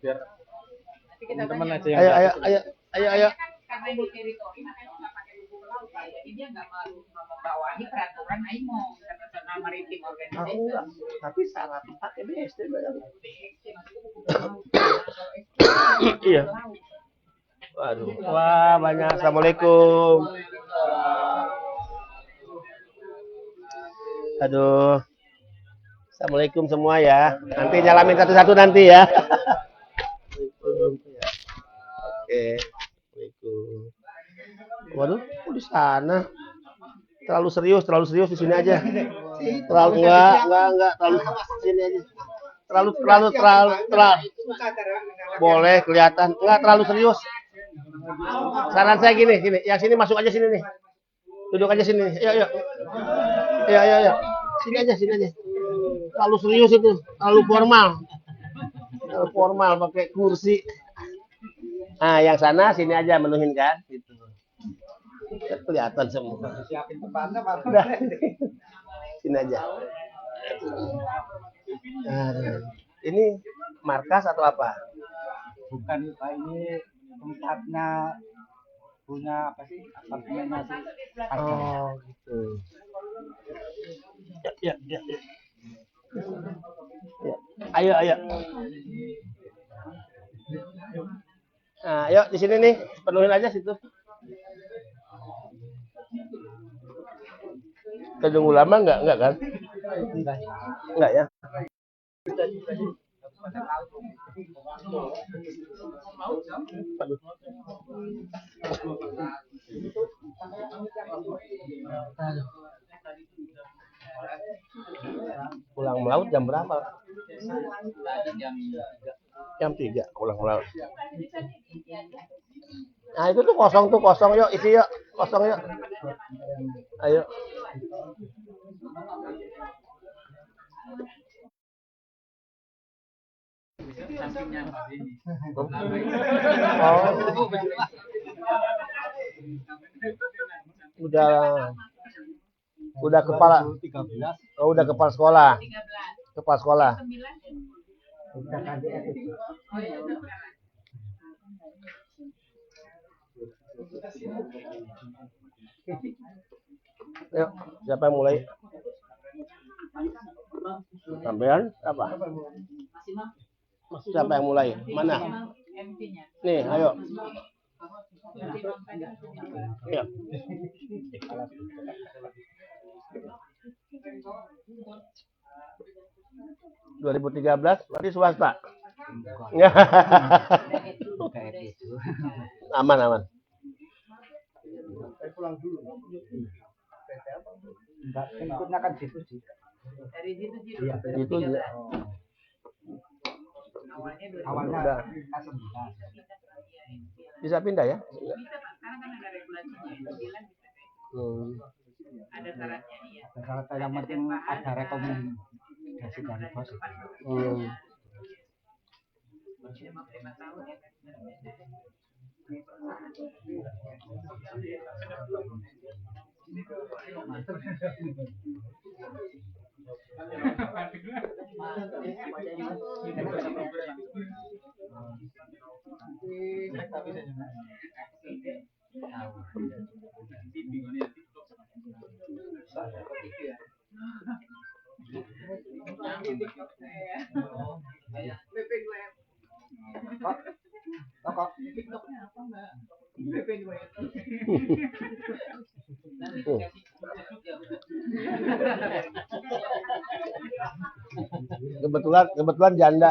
biar teman-teman aja yang Ayo, ayo, ayo, ayo, ayo. Karena di teritori makanya nggak pakai buku pelaut, jadi dia nggak membawahi peraturan AIMO, International Maritime Organization. Tapi sangat pakai BSD banyak. Iya. Waduh, wah banyak. Assalamualaikum. Aduh. Assalamualaikum semua ya. Nanti nyalamin satu-satu nanti ya. Oke. Assalamualaikum. Waduh, di sana. Terlalu serius di sini aja. Terlalu enggak, terlalu sini aja. Terlalu boleh kelihatan enggak terlalu serius. Saran saya gini, yang sini masuk aja sini nih. Duduk aja sini. Yuk. Yuk. Sini aja. Terlalu serius itu, terlalu formal pakai kursi. Nah, yang sana sini aja menuhin kan gitu. Kelihatan semua. siapin tempatnya Pak. Sini aja. Ini markas atau apa? Bukan Pak, ini tempatnya punya apa sih, apartemennya sih. Oh gitu. Ya. Ayo. Nah, yuk di sini nih, penuhin aja situ. Tunggu lama enggak kan? Enggak ya. Pulang melaut jam berapa? Jam 3 pulang melaut. Nah itu tuh kosong yuk isi yuk, kosong yuk. Ayo. Udah kepala 13. Oh, udah kepala sekolah. Kepala sekolah. Yuk, siapa yang mulai? Sampean apa? Siapa yang mulai? Mana? Nih, ayo. Ya. 2013 berarti swasta. Aman. Saya pulang dulu. Enggak, ikutnya kan situ sih. Dari situ Iya, itu ya. Awalnya udah. Bisa pindah ya? Bisa Pak, sekarang kan ada regulasinya, 9 bisa. Ada syaratnya iya. Ada syaratnya, yang penting ada rekomendasi dari bos. 55 tahun ya. Kebetulan janda.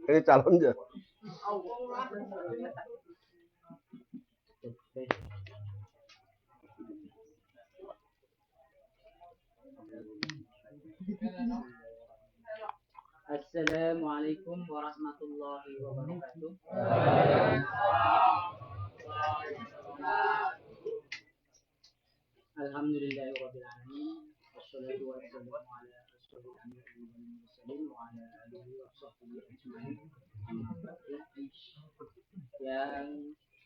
Ini calon aja. Assalamualaikum warahmatullahi wabarakatuh. Alhamdulillahirabbil alamin. Wassalatu wassalamu ala asyrofil anbiya'i wal mursalin wa ala alihi wa sahbihi ajmain.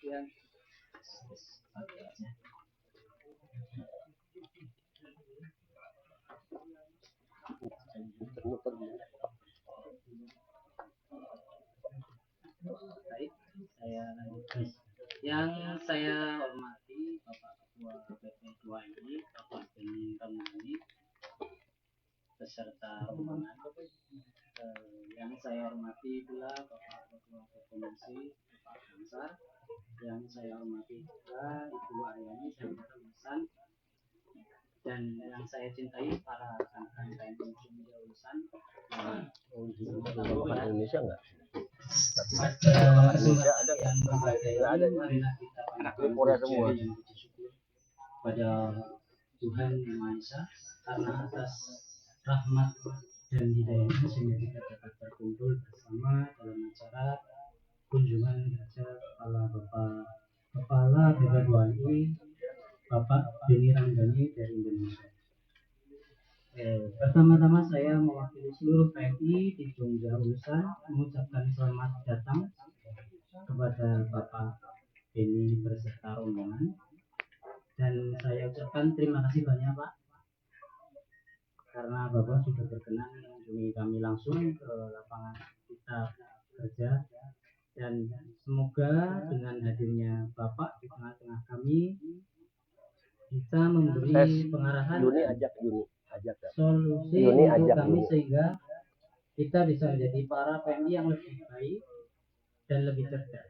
Yang Baik, saya lanjutkan. Yang saya hormati Bapak Ketua PP2 ini, Bapak Beni Ramdhani, beserta rombongan. Yang saya hormati pula Bapak Ketua Komisi, Bapak Bansar. Yang saya hormati juga Ibu Aryani dan Bapak Lulusan. Dan yang saya cintai para rekan-rekan TNI Sumber Lulusan. Bapak Indonesia enggak? Indonesia ada yang ada Korea semua. Pada Tuhan Yang Maha Esa, karena atas rahmat dan hidayahnya sehingga kita dapat berkumpul bersama dalam acara kunjungan kerja Kepala PP2I Bapak Beni Ramdhani dari Indonesia. Pertama-tama saya mewakili seluruh PMI di Jogja Lulusan mengucapkan selamat datang kepada Bapak Beni beserta rombongan, dan saya ucapkan terima kasih banyak Pak karena Bapak sudah berkenan mengunjungi kami langsung ke lapangan kita kerja, dan semoga dengan hadirnya Bapak di tengah-tengah kami bisa memberi pengarahan solusi untuk kami sehingga kita bisa menjadi para PMI yang lebih baik dan lebih cerdas.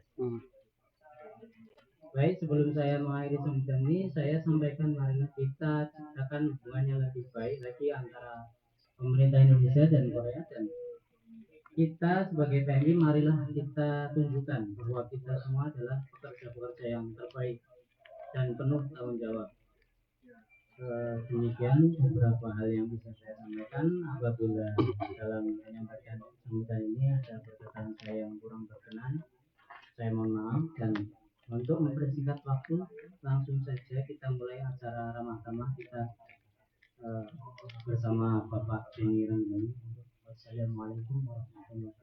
Baik, sebelum saya mengakhiri sambutan ini, saya sampaikan marilah kita ciptakan hubungan yang lebih baik lagi antara pemerintah Indonesia dan Korea, dan kita sebagai PMI marilah kita tunjukkan bahwa kita semua adalah pekerja-pekerja yang terbaik dan penuh tanggung jawab. Demikian beberapa hal yang bisa saya sampaikan. Apabila dalam menyampaikan sambutan ini ada perkataan saya yang kurang berkenan, saya mohon maaf. Dan untuk mempersingkat waktu, langsung saja kita mulai acara ramah tamah kita bersama Bapak Beni Ramdhani. Wassalamualaikum warahmatullahi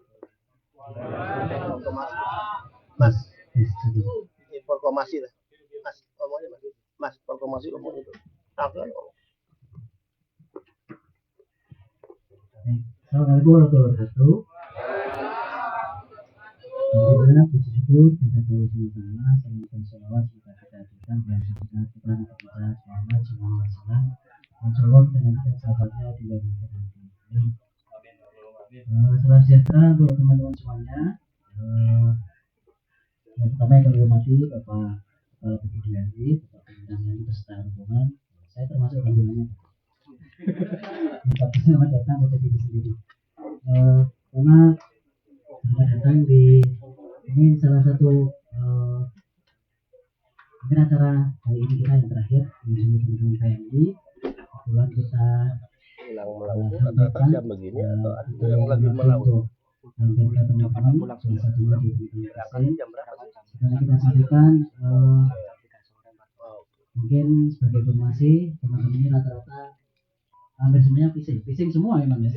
wabarakatuh. Mas, informasi lah. Mas, ngomongnya Mas, informasi ngomong itu. Assalamualaikum warahmatullahi wabarakatuh. Alhamdulillah, puji syukur kepada Allah SWT. Salam dan sholawat juga kita hadirkan kepada kepada Muhammad SAW. Menjawab dengan sahabatnya di dalam ini. Salam sejahtera untuk teman-teman semuanya. Yang pertama yang kami hormati Bapak Kepala PP2I, Bapak Beni Ramdhani beserta rombongan. Saya termasuk rombongannya. Selamat datang pada diri sendiri. Karena selamat datang di ini salah satu mungkin acara hari ini kita yang terakhir di sini teman-teman PMI. Kebetulan kita jam begini atau ada yang lagi melaut. Sampaikan teman-teman salah satunya di PMI. Sekarang kita sampaikan mungkin sebagai informasi, teman-teman ini rata-rata hampir semuanya pising semua memang ya.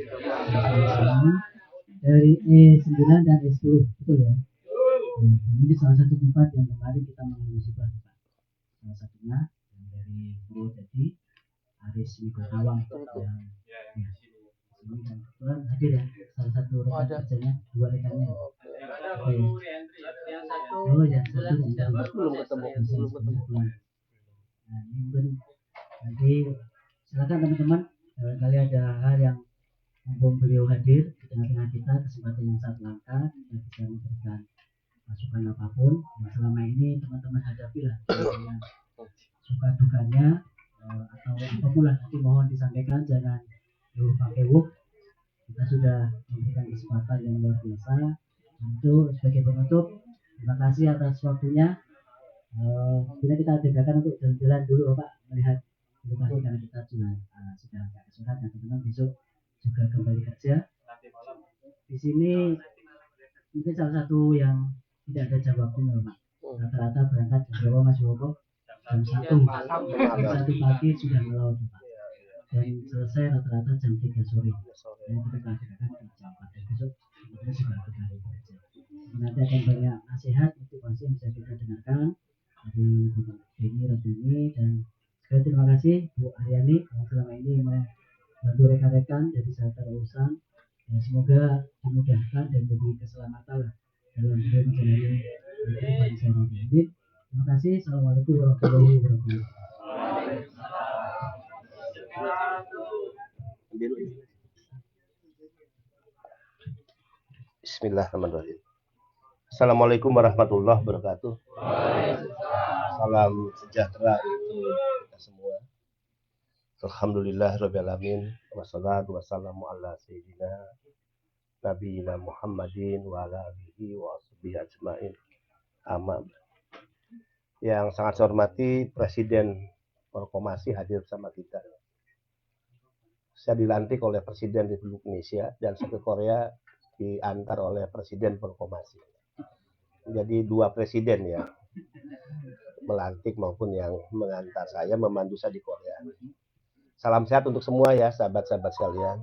Dari E9 dan E10, betul ya. Ini salah satu tempat yang kemarin kita mengalami musibah. Salah satunya yang dari Purwodadi, Aris Wibarawang yang ini dan kebetulan hadir ya, salah satu rekan kerjanya, dua rekannya. Oh ya, satu belum ketemu. Nah, ini mungkin nanti silakan teman-teman, barangkali ada hal yang mumpung beliau hadir di tengah-tengah kita, kesempatan yang sangat langka, kita bisa memberikan masukan apapun yang selama ini teman-teman hadapi lah, yang suka dukanya atau apapun lah, nanti mohon disampaikan, jangan pakai wuk. Kita sudah memberikan kesempatan yang luar biasa. Untuk sebagai penutup, terima kasih atas waktunya. Bila kita agendakan untuk jalan-jalan dulu Pak, melihat lokasi karena kita juga sudah agak surat dan teman-teman besok juga kembali kerja. Di sini mungkin salah satu yang tidak ada jam waktunya Pak. Rata-rata berangkat jam berapa Mas Joko? Jam 1 pagi sudah melaut Pak. Dan selesai rata-rata jam 3 sore. Dan kita agendakan di jam 4 besok kemudian sudah kembali kerja. Nanti akan banyak nasihat motivasi yang bisa kita dengarkan dari Bapak Beni Ramdhani, dan sekali terima kasih Bu Aryani yang selama ini membantu rekan-rekan dari sahabat urusan Ya, semoga dimudahkan dan diberi keselamatan lah dalam menjalani kehidupan sehari-hari. Terima kasih. Assalamualaikum warahmatullahi wabarakatuh. Bismillahirrahmanirrahim. Assalamualaikum warahmatullahi wabarakatuh. Salam sejahtera untuk kita semua. Alhamdulillahirabbil alamin. Wassalatu wassalamu ala sayyidina nabiyina Muhammadin wa ala alihi wa sahbihi ajmain. Amma. Yang sangat saya hormati Presiden Forkomasi hadir bersama kita. Saya dilantik oleh Presiden Republik Indonesia dan saya ke Korea diantar oleh Presiden Forkomasi. Jadi dua presiden ya, melantik maupun yang mengantar saya, memandu saya di Korea. Salam sehat untuk semua ya, sahabat-sahabat sekalian.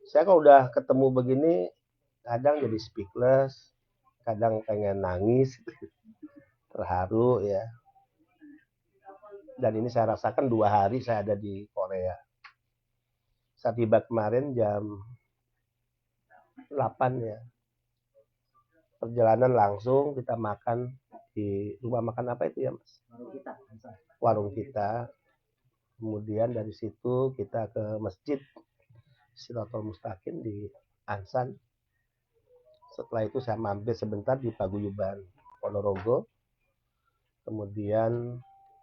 Saya kalau udah ketemu begini, kadang jadi speechless, kadang pengen nangis, terharu ya. Dan ini saya rasakan 2 hari saya ada di Korea. Saya tiba kemarin jam 8 ya. Perjalanan langsung kita makan di rumah makan apa itu ya Mas? Warung kita. Kemudian dari situ kita ke masjid Shirathul Mustaqim di Ansan. Setelah itu saya mampir sebentar di Paguyuban Ponorogo. Kemudian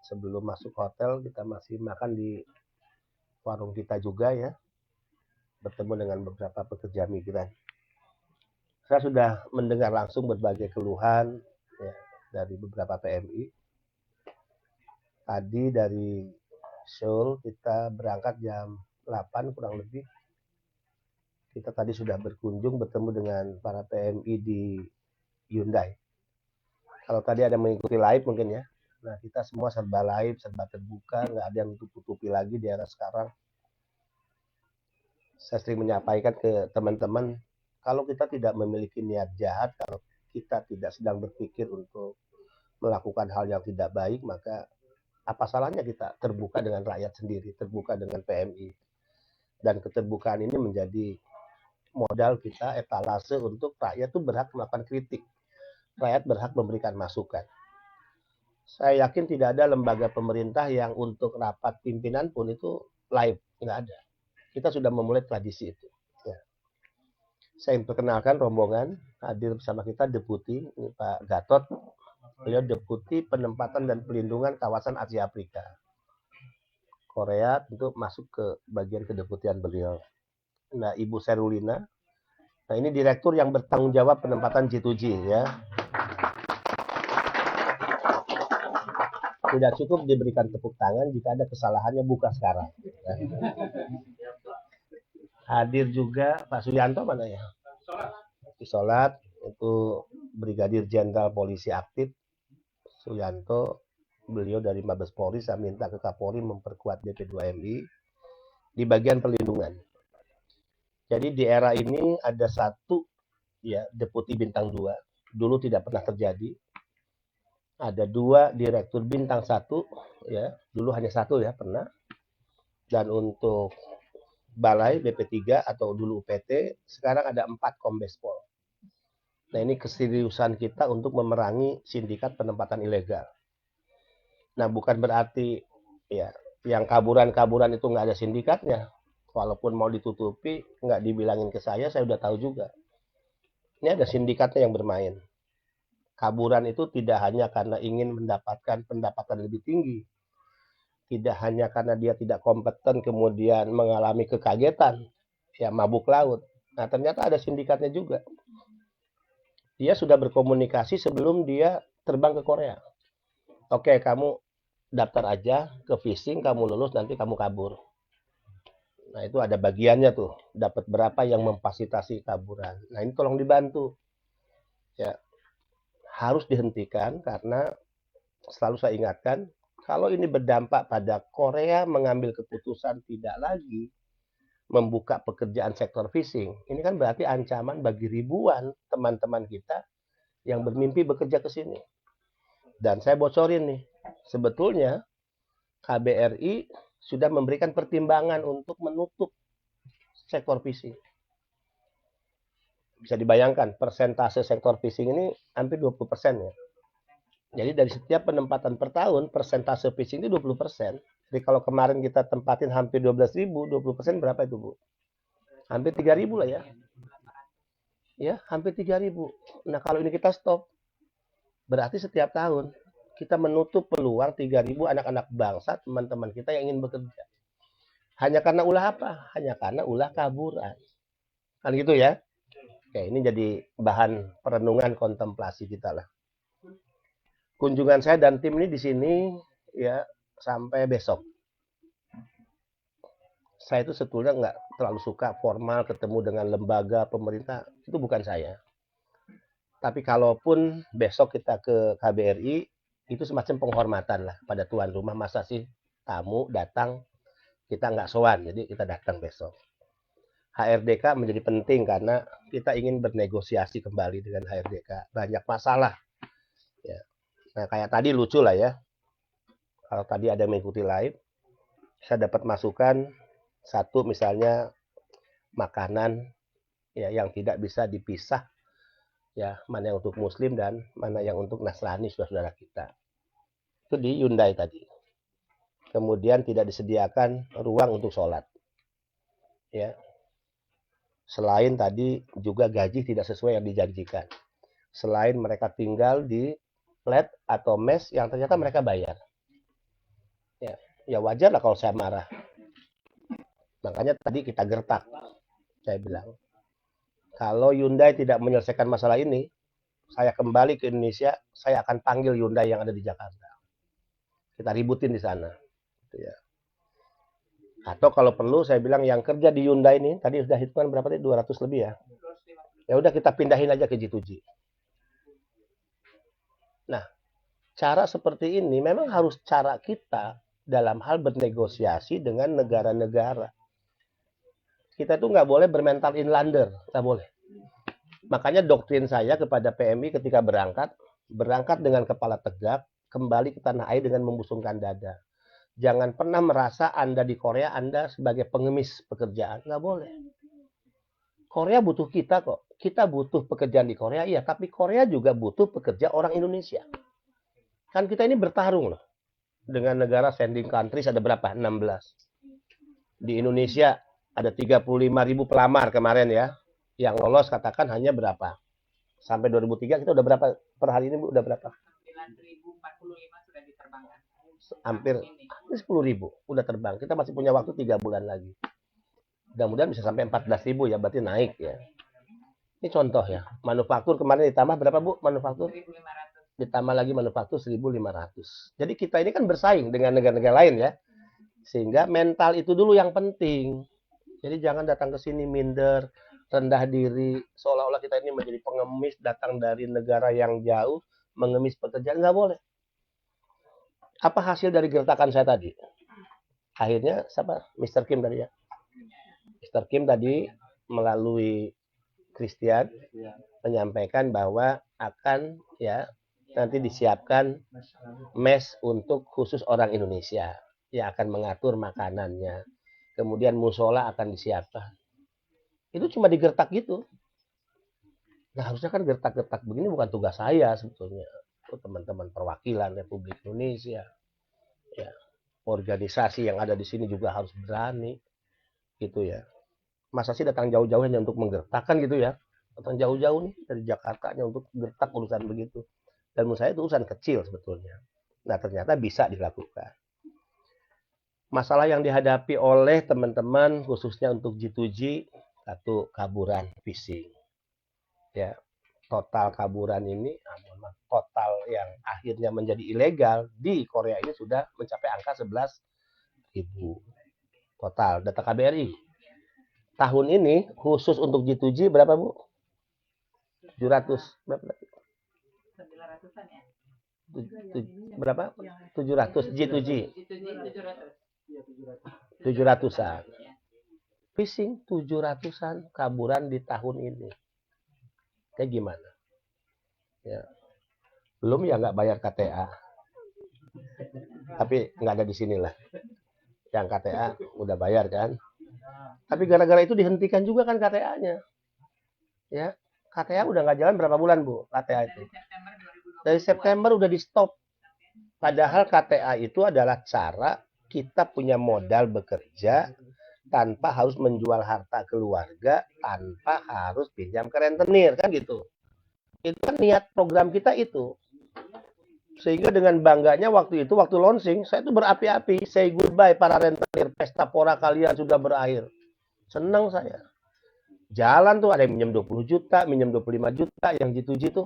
sebelum masuk hotel kita masih makan di warung kita juga ya. Bertemu dengan beberapa pekerja migran. Saya sudah mendengar langsung berbagai keluhan ya, dari beberapa PMI. Tadi dari Seoul kita berangkat jam 8 kurang lebih. Kita tadi sudah berkunjung bertemu dengan para PMI di Hyundai. Kalau tadi ada mengikuti live mungkin ya. Nah kita semua serba live, serba terbuka, nggak ada yang tutup-tutupi lagi di era sekarang. Saya sering menyampaikan ke teman-teman, kalau kita tidak memiliki niat jahat, kalau kita tidak sedang berpikir untuk melakukan hal yang tidak baik, maka apa salahnya kita terbuka dengan rakyat sendiri, terbuka dengan PMI. Dan keterbukaan ini menjadi modal kita, etalase untuk rakyat itu berhak melakukan kritik. Rakyat berhak memberikan masukan. Saya yakin tidak ada lembaga pemerintah yang untuk rapat pimpinan pun itu live, nggak ada. Kita sudah memulai tradisi itu. Ya. Saya perkenalkan rombongan hadir bersama kita Deputi ini Pak Gatot. Beliau Deputi Penempatan dan Pelindungan Kawasan Asia Afrika. Korea tentu masuk ke bagian kedeputian beliau. Nah, Ibu Serulina. Nah, ini direktur yang bertanggung jawab penempatan G2G ya. Tidak cukup diberikan tepuk tangan jika ada kesalahannya buka sekarang. Ya. Hadir juga Pak Suyanto mana ya? Sholat itu Brigadir Jenderal Polisi Aktif Suyanto, beliau dari Mabes Polri. Saya minta ke Kapolri memperkuat BP2MI di bagian perlindungan. Jadi di era ini ada satu ya Deputi Bintang 2, dulu tidak pernah terjadi. Ada 2 Direktur Bintang 1 ya, dulu hanya 1 ya pernah. Dan untuk Balai BP3 atau dulu UPT, sekarang ada 4 Kombes Pol. Nah ini keseriusan kita untuk memerangi sindikat penempatan ilegal. Nah bukan berarti ya yang kaburan-kaburan itu nggak ada sindikatnya. Walaupun mau ditutupi, nggak dibilangin ke saya udah tahu juga. Ini ada sindikatnya yang bermain. Kaburan itu tidak hanya karena ingin mendapatkan pendapatan lebih tinggi. Tidak hanya karena dia tidak kompeten kemudian mengalami kekagetan, ya mabuk laut. Nah ternyata ada sindikatnya juga. Dia sudah berkomunikasi sebelum dia terbang ke Korea. Oke, kamu daftar aja ke phishing, kamu lulus nanti kamu kabur. Nah itu ada bagiannya tuh, dapat berapa yang memfasilitasi kaburan. Nah ini tolong dibantu. Ya, harus dihentikan karena selalu saya ingatkan, kalau ini berdampak pada Korea mengambil keputusan tidak lagi membuka pekerjaan sektor phishing, ini kan berarti ancaman bagi ribuan teman-teman kita yang bermimpi bekerja ke sini. Dan saya bocorin nih, sebetulnya KBRI sudah memberikan pertimbangan untuk menutup sektor phishing. Bisa dibayangkan persentase sektor phishing ini hampir 20% ya. Jadi dari setiap penempatan per tahun, persentase phishing itu 20%. Jadi kalau kemarin kita tempatin hampir 12.000, 20% berapa itu, Bu? Hampir 3.000 lah ya. Ya, hampir 3.000. Nah, kalau ini kita stop, berarti setiap tahun kita menutup peluang 3.000 anak-anak bangsa, teman-teman kita yang ingin bekerja. Hanya karena ulah apa? Hanya karena ulah kaburan. Kan gitu ya. Oke, ini jadi bahan perenungan kontemplasi kita lah. Kunjungan saya dan tim ini di sini ya sampai besok. Saya itu sebetulnya nggak terlalu suka formal ketemu dengan lembaga pemerintah. Itu bukan saya. Tapi kalaupun besok kita ke KBRI, itu semacam penghormatan lah pada tuan rumah. Masa sih tamu datang, kita nggak sowan. Jadi kita datang besok. HRDK menjadi penting karena kita ingin bernegosiasi kembali dengan HRDK. Banyak masalah. Ya. Nah, kayak tadi lucu lah ya. Kalau tadi ada yang mengikuti live, saya dapat masukan satu misalnya makanan ya yang tidak bisa dipisah. Ya, mana yang untuk Muslim dan mana yang untuk Nasrani, saudara-saudara kita. Itu di Hyundai tadi. Kemudian tidak disediakan ruang untuk sholat. Ya. Selain tadi juga gaji tidak sesuai yang dijanjikan. Selain mereka tinggal di flat atau mes yang ternyata mereka bayar. Ya wajar lah kalau saya marah. Makanya tadi kita gertak. Saya bilang, kalau Hyundai tidak menyelesaikan masalah ini, saya kembali ke Indonesia, saya akan panggil Hyundai yang ada di Jakarta. Kita ributin di sana. Ya. Atau kalau perlu saya bilang yang kerja di Hyundai ini, tadi sudah hitungan berapa tadi? 200 lebih ya. Ya udah kita pindahin aja ke G2G. Nah, cara seperti ini memang harus cara kita dalam hal bernegosiasi dengan negara-negara. Kita tuh nggak boleh bermental inlander, nggak boleh. Makanya doktrin saya kepada PMI ketika berangkat dengan kepala tegak, kembali ke tanah air dengan membusungkan dada. Jangan pernah merasa Anda di Korea, Anda sebagai pengemis pekerjaan. Nggak boleh. Korea butuh kita kok. Kita butuh pekerjaan di Korea, iya. Tapi Korea juga butuh pekerja orang Indonesia. Kan kita ini bertarung loh. Dengan negara sending countries ada berapa? 16. Di Indonesia ada 35.000 pelamar kemarin ya. Yang lolos katakan hanya berapa? Sampai 2003 kita udah berapa? Per hari ini udah berapa? 9.045 sudah diterbangkan. Hampir 10.000 udah terbang. Kita masih punya waktu 3 bulan lagi. Mudah-mudahan bisa sampai 14.000 ya, berarti naik ya. Ini contoh ya. Manufaktur kemarin ditambah berapa Bu? Manufaktur? 1.500. Ditambah lagi manufaktur 1.500. Jadi kita ini kan bersaing dengan negara-negara lain ya. Sehingga mental itu dulu yang penting. Jadi jangan datang ke sini minder, rendah diri, seolah-olah kita ini menjadi pengemis datang dari negara yang jauh, mengemis pekerjaan. Nggak boleh. Apa hasil dari gertakan saya tadi? Akhirnya siapa? Mr. Kim tadi ya. Mr. Kim tadi melalui Christian menyampaikan bahwa akan ya nanti disiapkan mes untuk khusus orang Indonesia yang akan mengatur makanannya. Kemudian musola akan disiapkan. Itu cuma digertak gitu. Nah harusnya kan gertak-gertak begini bukan tugas saya sebetulnya. Teman-teman perwakilan Republik Indonesia, ya, organisasi yang ada di sini juga harus berani, gitu ya. Masa sih datang jauh-jauh hanya untuk menggertakkan gitu ya? Datang jauh-jauh nih dari Jakarta hanya untuk gertak urusan begitu. Dan menurut saya itu urusan kecil sebetulnya. Nah ternyata bisa dilakukan. Masalah yang dihadapi oleh teman-teman khususnya untuk G2G, satu kaburan phishing, ya. Total kaburan ini, total yang akhirnya menjadi ilegal di Korea ini sudah mencapai angka 11.000 total data KBRI. Tahun ini khusus untuk G2G berapa Bu? 700 berapa? 900-an ya. Berapa? 700 G2G. 700-an. Phishing 700-an kaburan di tahun ini. Kayak gimana? Ya. Belum ya nggak bayar KTA. Tapi nggak ada di sini lah. Yang KTA udah bayar kan. Tapi gara-gara itu dihentikan juga kan KTA-nya. Ya. KTA udah nggak jalan berapa bulan, Bu? KTA itu. Dari September 2020. Dari September udah di stop. Padahal KTA itu adalah cara kita punya modal bekerja tanpa harus menjual harta keluarga, tanpa harus pinjam ke rentenir, kan gitu. Itu kan niat program kita itu. Sehingga dengan bangganya waktu itu, waktu launching, saya itu berapi-api. Say goodbye para rentenir, pesta pora kalian sudah berakhir. Senang saya. Jalan tuh ada yang minjem 20 juta, minjem 25 juta, yang jitu-jitu.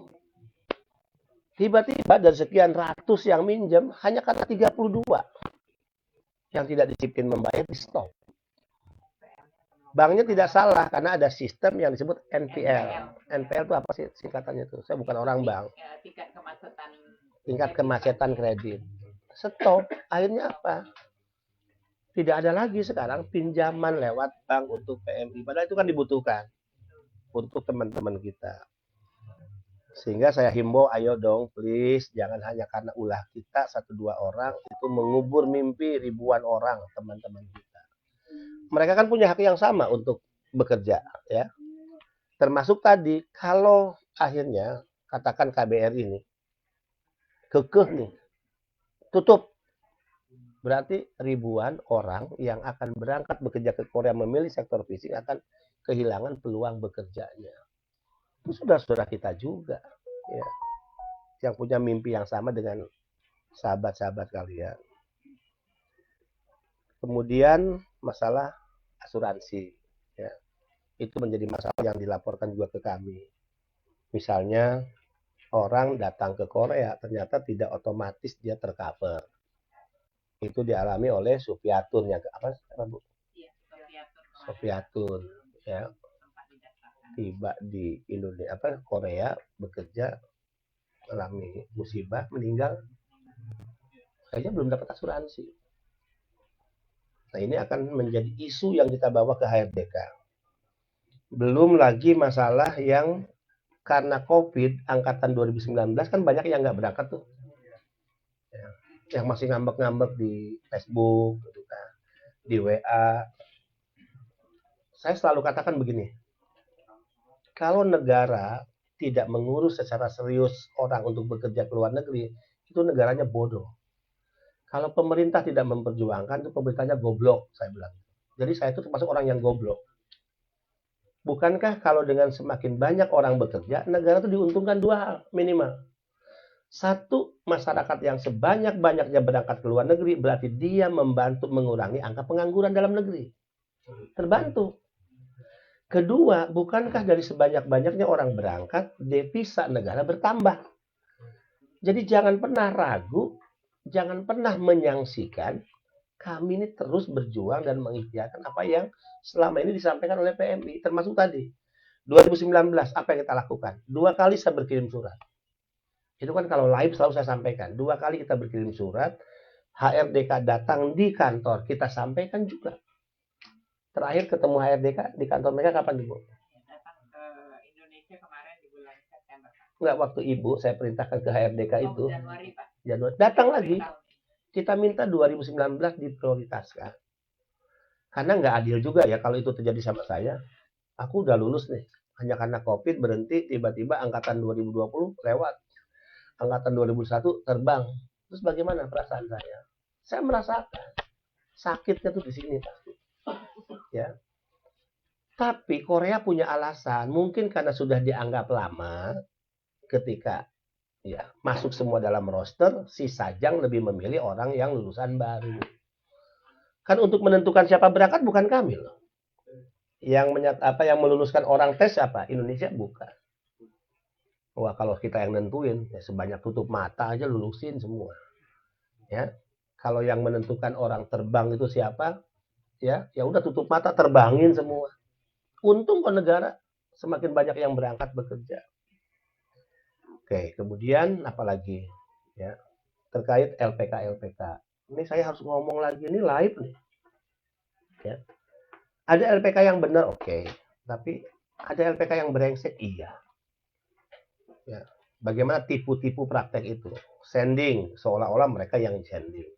Tiba-tiba dari sekian ratus yang minjem, hanya karena 32 yang tidak disiplin membayar di stop. Banknya tidak salah karena ada sistem yang disebut NPL. NPL itu apa sih singkatannya tuh? Saya bukan orang bank. Tingkat kemacetan. Tingkat kemacetan kredit. Stop. Akhirnya apa? Tidak ada lagi sekarang pinjaman lewat bank untuk PMI. Padahal itu kan dibutuhkan untuk teman-teman kita. Sehingga saya himbau, ayo dong please, jangan hanya karena ulah kita 1-2 orang itu mengubur mimpi ribuan orang, teman-teman kita. Mereka kan punya hak yang sama untuk bekerja, ya. Termasuk tadi, kalau akhirnya katakan KBR ini kekeh nih, tutup. Berarti ribuan orang yang akan berangkat bekerja ke Korea memilih sektor fisik akan kehilangan peluang bekerjanya. Itu saudara-saudara kita juga, ya, yang punya mimpi yang sama dengan sahabat-sahabat kalian. Kemudian masalah asuransi, ya, itu menjadi masalah yang dilaporkan juga ke kami. Misalnya orang datang ke Korea ternyata tidak otomatis dia tercover. Itu dialami oleh Sufiatun yang apa Bu? Iya, Sufiatun, ya, tiba di Indonesia Korea bekerja, alami musibah, meninggal, kayaknya belum dapat asuransi. Nah, ini akan menjadi isu yang kita bawa ke HRDK. Belum lagi masalah yang karena COVID angkatan 2019 kan banyak yang nggak berangkat tuh, ya, yang masih ngambek-ngambek di Facebook, gitu kan, di WA. Saya selalu katakan begini, kalau negara tidak mengurus secara serius orang untuk bekerja ke luar negeri, itu negaranya bodoh. Kalau pemerintah tidak memperjuangkan, itu pemerintahnya goblok, saya bilang. Jadi saya itu termasuk orang yang goblok. Bukankah kalau dengan semakin banyak orang bekerja, negara itu diuntungkan 2 hal minimal. 1, masyarakat yang sebanyak-banyaknya berangkat ke luar negeri, berarti dia membantu mengurangi angka pengangguran dalam negeri. Terbantu. Kedua, bukankah dari sebanyak-banyaknya orang berangkat, devisa negara bertambah. Jadi jangan pernah ragu, jangan pernah menyangsikan kami ini terus berjuang dan mengikhtiarkan apa yang selama ini disampaikan oleh PMI. Termasuk tadi, 2019, apa yang kita lakukan? 2 kali saya berkirim surat. Itu kan kalau live selalu saya sampaikan. 2 kali kita berkirim surat, HRDK datang di kantor, kita sampaikan juga. Terakhir ketemu HRDK di kantor mereka kapan, Ibu? Datang ke Indonesia kemarin di bulan September. Enggak, waktu Ibu saya perintahkan ke HRDK itu. Januari, Pak. Januari. Datang lagi. Kita minta 2019 diprioritaskan. Karena nggak adil juga ya kalau itu terjadi sama saya. Aku udah lulus nih. Hanya karena COVID berhenti, tiba-tiba angkatan 2020 lewat. Angkatan 2001 terbang. Terus bagaimana perasaan saya? Saya merasakan sakitnya tuh di sini pasti. Ya. Tapi Korea punya alasan, mungkin karena sudah dianggap lama, ketika ya masuk semua dalam roster, si Sajang lebih memilih orang yang lulusan baru. Kan untuk menentukan siapa berangkat bukan kami loh. Yang meluluskan orang tes siapa? Indonesia bukan. Wah, kalau kita yang nentuin, ya sebanyak tutup mata aja lulusin semua. Ya. Kalau yang menentukan orang terbang itu siapa? Ya udah tutup mata, terbangin semua. Untung kok negara semakin banyak yang berangkat bekerja. Oke, kemudian apalagi ya terkait LPK. Ini saya harus ngomong lagi, ini live nih. Ya. Ada LPK yang benar, oke. Tapi ada LPK yang brengsek, iya. Ya. Bagaimana tipu-tipu praktek itu? Sending, seolah-olah mereka yang sending.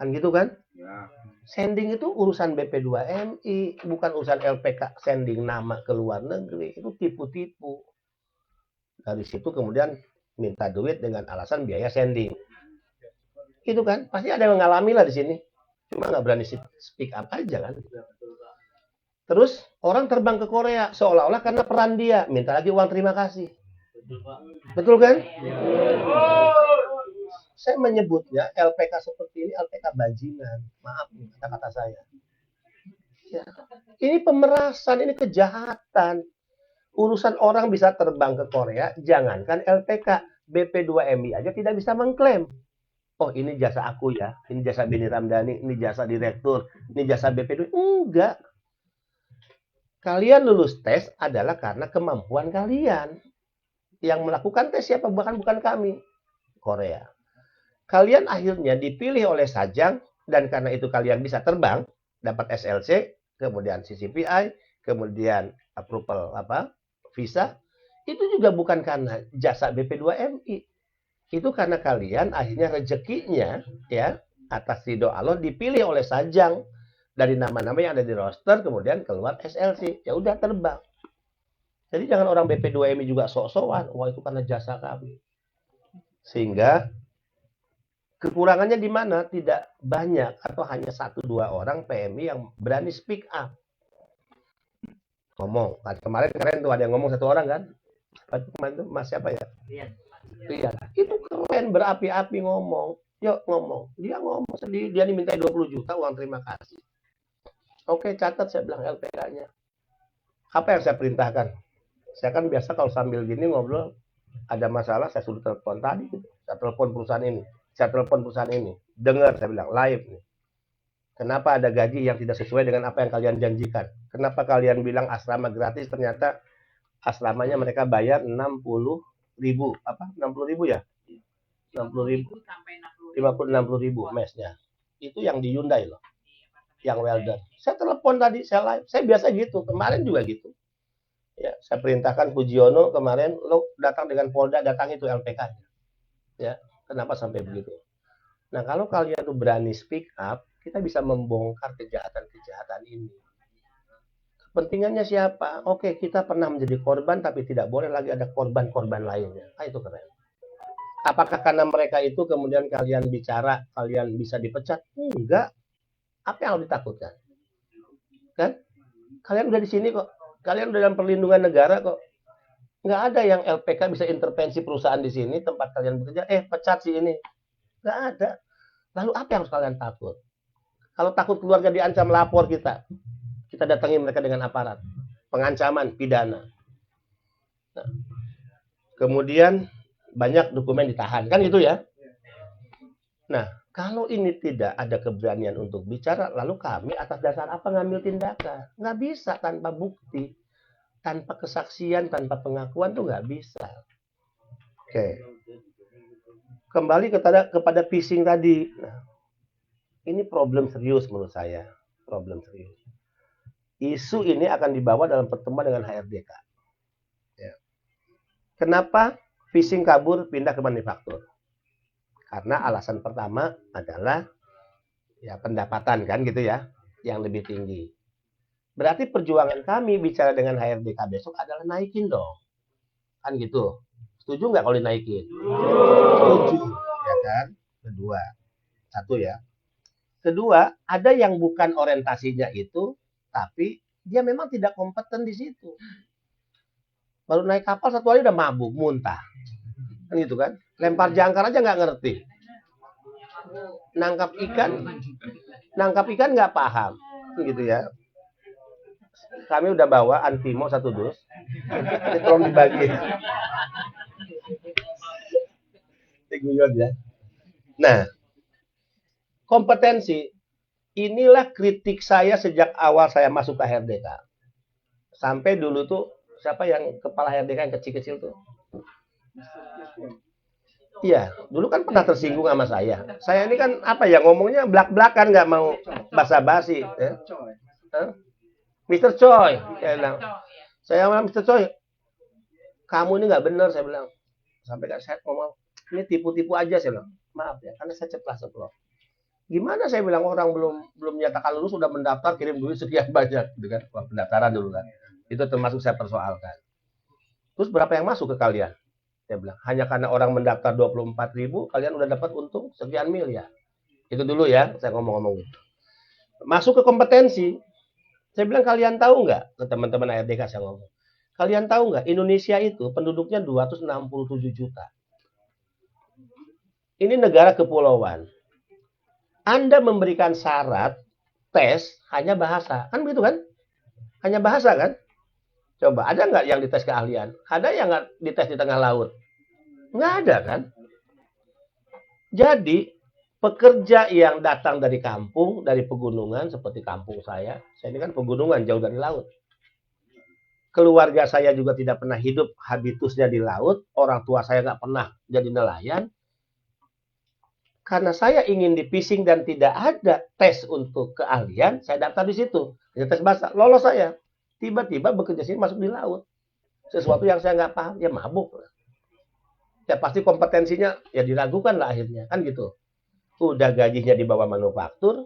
Kan gitu kan? Ya. Sending itu urusan BP2MI, bukan urusan LPK sending nama ke luar negeri. Itu tipu-tipu. Dari situ kemudian minta duit dengan alasan biaya sending. Itu kan pasti ada yang mengalami lah di sini. Cuma nggak berani speak up aja kan. Terus orang terbang ke Korea seolah-olah karena peran dia minta lagi uang terima kasih. Betul kan? Saya menyebutnya LPK seperti ini LPK bajingan. Maaf nih kata-kata saya. Ya. Ini pemerasan, ini kejahatan. Urusan orang bisa terbang ke Korea, jangankan LPK, BP2MI aja tidak bisa mengklaim. Oh ini jasa aku ya, ini jasa Beni Ramdhani, ini jasa direktur, ini jasa BP2. Enggak. Kalian lulus tes adalah karena kemampuan kalian. Yang melakukan tes siapa? Bukan kami. Korea. Kalian akhirnya dipilih oleh Sajang, dan karena itu kalian bisa terbang, dapat SLC, kemudian CCPI, kemudian approval visa. Itu juga bukan karena jasa BP2MI. Itu karena kalian akhirnya rezekinya ya atas ridho Allah dipilih oleh Sajang dari nama-nama yang ada di roster, kemudian keluar SLC. Ya udah terbang. Jadi jangan orang BP2MI juga sok-sokan, wah itu karena jasa kami. Sehingga kekurangannya di mana? Tidak banyak atau hanya 1-2 orang PMI yang berani speak up. Ngomong. Kemarin tuh ada yang ngomong 1 orang kan? Kemarin tuh Mas siapa ya? Iya. Itu keren berapi-api ngomong. Yuk ngomong. Dia ngomong sendiri. Dia diminta 20 juta uang terima kasih. Oke catat saya bilang LPK-nya. Apa yang saya perintahkan? Saya kan biasa kalau sambil gini ngobrol ada masalah saya suruh telepon tadi. Saya telepon perusahaan ini. Saya telepon perusahaan ini. Dengar, saya bilang, live nih. Kenapa ada gaji yang tidak sesuai dengan apa yang kalian janjikan? Kenapa kalian bilang asrama gratis, ternyata asramanya mereka bayar 60.000. Apa? 60.000 ya? 60.000. 60.000 mesnya. Itu yang di Hyundai loh. Yang welder. Saya telepon tadi, saya live. Saya biasa gitu. Kemarin juga gitu. Ya, saya perintahkan Pujiono kemarin, lo datang dengan Polda, datang itu LPK-nya. Ya. Kenapa sampai begitu? Nah, kalau kalian tuh berani speak up, kita bisa membongkar kejahatan-kejahatan ini. Kepentingannya siapa? Oke, kita pernah menjadi korban, tapi tidak boleh lagi ada korban-korban lainnya. Itu keren. Apakah karena mereka itu kemudian kalian bicara, kalian bisa dipecat? Enggak. Apa yang harus ditakutkan? Kan? Kalian udah di sini kok. Kalian udah dalam perlindungan negara kok. Nggak ada yang LPK bisa intervensi perusahaan di sini, tempat kalian bekerja, pecat sih ini. Nggak ada. Lalu apa yang harus kalian takut? Kalau takut keluarga diancam lapor kita datangi mereka dengan aparat. Pengancaman, pidana. Nah, kemudian banyak dokumen ditahan. Kan gitu ya? Nah, kalau ini tidak ada keberanian untuk bicara, lalu kami atas dasar apa ngambil tindakan? Nggak bisa tanpa bukti. Tanpa kesaksian, tanpa pengakuan tuh nggak bisa. Oke. Kembali kepada phishing tadi. Nah, ini problem serius menurut saya. Problem serius. Isu ini akan dibawa dalam pertemuan dengan HRDK. Ya. Kenapa phishing kabur pindah ke manufaktur? Karena alasan pertama adalah ya pendapatan kan gitu ya, yang lebih tinggi. Berarti perjuangan kami bicara dengan HRDK besok adalah naikin dong. Kan gitu. Setuju nggak kalau dinaikin? Setuju. Ya kan? Kedua. Satu ya. Kedua, ada yang bukan orientasinya itu, tapi dia memang tidak kompeten di situ. Baru naik kapal 1 hari udah mabuk, muntah. Kan gitu kan? Lempar jangkar aja nggak ngerti. Nangkap ikan nggak paham. Gitu ya. Kami udah bawa Antimo 1 dus. Ini tolong dibagi. Guyon ya. Nah, kompetensi. Inilah kritik saya sejak awal saya masuk ke HRDK. Sampai dulu tuh, siapa yang kepala HRDK yang kecil-kecil tuh? Iya, dulu kan pernah tersinggung sama saya. Saya ini kan apa ya, ngomongnya blak-blakan, nggak mau basa-basi. Ya. Mr. Choi, saya bilang, Mr. Choi, kamu ini nggak benar, saya bilang. Sampai saya ngomong, ini tipu-tipu aja, saya bilang. Maaf ya, karena saya ceplas-ceplos. Gimana saya bilang orang belum menyatakan lulus sudah mendaftar kirim duit sekian banyak, gitu kan? Wah, pendaftaran dulu kan. Itu termasuk saya persoalkan. Terus berapa yang masuk ke kalian? Saya bilang, hanya karena orang mendaftar 24.000, kalian udah dapat untung sekian miliar. Itu dulu ya, saya ngomong-ngomong gitu. Masuk ke kompetensi. Saya bilang, kalian tahu nggak, ke teman-teman ARDK saya ngomong, kalian tahu nggak, Indonesia itu penduduknya 267 juta. Ini negara kepulauan. Anda memberikan syarat tes hanya bahasa. Kan begitu kan? Hanya bahasa kan? Coba, ada nggak yang dites keahlian? Ada yang nggak dites di tengah laut? Nggak ada kan? Jadi, pekerja yang datang dari kampung, dari pegunungan, seperti kampung saya ini kan pegunungan, jauh dari laut. Keluarga saya juga tidak pernah hidup habitusnya di laut, orang tua saya nggak pernah jadi nelayan. Karena saya ingin di fishing dan tidak ada tes untuk keahlian, saya daftar di situ. Tes bahasa, lolos saya. Tiba-tiba bekerja sini masuk di laut. Sesuatu yang saya nggak paham, ya mabuk. Ya pasti kompetensinya ya diragukan lah akhirnya, kan gitu. Udah gajinya di bawah manufaktur,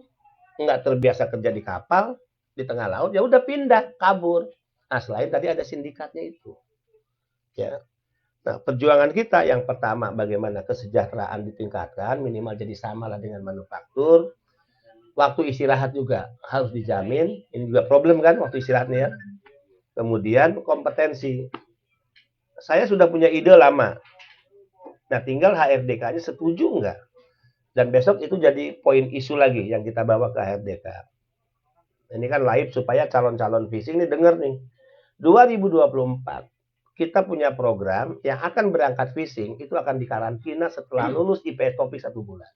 nggak terbiasa kerja di kapal, di tengah laut, ya udah pindah, kabur. Nah, selain tadi ada sindikatnya itu. Ya. Nah, perjuangan kita yang pertama bagaimana kesejahteraan ditingkatkan, minimal jadi sama lah dengan manufaktur. Waktu istirahat juga harus dijamin. Ini juga problem kan waktu istirahatnya ya. Kemudian kompetensi. Saya sudah punya ide lama. Nah, tinggal HRDK-nya setuju nggak? Dan besok itu jadi poin isu lagi yang kita bawa ke HRDK. Ini kan live supaya calon-calon fishing ini dengar nih. 2024 kita punya program yang akan berangkat fishing itu akan dikarantina setelah lulus IPS Topik 1 bulan.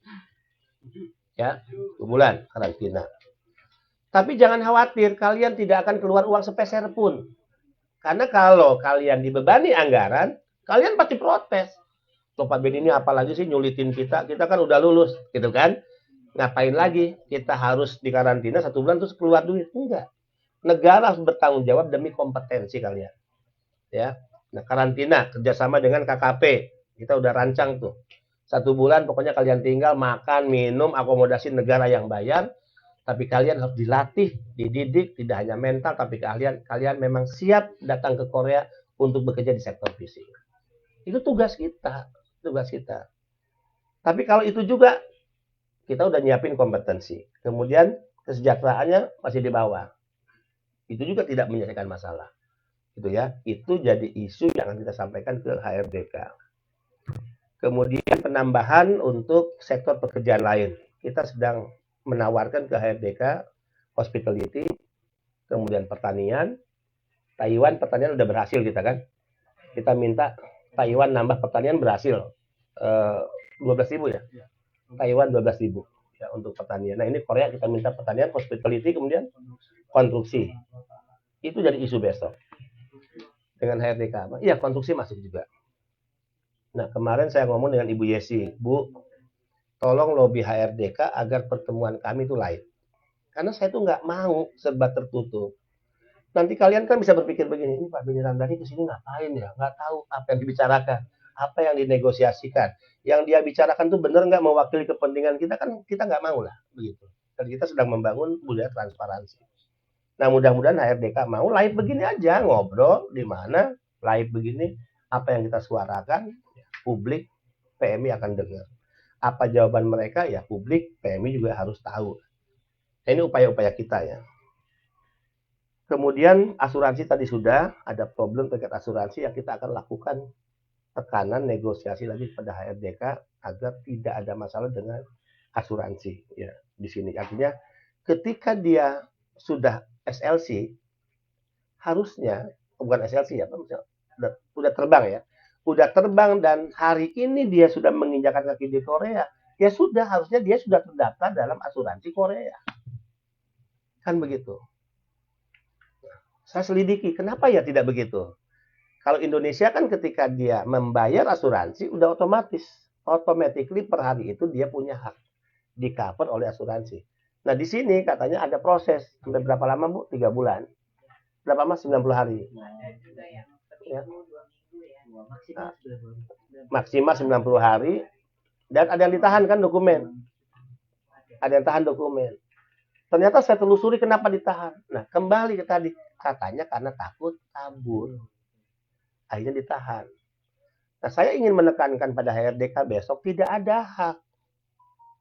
Ya, 1 bulan karantina. Tapi jangan khawatir, kalian tidak akan keluar uang sepeser pun. Karena kalau kalian dibebani anggaran, kalian pasti protes. Loh Pak Ben ini apalagi sih nyulitin kita kan udah lulus, gitu kan? Ngapain lagi? Kita harus dikarantina 1 bulan terus keluar duit. Enggak. Negara harus bertanggung jawab demi kompetensi kalian. Ya. Nah, karantina kerjasama dengan KKP. Kita udah rancang tuh. 1 bulan pokoknya kalian tinggal makan, minum, akomodasi negara yang bayar. Tapi kalian harus dilatih, dididik, tidak hanya mental, tapi kalian memang siap datang ke Korea untuk bekerja di sektor fishing. Itu tugas kita. Tapi kalau itu juga, kita udah nyiapin kompetensi. Kemudian kesejahteraannya masih di bawah. Itu juga tidak menyelesaikan masalah. Gitu ya. Itu jadi isu yang akan kita sampaikan ke HRDK. Kemudian penambahan untuk sektor pekerjaan lain. Kita sedang menawarkan ke HRDK hospitality, kemudian pertanian. Taiwan pertanian udah berhasil kita kan. Kita minta Taiwan nambah pertanian berhasil. 12.000 ya. Taiwan 12.000 ya untuk pertanian. Nah, ini Korea kita minta pertanian, hospitality, kemudian konstruksi. Itu jadi isu besok. Dengan HRDK. Iya, konstruksi masuk juga. Nah, kemarin saya ngomong dengan Ibu Yesi, Bu, tolong lobby HRDK agar pertemuan kami itu live. Karena saya tuh nggak mau serba tertutup. Nanti kalian kan bisa berpikir begini, ini Pak Benny Ramdhani kesini ngapain ya? Nggak tahu apa yang dibicarakan, apa yang dinegosiasikan. Yang dia bicarakan tuh benar nggak mewakili kepentingan kita, kan kita nggak mau lah. Begitu. Dan kita sedang membangun budaya transparansi. Nah, mudah-mudahan HRDK mau live begini aja, ngobrol di mana, live begini, apa yang kita suarakan, publik, PMI akan dengar. Apa jawaban mereka, ya publik, PMI juga harus tahu. Ini upaya-upaya kita ya. Kemudian asuransi tadi sudah, ada problem terkait asuransi yang kita akan lakukan tekanan, negosiasi lagi pada HRDK agar tidak ada masalah dengan asuransi. Ya, di sini artinya ketika dia sudah SLC, harusnya, bukan SLC ya, udah terbang ya, udah terbang dan hari ini dia sudah menginjakan kaki di Korea, ya sudah, harusnya dia sudah terdaftar dalam asuransi Korea. Kan begitu. Saya selidiki, kenapa ya tidak begitu? Kalau Indonesia kan ketika dia membayar asuransi, udah otomatis. Automatically per hari itu dia punya hak. Di cover oleh asuransi. Nah di sini katanya ada proses. Sampai berapa lama Bu? 3 bulan. Berapa Mas? 90 hari. Ya. Nah, maksimal 90 hari. Dan ada yang ditahan kan dokumen. Ada yang tahan dokumen. Ternyata saya telusuri kenapa ditahan. Nah kembali ke tadi. Katanya karena takut kabur. Akhirnya ditahan. Nah, saya ingin menekankan pada HRDK besok tidak ada hak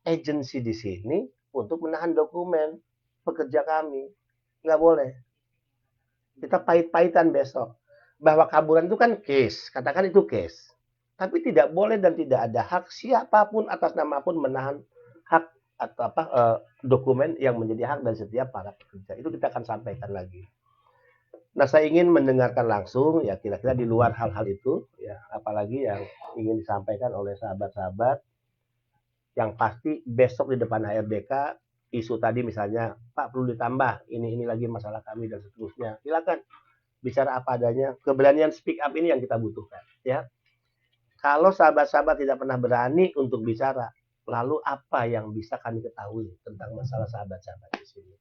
agensi di sini untuk menahan dokumen pekerja kami. Nggak boleh. Kita pahit-pahitan besok. Bahwa kaburan itu kan case. Katakan itu case. Tapi tidak boleh dan tidak ada hak siapapun atas nama pun menahan hak atau dokumen yang menjadi hak dari setiap para pekerja. Itu kita akan sampaikan lagi. Nah, saya ingin mendengarkan langsung ya kira-kira di luar hal-hal itu ya, apalagi yang ingin disampaikan oleh sahabat-sahabat. Yang pasti besok di depan HRDK isu tadi misalnya, Pak perlu ditambah ini lagi masalah kami dan seterusnya. Silakan bicara apa adanya. Keberanian speak up ini yang kita butuhkan ya. Kalau sahabat-sahabat tidak pernah berani untuk bicara, lalu apa yang bisa kami ketahui tentang masalah sahabat-sahabat di sini?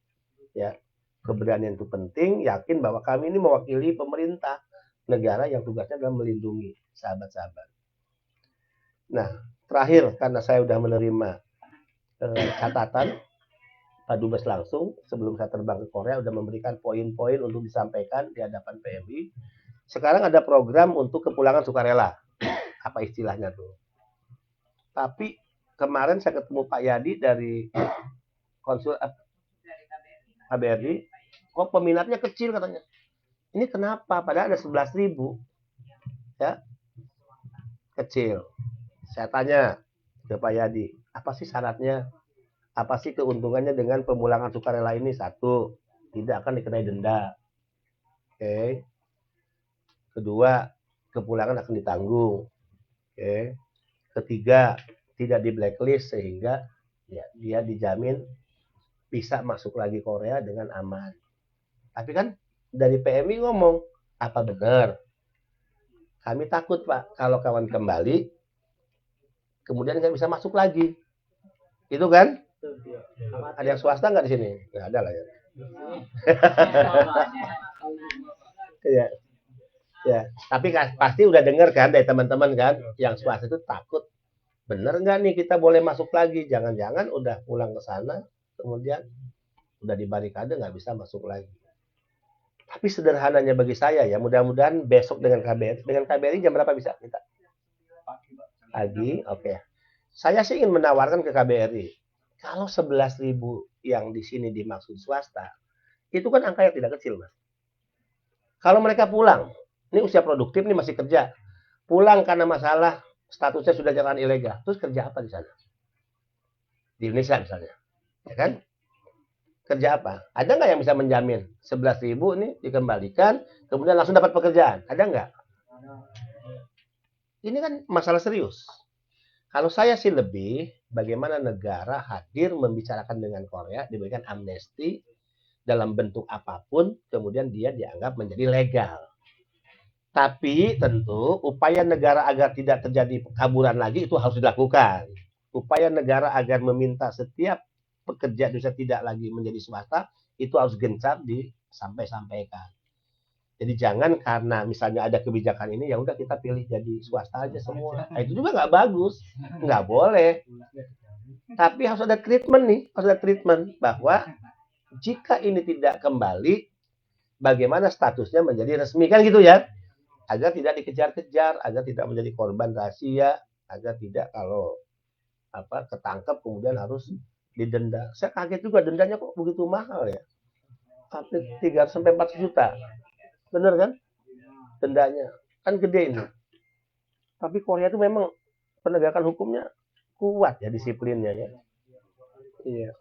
Ya, keberanian itu penting. Yakin bahwa kami ini mewakili pemerintah negara yang tugasnya adalah melindungi sahabat-sahabat. Nah, terakhir karena saya sudah menerima catatan Pak Dubes langsung sebelum saya terbang ke Korea sudah memberikan poin-poin untuk disampaikan di hadapan PMI. Sekarang ada program untuk kepulangan sukarela. Apa istilahnya tuh? Tapi kemarin saya ketemu Pak Yadi dari konsul KBRI, kok peminatnya kecil katanya. Ini kenapa? Padahal ada 11.000. Ya. Kecil. Saya tanya ke Pak Yadi, apa sih syaratnya? Apa sih keuntungannya dengan pemulangan sukarela ini? Satu, tidak akan dikenai denda. Oke. Kedua, kepulangan akan ditanggung. Oke. Ketiga, tidak di blacklist sehingga ya, dia dijamin bisa masuk lagi Korea dengan aman. Tapi kan dari PMI ngomong, apa benar? Kami takut Pak, kalau kawan kembali, kemudian nggak bisa masuk lagi. Itu kan? Ada yang swasta nggak di sini? Nggak ada lah ya. Ya. Ya, tapi pasti udah dengar kan dari teman-teman kan, yang swasta itu takut. Bener nggak nih kita boleh masuk lagi? Jangan-jangan udah pulang ke sana, kemudian udah di barikade nggak bisa masuk lagi. Tapi sederhananya bagi saya ya, mudah-mudahan besok dengan KBRI jam berapa bisa kita? Pagi, oke. Saya sih ingin menawarkan ke KBRI, kalau 11.000 yang di sini dimaksud swasta, itu kan angka yang tidak kecil, Mas. Kalau mereka pulang, ini usia produktif, ini masih kerja, pulang karena masalah statusnya sudah jalan ilegal, terus kerja apa di sana? Di Indonesia misalnya, ya kan? Kerja apa? Ada nggak yang bisa menjamin 11.000 ini dikembalikan, kemudian langsung dapat pekerjaan? Ada nggak? Ini kan masalah serius. Kalau saya sih lebih, bagaimana negara hadir membicarakan dengan Korea, diberikan amnesti dalam bentuk apapun, kemudian dia dianggap menjadi legal. Tapi tentu upaya negara agar tidak terjadi kaburan lagi itu harus dilakukan. Upaya negara agar meminta setiap pekerja Indonesia tidak lagi menjadi swasta, itu harus gencar disampaikan. Jadi jangan karena misalnya ada kebijakan ini, ya udah kita pilih jadi swasta aja semua. Nah, itu juga nggak bagus, nggak boleh. Tapi harus ada treatment nih, harus ada treatment bahwa jika ini tidak kembali, bagaimana statusnya menjadi resmi kan gitu ya, agar tidak dikejar-kejar, agar tidak menjadi korban rahasia, agar tidak kalau ketangkep kemudian harus didenda. Saya kaget juga dendanya kok begitu mahal ya, sampai 300 sampai 400 juta. Bener kan? Dendanya kan gede ini. Tapi Korea itu memang penegakan hukumnya kuat ya, disiplinnya ya. Iya.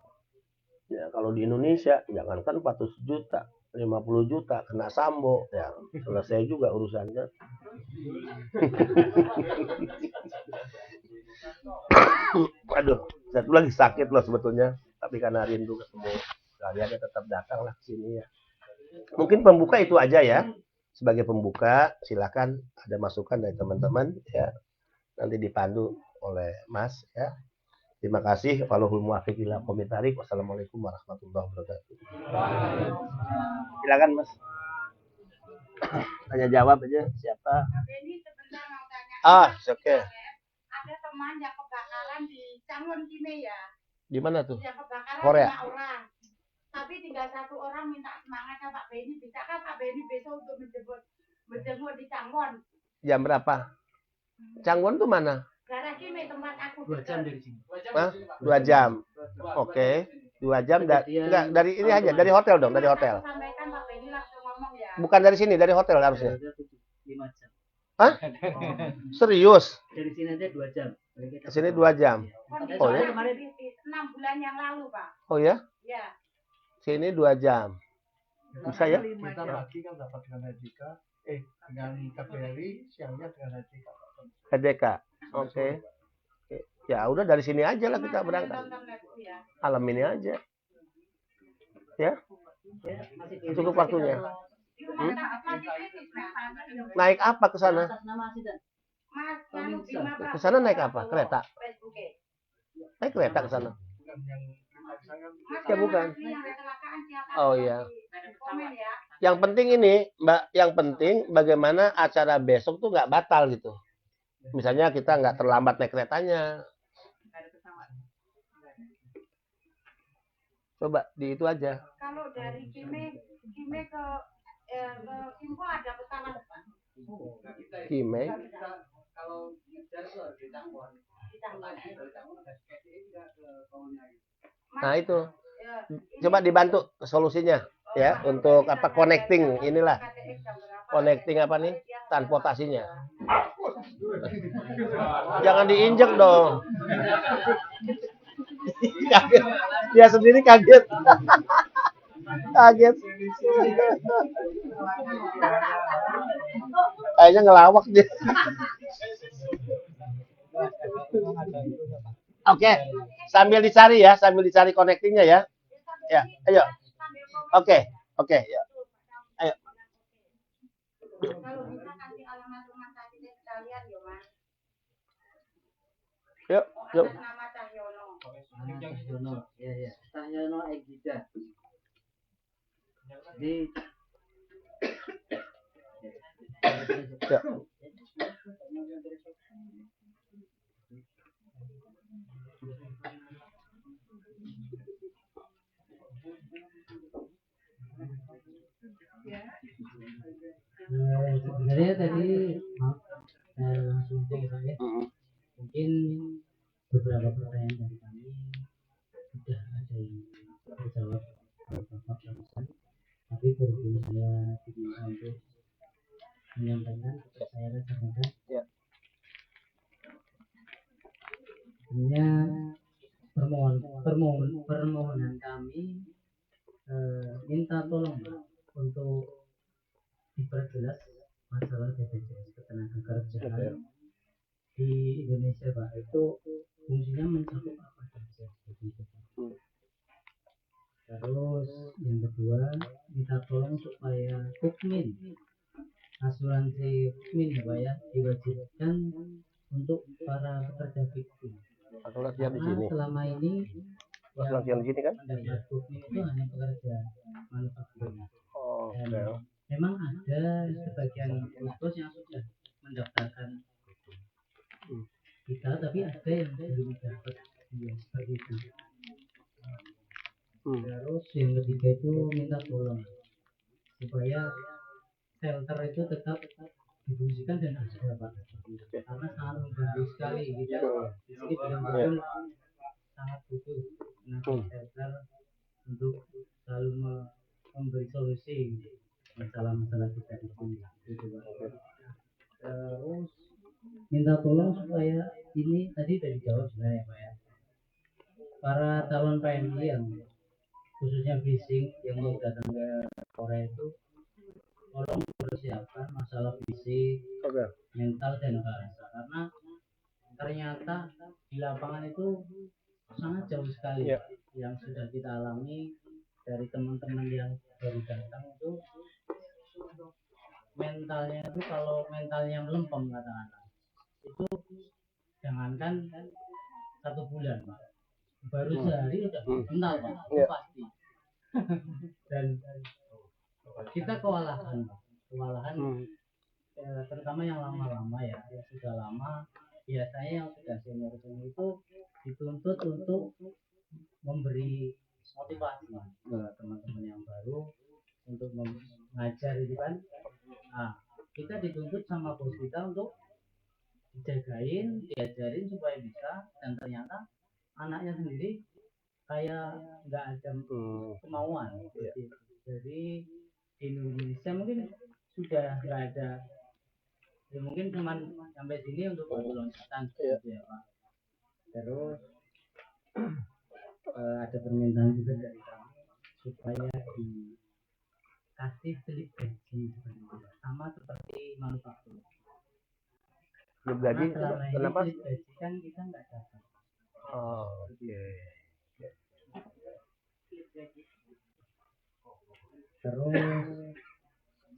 Ya kalau di Indonesia jangankan 400 juta, 50 juta kena sambo ya, selesai juga urusannya. Aduh, satu lagi sakit loh sebetulnya, tapi karena rindu ketemu kalian tetap datang lah ke sini ya. Mungkin pembuka itu aja ya. Sebagai pembuka, silakan ada masukan dari teman-teman ya. Nanti dipandu oleh Mas ya. Terima kasih. Wallahu muwaffiq ila aqwamit thoriq. Wassalamualaikum warahmatullahi wabarakatuh. Silakan Mas. Tanya jawab aja siapa? Oke. Ada teman yang kebakaran di Cangwon Kine ya. Di mana tuh? Yang kebakaran Korea. 5 orang. Tapi tinggal 1 orang minta semangatnya Pak Beni. Bisakah Pak Beni besok untuk menjemput di Cangwon? Jam berapa? Cangwon tuh mana? Daerah Kimi tempat aku 2 jam dekat. dari sini. Hah? 2 jam. Oke. 2 jam enggak dari ini aja, dari hotel dong, dari hotel. Aku sampaikan Pak Benny langsung ngomong ya. Bukan dari sini, dari hotel harusnya. 5 jam. Hah? Serius? Dari sini aja 2 jam. Ke sini 2 jam. Kondisi Oh, ya? kemarin 6 bulan yang lalu Pak. Oh ya? Ya. Sini 2 jam. Bisa ya? Kita pagi kan dapat dengan HJK, dengan KBRI, siangnya dengan HJK. HJK. Oke. Oke. Ya udah dari sini aja lah kita berangkat. Tonton lagu ya. Malam ini aja. Ya, Masih cukup waktunya. Masih kritis, Mas. Naik apa ke sana? Atas nama Asidan. Mas, anu Bima Pak. Ke sana naik apa? Kereta. Facebooknya. Naik kereta ke sana. Bukan yang kita kan Mas, Ya, yang bukan. asli yang kecelakaan siapa? Oh, iya. Komen ya. Yang penting ini, Mbak, yang penting bagaimana acara besok tuh nggak batal gitu. Misalnya kita nggak terlambat naik keretanya. Coba di itu aja. Kalau dari Kimi ke Kimpo ada pesawat Pak. Kime. kalau ngejar itu harus ditanggung. Nah itu. Ya, Coba dibantu solusinya ya untuk apa connecting inilah. KTX jam berapa? Connecting apa nih? Transportasinya. Jangan diinjek dong. Kaget. Dia sendiri kaget. Kaget. Kayaknya ngelawak dia. Oke, sambil dicari connectingnya ya. Ya, ayo. Oke, ya. Ayo. Kalau bisa kasih alamat rumah sakitnya sekalian ya Mas. Yuk. Atas nama Cahyono. Cahyono, ya. Cahyono Egida. Di Ya. sebenarnya tadi maaf, langsung aja gitu ya. Mungkin beberapa pertanyaan dari kami sudah ada yang terjawab Bapak langsung. Tapi berhubung saya diminta untuk menyampaikan, saya akan sampaikan. Ya. Sebenarnya permohonan kami minta tolong Pak, untuk diperjelas masalah BPJS Ketenagakerjaan di Indonesia Pak, itu fungsinya mencakup apa saja begitu Pak. Terus yang kedua minta tolong supaya Kukmin, asuransi Kukmin ya Pak ya, diwajibkan untuk para pekerja fiktif. Aku latihan di Karena sini. selama ini Aku latihan di sini kan? mendapat Kukmin itu hanya pekerja manufaktur. Oh, Dan oke. memang ada sebagian bos yang sudah mendaftarkan kita, tapi ada yang belum dapat seperti itu. Terus yang ketiga itu minta tolong supaya shelter itu tetap difungsikan dan ada Pak, karena sangat membantu sekali kita di sini benar-benar sangat butuh shelter untuk selalu memberi solusi masalah-masalah kita di sini. Terus minta tolong supaya ini tadi sudah dijawab sebenarnya Pak ya, para calon PNI yang khususnya bising yang mau datang ke Korea itu tolong persiapkan masalah fisik, mental dan bahasa, karena ternyata di lapangan itu sangat jauh sekali yang sudah kita alami dari teman-teman yang baru datang itu. Mentalnya itu kalau mentalnya melempem katakanlah itu jangankan 1 bulan Pak, baru sehari udah mental Pak, itu pasti. Dan kita kewalahan Pak, terutama yang lama-lama ya, yang sudah lama biasanya yang sudah senior itu dituntut untuk memberi motivasi ke teman-teman yang baru untuk mengajar itu kan. Nah, kita dituntut sama bos kita untuk dijagain, diajarin supaya bisa, dan ternyata anaknya sendiri kayak nggak ada kemauan. Jadi di Indonesia mungkin sudah nggak ada, ya mungkin cuma sampai sini untuk loncatan gitu ya Pak. Terus ada permintaan juga dari kami supaya dikasih slip gaji sama seperti manufaktur. Gaji Karena selama ini kenapa? slip gaji kan kita nggak dapat. Oh, oke. Terus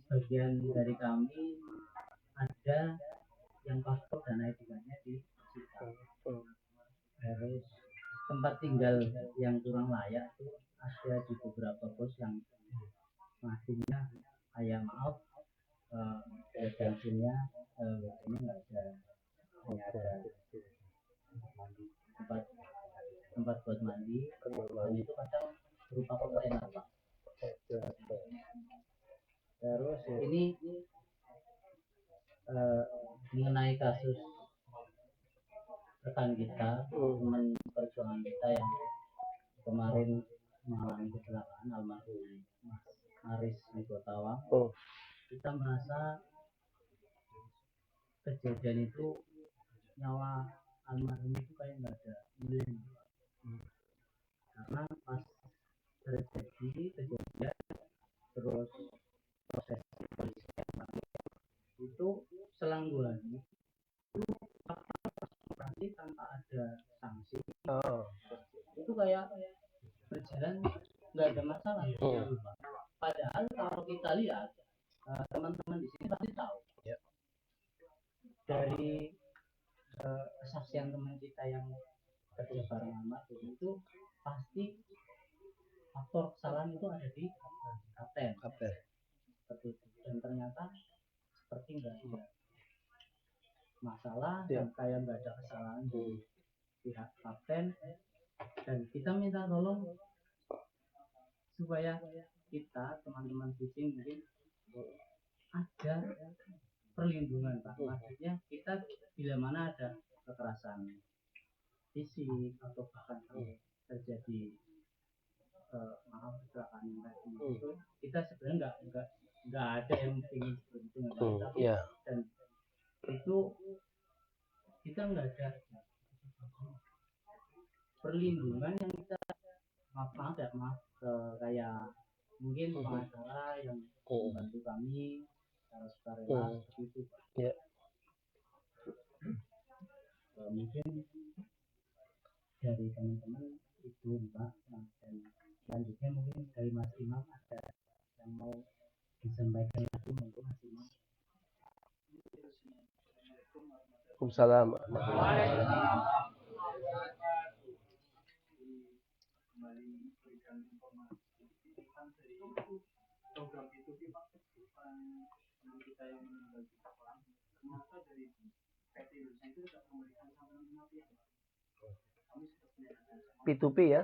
bagian dari kami ada yang paspor dan ID-nya disita. Terus tempat tinggal yang kurang layak itu ada di beberapa pos yang masihnya kayak maaf hasilnya ini nggak ada, hanya ada tempat buat mandi, dan itu kadang berupa kontainer Pak. Terus ini mengenai kasus rekan kita, teman perjuangan kita yang kemarin mengalami kecelakaan, almarhum Mas Aris di Kotawang. Kita merasa kejadian itu nyawa almarhum itu kayak nggak ada nilainya, karena pas terjadi kejadian terus proses itu selang 2 hari itu tanpa ada sanksi, itu kayak berjalan nggak ada masalah. Padahal kalau kita lihat teman-teman di sini pasti tahu dari kesaksian teman kita yang kerja bareng almarhum itu pasti faktor kesalahan itu ada di kapten. Dan ternyata seperti nggak ada masalah dan kayak nggak ada kesalahan di pihak kapten, dan kita minta tolong supaya kita teman-teman kucing mungkin ada perlindungan Pak. Maksudnya kita bila mana ada kekerasan fisik atau bahkan terjadi kecelakaan yang kayak gitu, kita sebenarnya nggak ada yang ingin seperti itu, tapi dan itu kita nggak ada perlindungan yang kita maaf kayak mungkin pengacara yang membantu kami secara sukarela seperti itu. Mungkin dari teman-teman itu Mbak, dan selanjutnya mungkin dari Mas Imam ada yang mau disampaikan lagi untuk Mas Imam. Waalaikumsalam. P2P ya.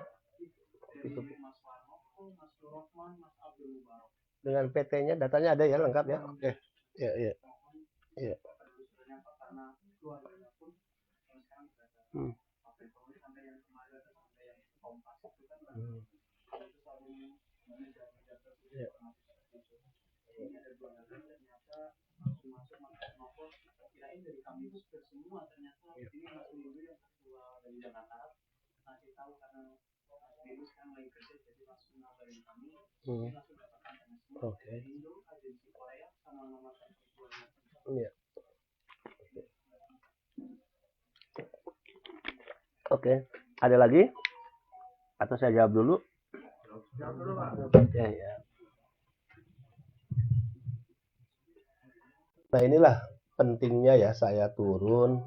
P2P. Dengan PT-nya datanya ada ya, lengkap ya. Oke. Iya. Oke. Iya. Oke. Ada lagi? Atau saya jawab dulu? Ya. Nah, inilah pentingnya ya saya turun,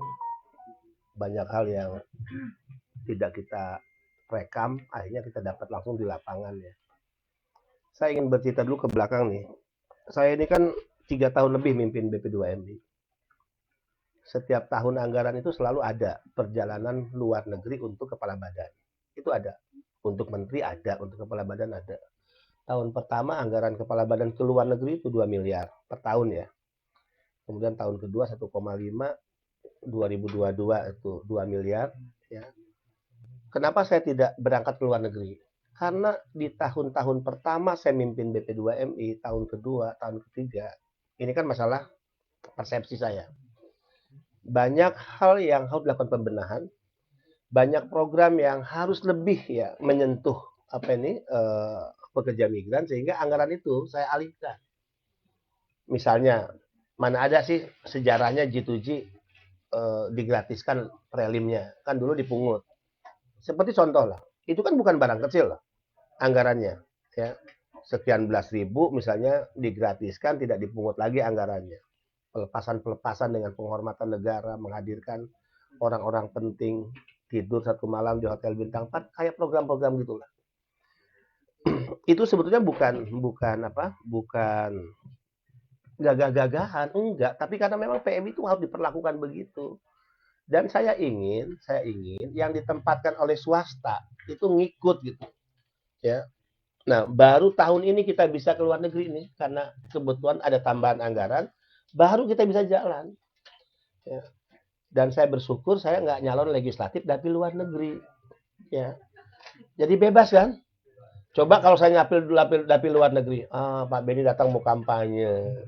banyak hal yang tidak kita rekam, akhirnya kita dapat langsung di lapangan ya. Saya ingin bercerita dulu ke belakang nih. Saya ini kan 3 tahun lebih mimpin BP2MI. Setiap tahun anggaran itu selalu ada perjalanan luar negeri untuk kepala badan. Itu ada. Untuk menteri ada, untuk kepala badan ada. Tahun pertama anggaran kepala badan ke luar negeri itu 2 miliar per tahun ya. Kemudian tahun kedua 1,5, 2022 itu 2 miliar. Ya. Kenapa saya tidak berangkat ke luar negeri? Karena di tahun-tahun pertama saya mimpin BP2MI, tahun kedua, tahun ketiga, ini kan masalah persepsi saya. Banyak hal yang harus dilakukan pembenahan, banyak program yang harus lebih ya menyentuh pekerja migran, sehingga anggaran itu saya alihkan. Misalnya, mana ada sih sejarahnya G2G digratiskan prelimnya, kan dulu dipungut. Seperti contoh lah, itu kan bukan barang kecil lah anggarannya, ya. Sekian belas ribu misalnya digratiskan, tidak dipungut lagi anggarannya. Pelepasan-pelepasan dengan penghormatan negara, menghadirkan orang-orang penting tidur satu malam di hotel bintang 4, kayak program-program gitulah. Itu sebetulnya bukan gagah-gagahan, enggak, tapi karena memang PMI itu harus diperlakukan begitu. Dan saya ingin yang ditempatkan oleh swasta itu ngikut gitu. Ya. Nah, baru tahun ini kita bisa ke luar negeri nih karena kebetulan ada tambahan anggaran, baru kita bisa jalan. Ya. Dan saya bersyukur saya nggak nyalon legislatif dari luar negeri. Ya. Jadi bebas kan? Coba kalau saya nyapil dapil luar negeri, Pak Benny datang mau kampanye.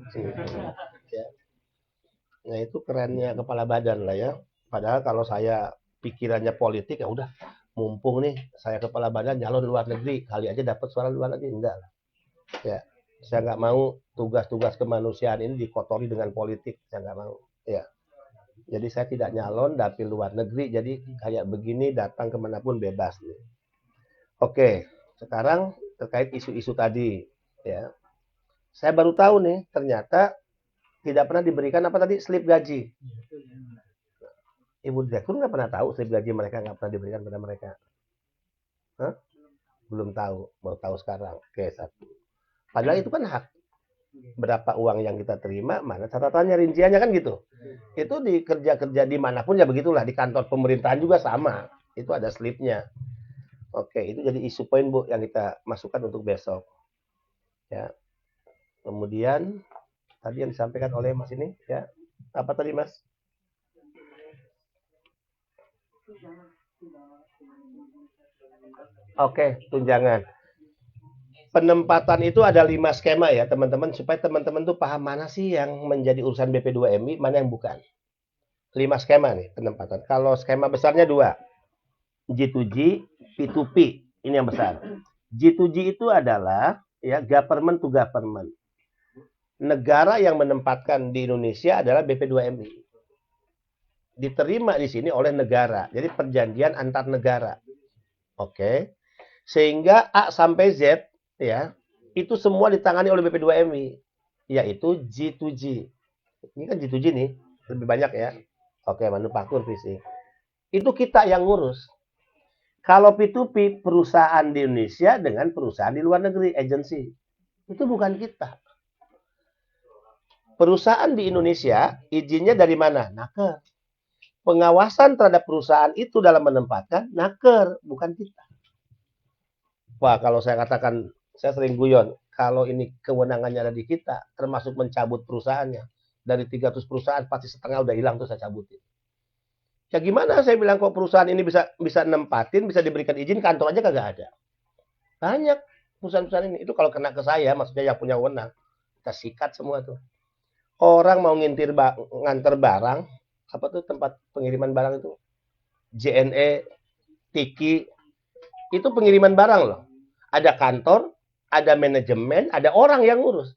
Ya. Nah, itu kerennya kepala badan lah ya. Padahal kalau saya pikirannya politik, ya udah, mumpung nih saya kepala badan nyalon luar negeri, kali aja dapat suara luar negeri. Enggak lah. Ya, saya nggak mau tugas-tugas kemanusiaan ini dikotori dengan politik. Saya nggak mau. Ya. Jadi saya tidak nyalon dapil luar negeri. Jadi kayak begini datang kemanapun bebas nih. Oke, sekarang terkait isu-isu tadi. Ya, saya baru tahu nih ternyata tidak pernah diberikan apa tadi slip gaji. Ibu direktur nggak pernah tahu slip gaji mereka nggak pernah diberikan pada mereka. Hah? Belum tahu, baru tahu sekarang. Oke, satu. Padahal itu kan hak. Berapa uang yang kita terima, mana catatannya, rinciannya kan gitu. Itu di kerja-kerja dimanapun ya begitulah, di kantor pemerintahan juga sama. Itu ada slipnya. Oke, itu jadi isu poin Bu yang kita masukkan untuk besok. Ya. Kemudian tadi yang disampaikan oleh Mas ini, ya. Apa tadi Mas? Oke, tunjangan. Penempatan itu ada 5 skema ya teman-teman, supaya teman-teman tuh paham mana sih yang menjadi urusan BP2MI, mana yang bukan. 5 skema nih penempatan. Kalau skema besarnya 2. G2G, P2P, ini yang besar. G2G itu adalah ya government to government. Negara yang menempatkan di Indonesia adalah BP2MI. Diterima di sini oleh negara. Jadi perjanjian antar negara. Oke. Sehingga A sampai Z ya, itu semua ditangani oleh BP2MI, yaitu G2G. Ini kan G2G nih, lebih banyak ya. Oke, manufaktur fisik. Itu kita yang ngurus. Kalau P2P, perusahaan di Indonesia dengan perusahaan di luar negeri, agensi. Itu bukan kita. Perusahaan di Indonesia, izinnya dari mana? Naker. Pengawasan terhadap perusahaan itu dalam menempatkan, naker, bukan kita. Wah, kalau saya katakan, saya sering guyon, kalau ini kewenangannya ada di kita, termasuk mencabut perusahaannya. Dari 300 perusahaan, pasti setengah udah hilang, tuh saya cabutin. Ya gimana saya bilang kok perusahaan ini bisa nempatin, bisa diberikan izin, kantor aja kagak ada. Banyak perusahaan-perusahaan ini. Itu kalau kena ke saya, maksudnya yang punya wewenang, kita sikat semua tuh. Orang mau nganter barang, apa tuh tempat pengiriman barang itu? JNE, Tiki, itu pengiriman barang loh. Ada kantor, ada manajemen, ada orang yang ngurus.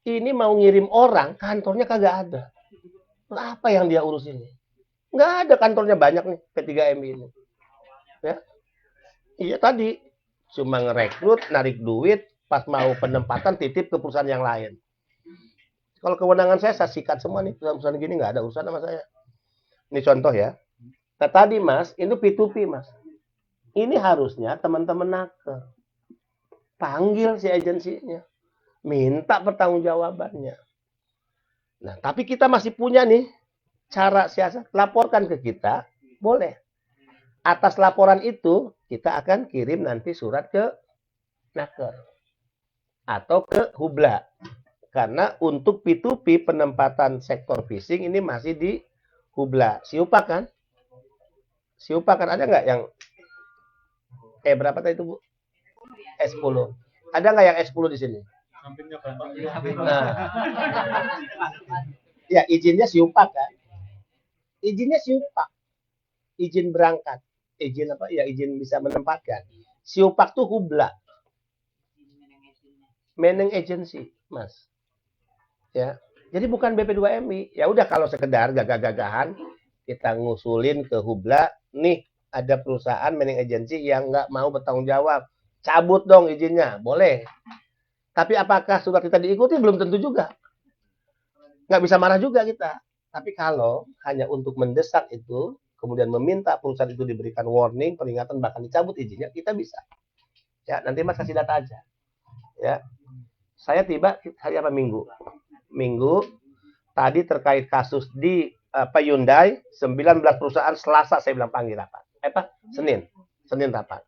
Ini mau ngirim orang, kantornya kagak ada. Apa yang dia urus ini? Nggak ada, kantornya banyak nih, P3MI ini. Ya. Iya tadi, cuma ngerekrut, narik duit, pas mau penempatan titip ke perusahaan yang lain. Kalau kewenangan saya sikat semua nih, perusahaan gini nggak ada urusan sama saya. Ini contoh ya. Nah tadi Mas, ini P2P Mas. Ini harusnya teman-teman naker. Panggil si agensinya. Minta pertanggungjawabannya. Nah, tapi kita masih punya nih cara siasat. Laporkan ke kita, boleh. Atas laporan itu, kita akan kirim nanti surat ke naker. Atau ke Hubla. Karena untuk P2P penempatan sektor fishing ini masih di Hubla. Siupak kan? Siupak kan ada nggak yang berapa tadi itu, Bu? S10. Ada nggak yang S10 di sini? Nah. Ya, izinnya siupak kan? Izinnya siupak. Izin berangkat. Izin apa? Ya, izin bisa menempatkan. Siupak tuh hubla. Managing agency, Mas. Ya. Jadi bukan BP2MI. Ya udah, kalau sekedar gagah-gagahan kita ngusulin ke hubla, nih ada perusahaan managing agency yang nggak mau bertanggung jawab. Cabut dong izinnya, boleh. Tapi apakah surat kita diikuti? Belum tentu juga. Nggak bisa marah juga kita. Tapi kalau hanya untuk mendesak itu, kemudian meminta perusahaan itu diberikan warning, peringatan, bahkan dicabut izinnya, kita bisa. Ya, nanti Mas kasih data aja. Ya. Saya tiba hari apa? Minggu. Minggu tadi terkait kasus di Hyundai, 19 perusahaan Selasa saya bilang panggil rapat. Senin rapat.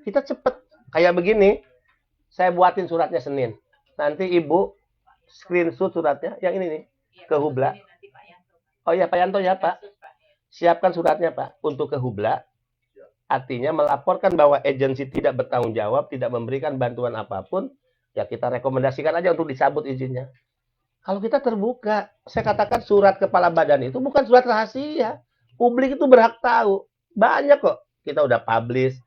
Kita cepet. Kayak begini, saya buatin suratnya Senin. Nanti Ibu screenshot suratnya, yang ini nih, ke hubla. Oh iya, Pak Yanto ya, Pak. Siapkan suratnya, Pak, untuk ke hubla. Artinya melaporkan bahwa agensi tidak bertanggung jawab, tidak memberikan bantuan apapun, ya kita rekomendasikan aja untuk dicabut izinnya. Kalau kita terbuka, saya katakan surat kepala badan itu bukan surat rahasia. Publik itu berhak tahu. Banyak kok. Kita udah publish.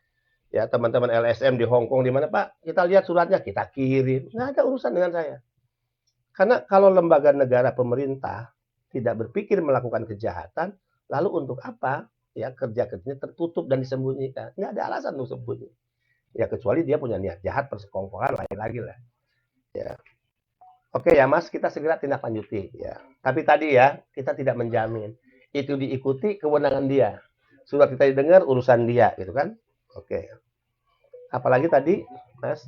Ya, teman-teman LSM di Hong Kong, di mana, Pak? Kita lihat suratnya, kita kirim. Nggak ada urusan dengan saya. Karena kalau lembaga negara pemerintah tidak berpikir melakukan kejahatan, lalu untuk apa? Ya, kerja-kerjanya tertutup dan disembunyikan. Nggak ada alasan untuk sembunyi. Ya, kecuali dia punya niat jahat, persekongkolan, lain lagi lah. Ya. Oke ya, Mas, kita segera tindak lanjuti. Ya. Tapi tadi ya, kita tidak menjamin. Itu diikuti kewenangan dia. Surat kita didengar, urusan dia, gitu kan? Oke. Apalagi tadi, Mas?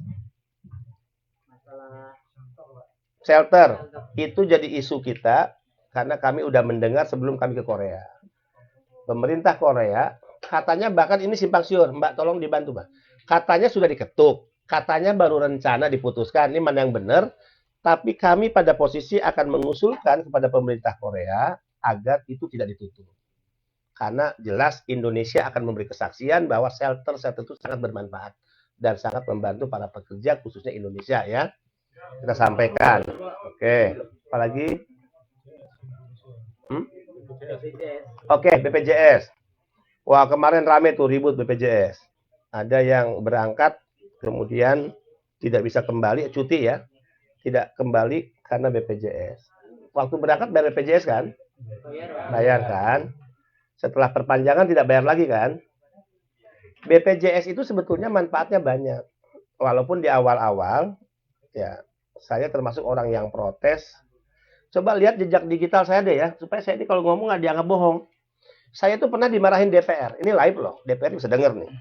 Shelter. Itu jadi isu kita karena kami udah mendengar sebelum kami ke Korea. Pemerintah Korea katanya, bahkan ini simpang siur, Mbak tolong dibantu, Mbak. Katanya sudah diketuk. Katanya baru rencana diputuskan. Ini mana yang benar? Tapi kami pada posisi akan mengusulkan kepada pemerintah Korea agar itu tidak ditutup. Karena jelas Indonesia akan memberi kesaksian bahwa shelter itu sangat bermanfaat dan sangat membantu para pekerja khususnya Indonesia ya. Kita sampaikan. Oke, apalagi? Oke, BPJS. Wah, kemarin rame tuh ribut BPJS. Ada yang berangkat kemudian tidak bisa kembali, cuti ya. Tidak kembali karena BPJS. Waktu berangkat bayar BPJS kan? Bayar kan? Setelah perpanjangan tidak bayar lagi kan? BPJS itu sebetulnya manfaatnya banyak. Walaupun di awal-awal, ya saya termasuk orang yang protes. Coba lihat jejak digital saya deh ya, supaya saya ini kalau ngomong nggak dianggap bohong. Saya tuh pernah dimarahin DPR. Ini live loh, DPR bisa denger nih.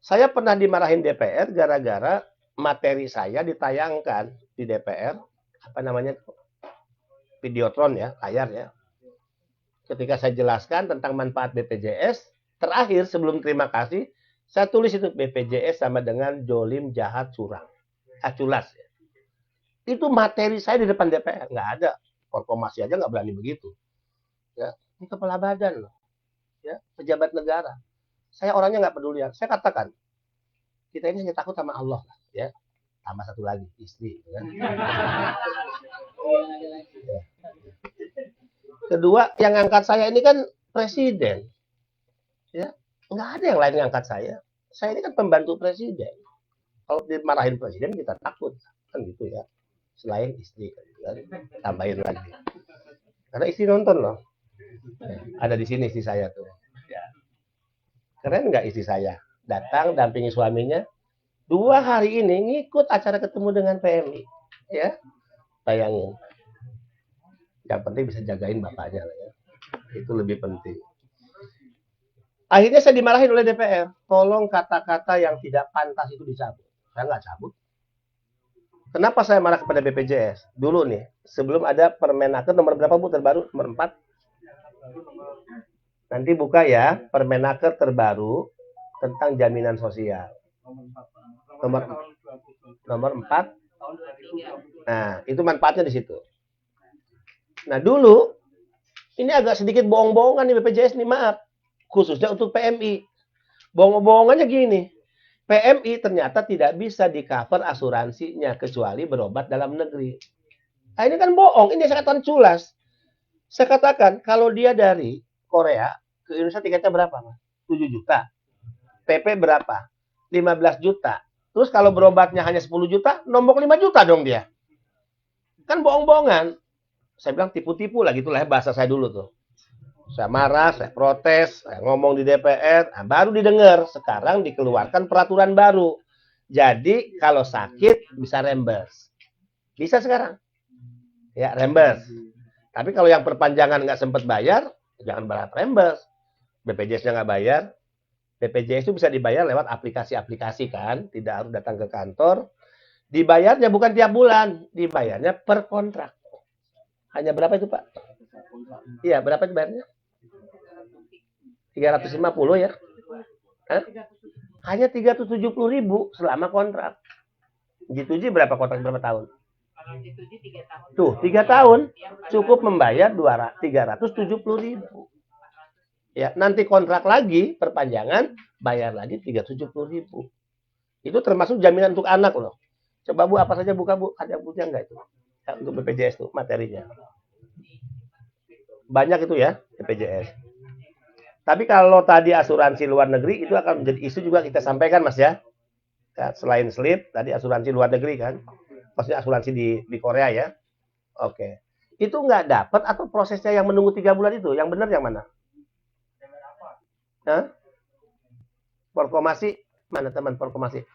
Saya pernah dimarahin DPR gara-gara materi saya ditayangkan di DPR, apa namanya, Videotron ya, layar ya. Ketika saya jelaskan tentang manfaat BPJS, terakhir sebelum terima kasih, saya tulis itu BPJS sama dengan jolim, jahat, curang. Aculas. Ya. Itu materi saya di depan DPR. Nggak ada. Korpormasi aja nggak berani begitu. Ya. Ini kepala badan loh. Ya. Pejabat negara. Saya orangnya nggak peduli. Saya katakan, kita ini hanya takut sama Allah. Ya. Tambah satu lagi, istri. Ya. Kedua, yang ngangkat saya ini kan presiden. Ya, nggak ada yang lain ngangkat saya. Saya ini kan pembantu presiden. Kalau dimarahin presiden kita takut, kan gitu ya. Selain istri, kan, tambahin lagi. Karena istri nonton loh. Ada di sini istri saya tuh. Ya. Keren nggak istri saya? Datang dampingi suaminya. 2 hari ini ngikut acara ketemu dengan PMI. Ya, bayangin. Yang penting bisa jagain bapaknya lah ya. Itu lebih penting. Akhirnya saya dimarahin oleh DPR. Tolong kata-kata yang tidak pantas itu dicabut. Saya nggak cabut. Kenapa saya marah kepada BPJS? Dulu nih, sebelum ada Permenaker nomor berapa Bu terbaru? Nomor 4. Nanti buka ya, Permenaker terbaru tentang jaminan sosial. Nomor 4. Nah, itu manfaatnya di situ. Nah, dulu Ini agak sedikit bohong-bohongan nih BPJS nih, maaf. Khususnya untuk PMI. Bohong-bohongannya gini. PMI ternyata tidak bisa di-cover asuransinya kecuali berobat dalam negeri. Nah, ini kan bohong. Ini saya katakan culas. Saya katakan kalau dia dari Korea ke Indonesia tiketnya berapa, Mas? 7 juta. PP berapa? 15 juta. Terus kalau berobatnya hanya 10 juta, nombok 5 juta dong dia. Kan bohong-bohongan. Saya bilang tipu-tipu lah gitulah bahasa saya dulu tuh. Saya marah, saya protes, saya ngomong di DPR, nah, baru didengar. Sekarang dikeluarkan peraturan baru. Jadi kalau sakit bisa reimburse. Bisa sekarang. Ya, reimburse. Tapi kalau yang perpanjangan nggak sempat bayar, jangan bayar reimburse. BPJS-nya nggak bayar. BPJS itu bisa dibayar lewat aplikasi-aplikasi kan, tidak harus datang ke kantor. Dibayarnya bukan tiap bulan, dibayarnya per kontrak. Hanya berapa itu, Pak? Iya, berapa itu bayarnya? 350 ya? Hah? Hanya 370.000 selama kontrak. G2G berapa kontrak berapa tahun? Kalau G2G 3 tahun. Tuh, 3 tahun cukup membayar 370.000. Ya, nanti kontrak lagi perpanjangan bayar lagi 370.000. Itu termasuk jaminan untuk anak loh. Coba Bu, apa saja buka Bu? Ada yang punya enggak itu? Ya, untuk BPJS tuh materinya. Banyak itu ya BPJS. Tapi kalau tadi asuransi luar negeri itu akan menjadi isu juga kita sampaikan Mas ya. Ya, selain slip tadi asuransi luar negeri kan. Maksudnya asuransi di Korea ya. Oke. Itu nggak dapat atau prosesnya yang menunggu 3 bulan itu? Yang benar yang mana? Hah? Porkomasi mana teman Porkomasi?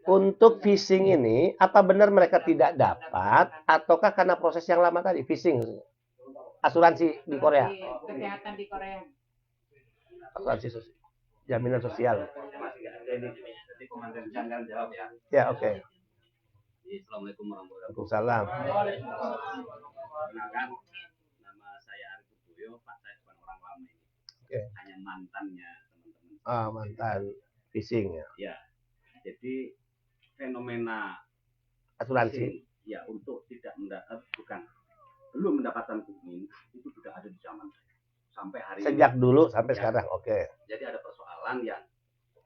Untuk phishing ini, apa benar mereka tidak dapat, ataukah karena proses yang lama tadi, phishing, asuransi di Korea? Kesehatan di Korea. Asuransi sosial, jaminan sosial. Jadi Komandan Janggal jawab ya. Ya, oke. Assalamualaikum warahmatullahi Waalaikumsalam. Perkenalkan, nama saya Arif Boyo, Pak, saya bukan orang lama ini. Oke. Hanya mantannya teman-teman. Ah, mantan phishing ya. Ya, jadi fenomena Asuransi. ya untuk tidak belum mendapatkan kuning itu sudah ada di zaman saya sampai hari Sejak ini. dulu sampai Ya. sekarang, oke. Jadi ada persoalan yang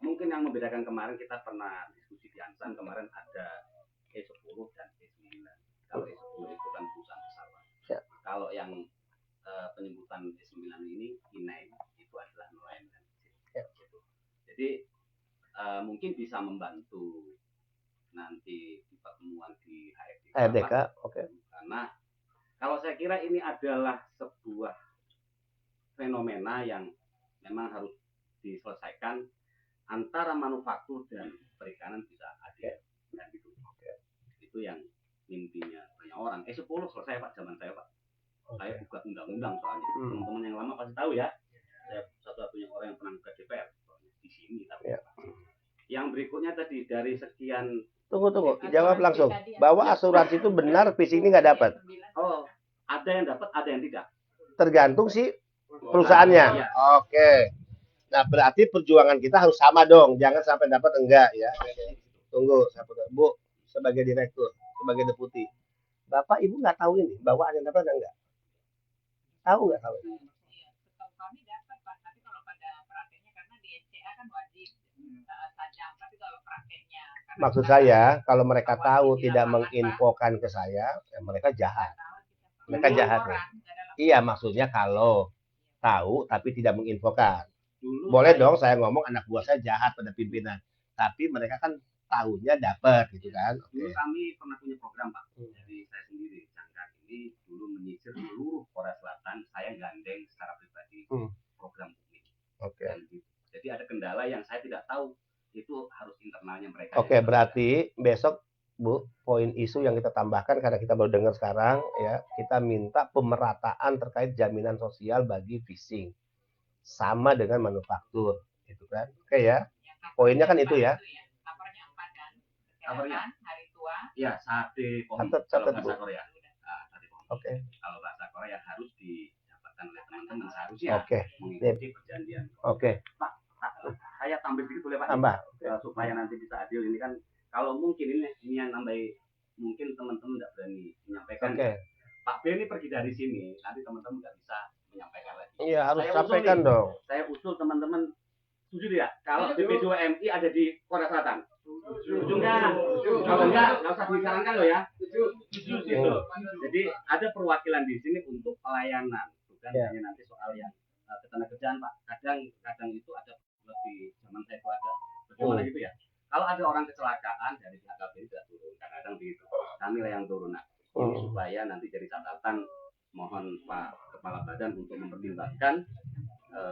mungkin yang membedakan kemarin kita pernah diskusi di Ansan kemarin ada E10 dan E9. Kalau E10 itu kan perusahaan pesawat. Ya. Kalau yang penyebutan E9 ini INEI itu adalah nelayan dan kecil. Ya. Gitu. Jadi mungkin bisa membantu nanti di pertemuan di HRDK, oke. Karena kalau saya kira ini adalah sebuah fenomena yang memang harus diselesaikan antara manufaktur dan perikanan bisa adil dan gitu. Itu yang mimpinya banyak orang. 10 selesai Pak zaman saya Pak. Saya buka undang-undang soalnya. Teman-teman yang lama pasti tahu ya. Saya satu-satunya orang yang pernah buka DPR di sini tapi. Ya. Yang berikutnya tadi dari sekian. Tunggu. Jawab langsung. Bahwa asuransi itu benar, phishing ini nggak dapat. Oh, ada yang dapat, ada yang tidak. Tergantung si perusahaannya. Ya. Oke. Nah, berarti perjuangan kita harus sama dong. Jangan sampai dapat enggak ya. Tunggu, Bu, sebagai direktur, sebagai deputi. Bapak, Ibu nggak tahu ini, bahwa ada yang dapat enggak? Tahu nggak tahu? Iya, setahu kami dapat Pak, tapi kalau pada prakteknya karena di SCA kan wajib sajam, tapi kalau prakteknya Maksud saya, kalau mereka tahu tidak menginfokan ke saya, ya mereka jahat. Mereka jahat. Iya, maksudnya kalau tahu tapi tidak menginfokan. Boleh dong saya ngomong anak buah saya jahat pada pimpinan. Tapi mereka kan tahunya dapat gitu kan. Dulu kami pernah punya program Pak. Jadi saya sendiri Cangkar ini dulu menyisir seluruh Korea Selatan. Saya gandeng secara pribadi program ini. Oke. Jadi ada kendala yang saya tidak tahu. Itu harus internalnya mereka. Oke, berarti besok Bu, poin isu yang kita tambahkan karena kita baru dengar sekarang ya, kita minta pemerataan terkait jaminan sosial bagi phishing. Sama dengan manufaktur, gitu kan. Oke ya. Poinnya kan itu ya. Lapornya 4 kan. Lapornya? Kesehatan, hari tua. Ya, sate pohon. Catat, Bu. Bahasa Korea. Sate pohon. Oke. Kalau bahasa Korea harus didapatkan oleh teman-teman seharusnya Oke. mengikuti perjanjian. Oke. Pak, saya tambah sedikit boleh Pak? Tambah. Supaya nanti bisa adil ini kan kalau mungkin ini yang nambah mungkin teman-teman tidak berani menyampaikan. Oke. Pak B ini pergi dari sini, nanti teman-teman nggak bisa menyampaikan Iya, harus Saya sampaikan usul nih. dong. Saya usul teman-teman, setuju tidak? Kalau BP2MI ada di Korea Selatan. Setuju nggak? Kalau nggak usah disarankan loh ya. Setuju gitu. Jadi ada perwakilan di sini untuk pelayanan, bukan Ya. hanya nanti soal yang ketenagakerjaan Pak. Kadang itu ada lebih zaman saya itu ada bagaimana gitu ya. Kalau ada orang kecelakaan dari pihak KBRI tidak turun, kadang-kadang begitu. Kami lah yang turun. Nah, ini supaya nanti jadi catatan, mohon Pak Kepala Badan untuk mempertimbangkan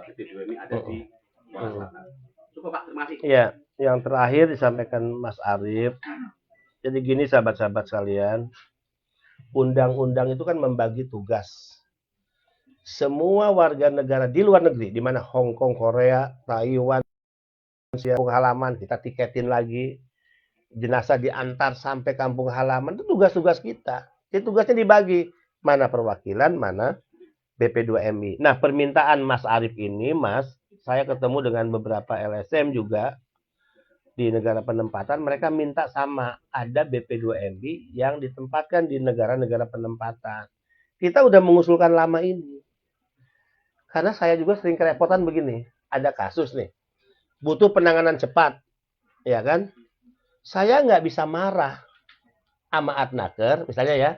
BP2MI ada di Korea Selatan. Cukup Pak, terima kasih. Iya, yang terakhir disampaikan Mas Arief. Jadi gini sahabat-sahabat sekalian, undang-undang itu kan membagi tugas. Semua warga negara di luar negeri, di mana Hong Kong, Korea, Taiwan, kampung halaman, kita tiketin lagi. Jenazah diantar sampai kampung halaman, itu tugas-tugas kita. Jadi tugasnya dibagi. Mana perwakilan, mana BP2MI. Nah, permintaan Mas Arief ini, Mas, saya ketemu dengan beberapa LSM juga di negara penempatan, mereka minta sama, ada BP2MI yang ditempatkan di negara-negara penempatan. Kita udah mengusulkan lama ini. Karena saya juga sering kerepotan begini, ada kasus nih, butuh penanganan cepat, ya kan? Saya nggak bisa marah sama Adnaker, misalnya ya,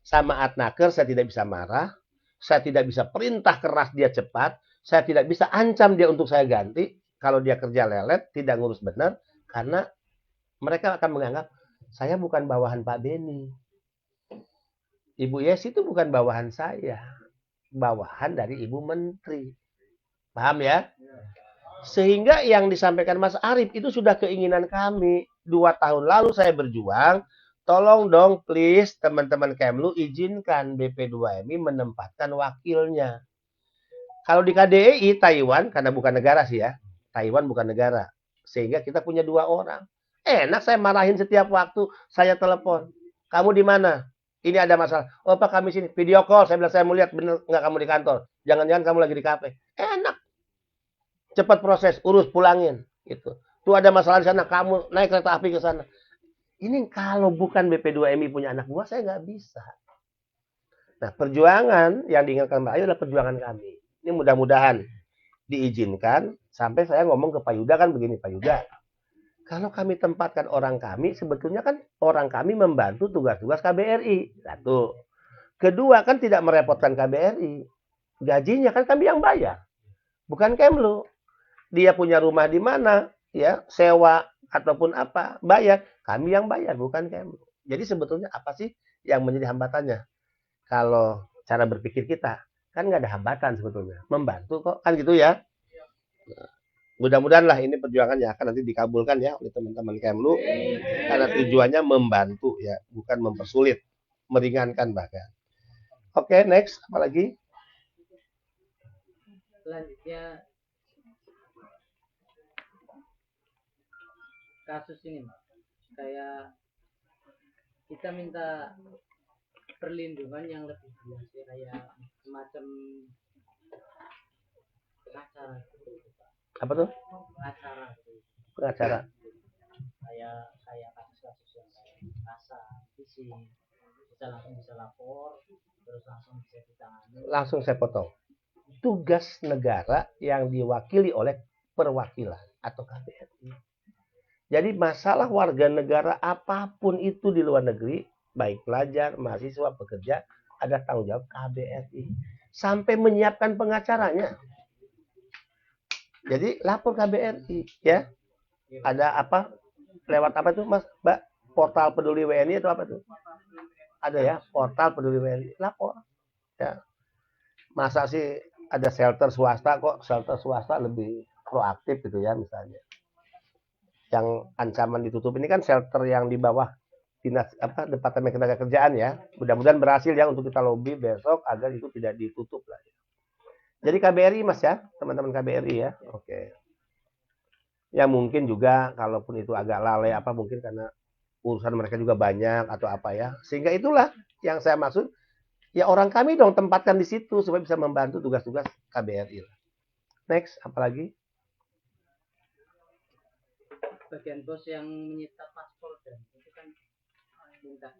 sama Adnaker saya tidak bisa marah, saya tidak bisa perintah keras dia cepat, saya tidak bisa ancam dia untuk saya ganti, kalau dia kerja lelet, tidak ngurus benar, karena mereka akan menganggap, saya bukan bawahan Pak Beni. Ibu Yesi itu bukan bawahan saya, bawahan dari Ibu Menteri. Paham ya? Sehingga yang disampaikan Mas Arief itu sudah keinginan kami. 2 tahun lalu saya berjuang, tolong dong please teman-teman Kemlu izinkan BP2MI menempatkan wakilnya. Kalau di KDEI Taiwan, karena bukan negara sih ya, Taiwan bukan negara, sehingga kita punya 2 orang. Enak saya marahin setiap waktu, saya telepon. Kamu di mana? Ini ada masalah. Oh Pak kami sini, video call, saya bilang saya mau lihat bener nggak kamu di kantor. Jangan-jangan kamu lagi di kafe. Enak. Cepat proses, urus pulangin gitu. Tuh ada masalah di sana, kamu naik kereta api ke sana. Ini kalau bukan BP2MI punya anak buah, saya nggak bisa. Nah, perjuangan yang diingatkan Mbak Ayu adalah perjuangan kami. Ini mudah-mudahan diizinkan, sampai saya ngomong ke Pak Yuda kan begini, Pak Yuda. Kalau kami tempatkan orang kami, sebetulnya kan orang kami membantu tugas-tugas KBRI. Satu. Kedua, kan tidak merepotkan KBRI. Gajinya kan kami yang bayar. Bukan Kemlu. Dia punya rumah di mana, ya sewa ataupun apa, bayar. Kami yang bayar, bukan Kemlu. Jadi sebetulnya apa sih yang menjadi hambatannya? Kalau cara berpikir kita, kan nggak ada hambatan sebetulnya. Membantu kok, kan gitu ya. Nah, mudah-mudahan lah ini perjuangannya akan nanti dikabulkan ya oleh teman-teman Kemlu. Karena tujuannya membantu ya, bukan mempersulit, meringankan bahkan. Oke, next, apa lagi? Selanjutnya kasus ini Mas, kayak kita minta perlindungan yang lebih jelas ya, kayak semacam pengacara Apa tuh? pengacara Pengacara. kayak kasus-kasus yang rasa visi kita langsung bisa lapor terus langsung bisa ditangani. Langsung saya potong. Tugas negara yang diwakili oleh perwakilan atau KBRI. Jadi masalah warga negara apapun itu di luar negeri, baik pelajar, mahasiswa, pekerja, ada tanggung jawab KBRI. Sampai menyiapkan pengacaranya. Jadi lapor KBRI ya. Ada apa? Lewat apa tuh Mas? Mbak? Portal Peduli WNI atau apa tuh? Ada ya, portal Peduli WNI. Lapor. Ya. Masa sih ada shelter swasta kok, shelter swasta lebih proaktif gitu ya misalnya. Yang ancaman ditutup ini kan shelter yang di bawah dinas apa Departemen Ketenagakerjaan ya. Mudah-mudahan berhasil ya untuk kita lobby besok agar itu tidak ditutup lah. Jadi KBRI Mas ya, teman-teman KBRI ya. Oke. Ya mungkin juga kalaupun itu agak lalai apa mungkin karena urusan mereka juga banyak atau apa ya. Sehingga itulah yang saya maksud ya orang kami dong tempatkan di situ supaya bisa membantu tugas-tugas KBRI. Next, apalagi? Bagian bos yang menyita paspor dan itu kan minta.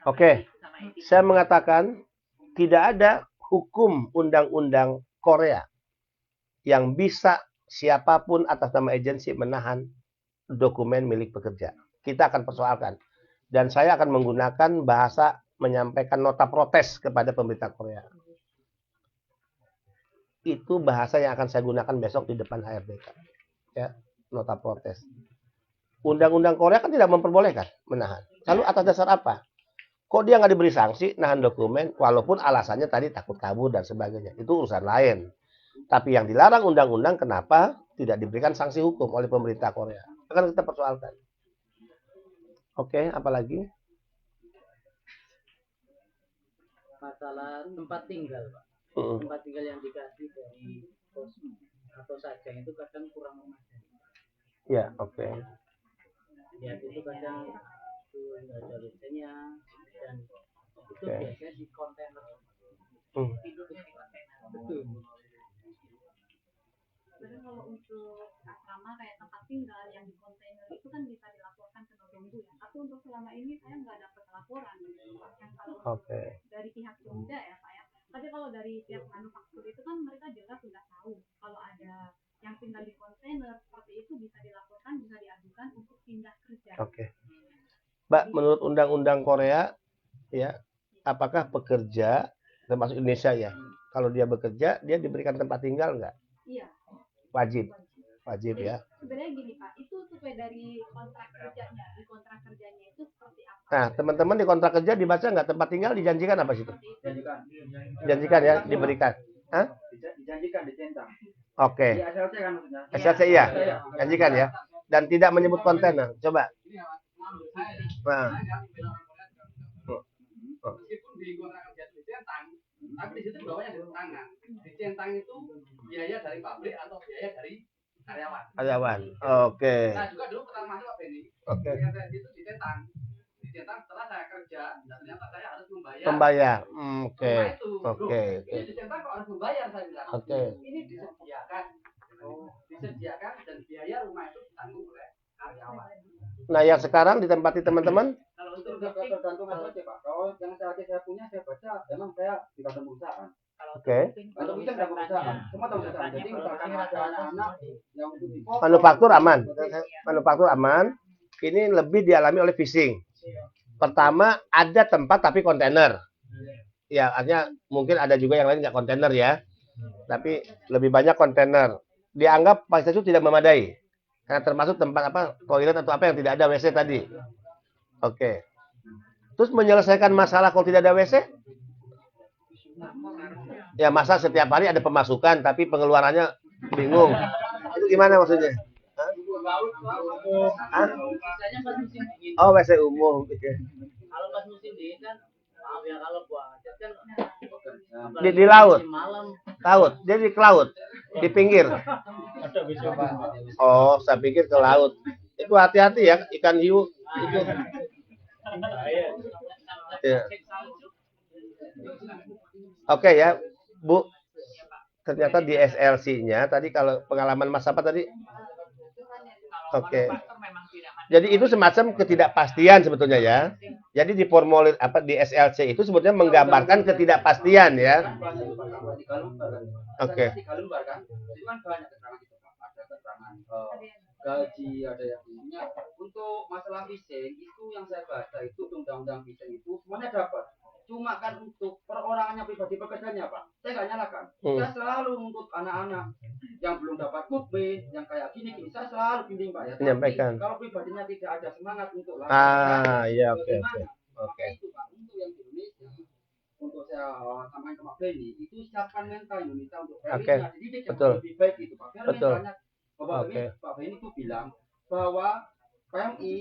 Oke, saya mengatakan tidak ada hukum undang-undang Korea yang bisa siapapun atas nama agensi menahan dokumen milik pekerja. Kita akan persoalkan. Dan saya akan menggunakan bahasa menyampaikan nota protes kepada pemerintah Korea. Itu bahasa yang akan saya gunakan besok di depan HRDK. Ya, nota protes. Undang-undang Korea kan tidak memperbolehkan menahan. Lalu atas dasar apa? Kok dia nggak diberi sanksi nahan dokumen, walaupun alasannya tadi takut kabur dan sebagainya. Itu urusan lain. Tapi yang dilarang undang-undang, kenapa tidak diberikan sanksi hukum oleh pemerintah Korea? Akan kita persoalkan. Oke, apalagi? Masalah tempat tinggal, Pak. Tempat tinggal yang dikasih dari pos atau sajang itu kadang kurang memadai. Ya, oke. Ya, itu kadang itu nggak ada WC-nya dan itu Oke. biasanya di kontainer. Tidurnya di kontainer. Betul. Sebenarnya kalau untuk asrama kayak tempat tinggal yang di kontainer itu kan bisa dilaporkan ke Nodonggu ya. Tapi untuk selama ini saya nggak dapat laporan gitu, Pak. Yang kalau Oke. dari pihak Jogja ya Pak ya. Tapi kalau dari pihak manufaktur itu kan mereka jelas sudah tahu kalau ada yang tinggal di kontainer seperti itu bisa dilaporkan, bisa diajukan untuk pindah kerja. Oke. Mbak, menurut undang-undang Korea, ya, apakah pekerja termasuk Indonesia ya, kalau dia bekerja, dia diberikan tempat tinggal nggak? Iya. Wajib, wajib Jadi, ya. sebenarnya gini Pak, itu sesuai dari kontrak kerjanya. Di kontrak kerjanya itu seperti apa? Nah, teman-teman di kontrak kerja dibaca nggak tempat tinggal dijanjikan apa sih? Seperti itu. Dijanjikan. Dijanjikan ya, diberikan. Hah? Dijanjikan, dicentang. Oke. Di SLC kan maksudnya. SLC iya, janjikan ya. Dan tidak menyebut kontainer. Coba. Nah, Meskipun di kontrak kerja itu dicentang, tapi di situ bawahnya dicentangkan. Dicentang itu biaya dari pabrik atau biaya dari karyawan. karyawan. Oke. Nah juga dulu pertama masuk Pak Benny, Oke. itu dicentang setelah saya kerja, dan ternyata saya harus membayar. Membayar. Oke. Rumah itu. Oke. Ini dicentang kok harus membayar, saya bilang. Oke. Ini disediakan. Disediakan dan biaya rumah itu ditanggung oleh karyawan. Nah, yang sekarang ditempati teman-teman, Kalau Itu untuk tergantung SLC Pak. Kalau yang SLC saya punya, saya baca, memang saya di kantor perusahaan. oke. Kalau bisa nggak perusahaan, semua tahu perusahaan. Jadi misalkan ada anak-anak yang untuk dipotong. Manufaktur aman. Manufaktur aman. Ini lebih dialami oleh phishing. Pertama, ada tempat tapi kontainer. Ya, artinya mungkin ada juga yang lain nggak kontainer ya. Tapi lebih banyak kontainer. Dianggap fasilitas itu tidak memadai. Karena termasuk tempat apa, toilet atau apa yang tidak ada WC tadi. Oke. Terus menyelesaikan masalah kalau tidak ada WC? Ya, masa setiap hari ada pemasukan tapi pengeluarannya bingung. Itu gimana maksudnya? Hah? Biasanya pas musim dingin. Oh, WC umum. Oke. Kalau pas musim dingin kan, maaf ya kalau buang hajat kan Di laut. malam. Laut. Dia di laut. Di pinggir. Oh, saya pikir ke laut. Itu hati-hati ya, ikan hiu. Itu. Ya. Oke ya, Bu. Ternyata di SLC-nya tadi kalau pengalaman Mas apa tadi? Oke. Jadi itu semacam ketidakpastian sebetulnya ya. Jadi di formulir apa di SLC itu sebetulnya menggambarkan ketidakpastian ya. Oke. Tiga lembar kan, itu kan banyak keterangan itu Pak. Ada keterangan gaji, ada yang punya. Untuk masalah phishing itu yang saya baca itu undang-undang phishing itu semuanya dapat. Cuma kan untuk perorangannya pribadi pekerjanya Pak, saya nggak nyalakan. Saya selalu untuk anak-anak yang belum dapat bukti, yang kayak gini-gini, saya selalu bimbing Pak ya. Tapi Menyampaikan. kalau pribadinya tidak ada semangat untuk Iya, oke. Oke. Itu Pak, untuk yang di Indonesia, untuk saya sampaikan ke Pak Benny, itu siapkan mental Indonesia untuk premisnya. Jadi dia Betul. lebih baik itu Pak. Biar Betul. mentalnya, Bapak Oke. Benny, Pak Benny itu bilang bahwa PMI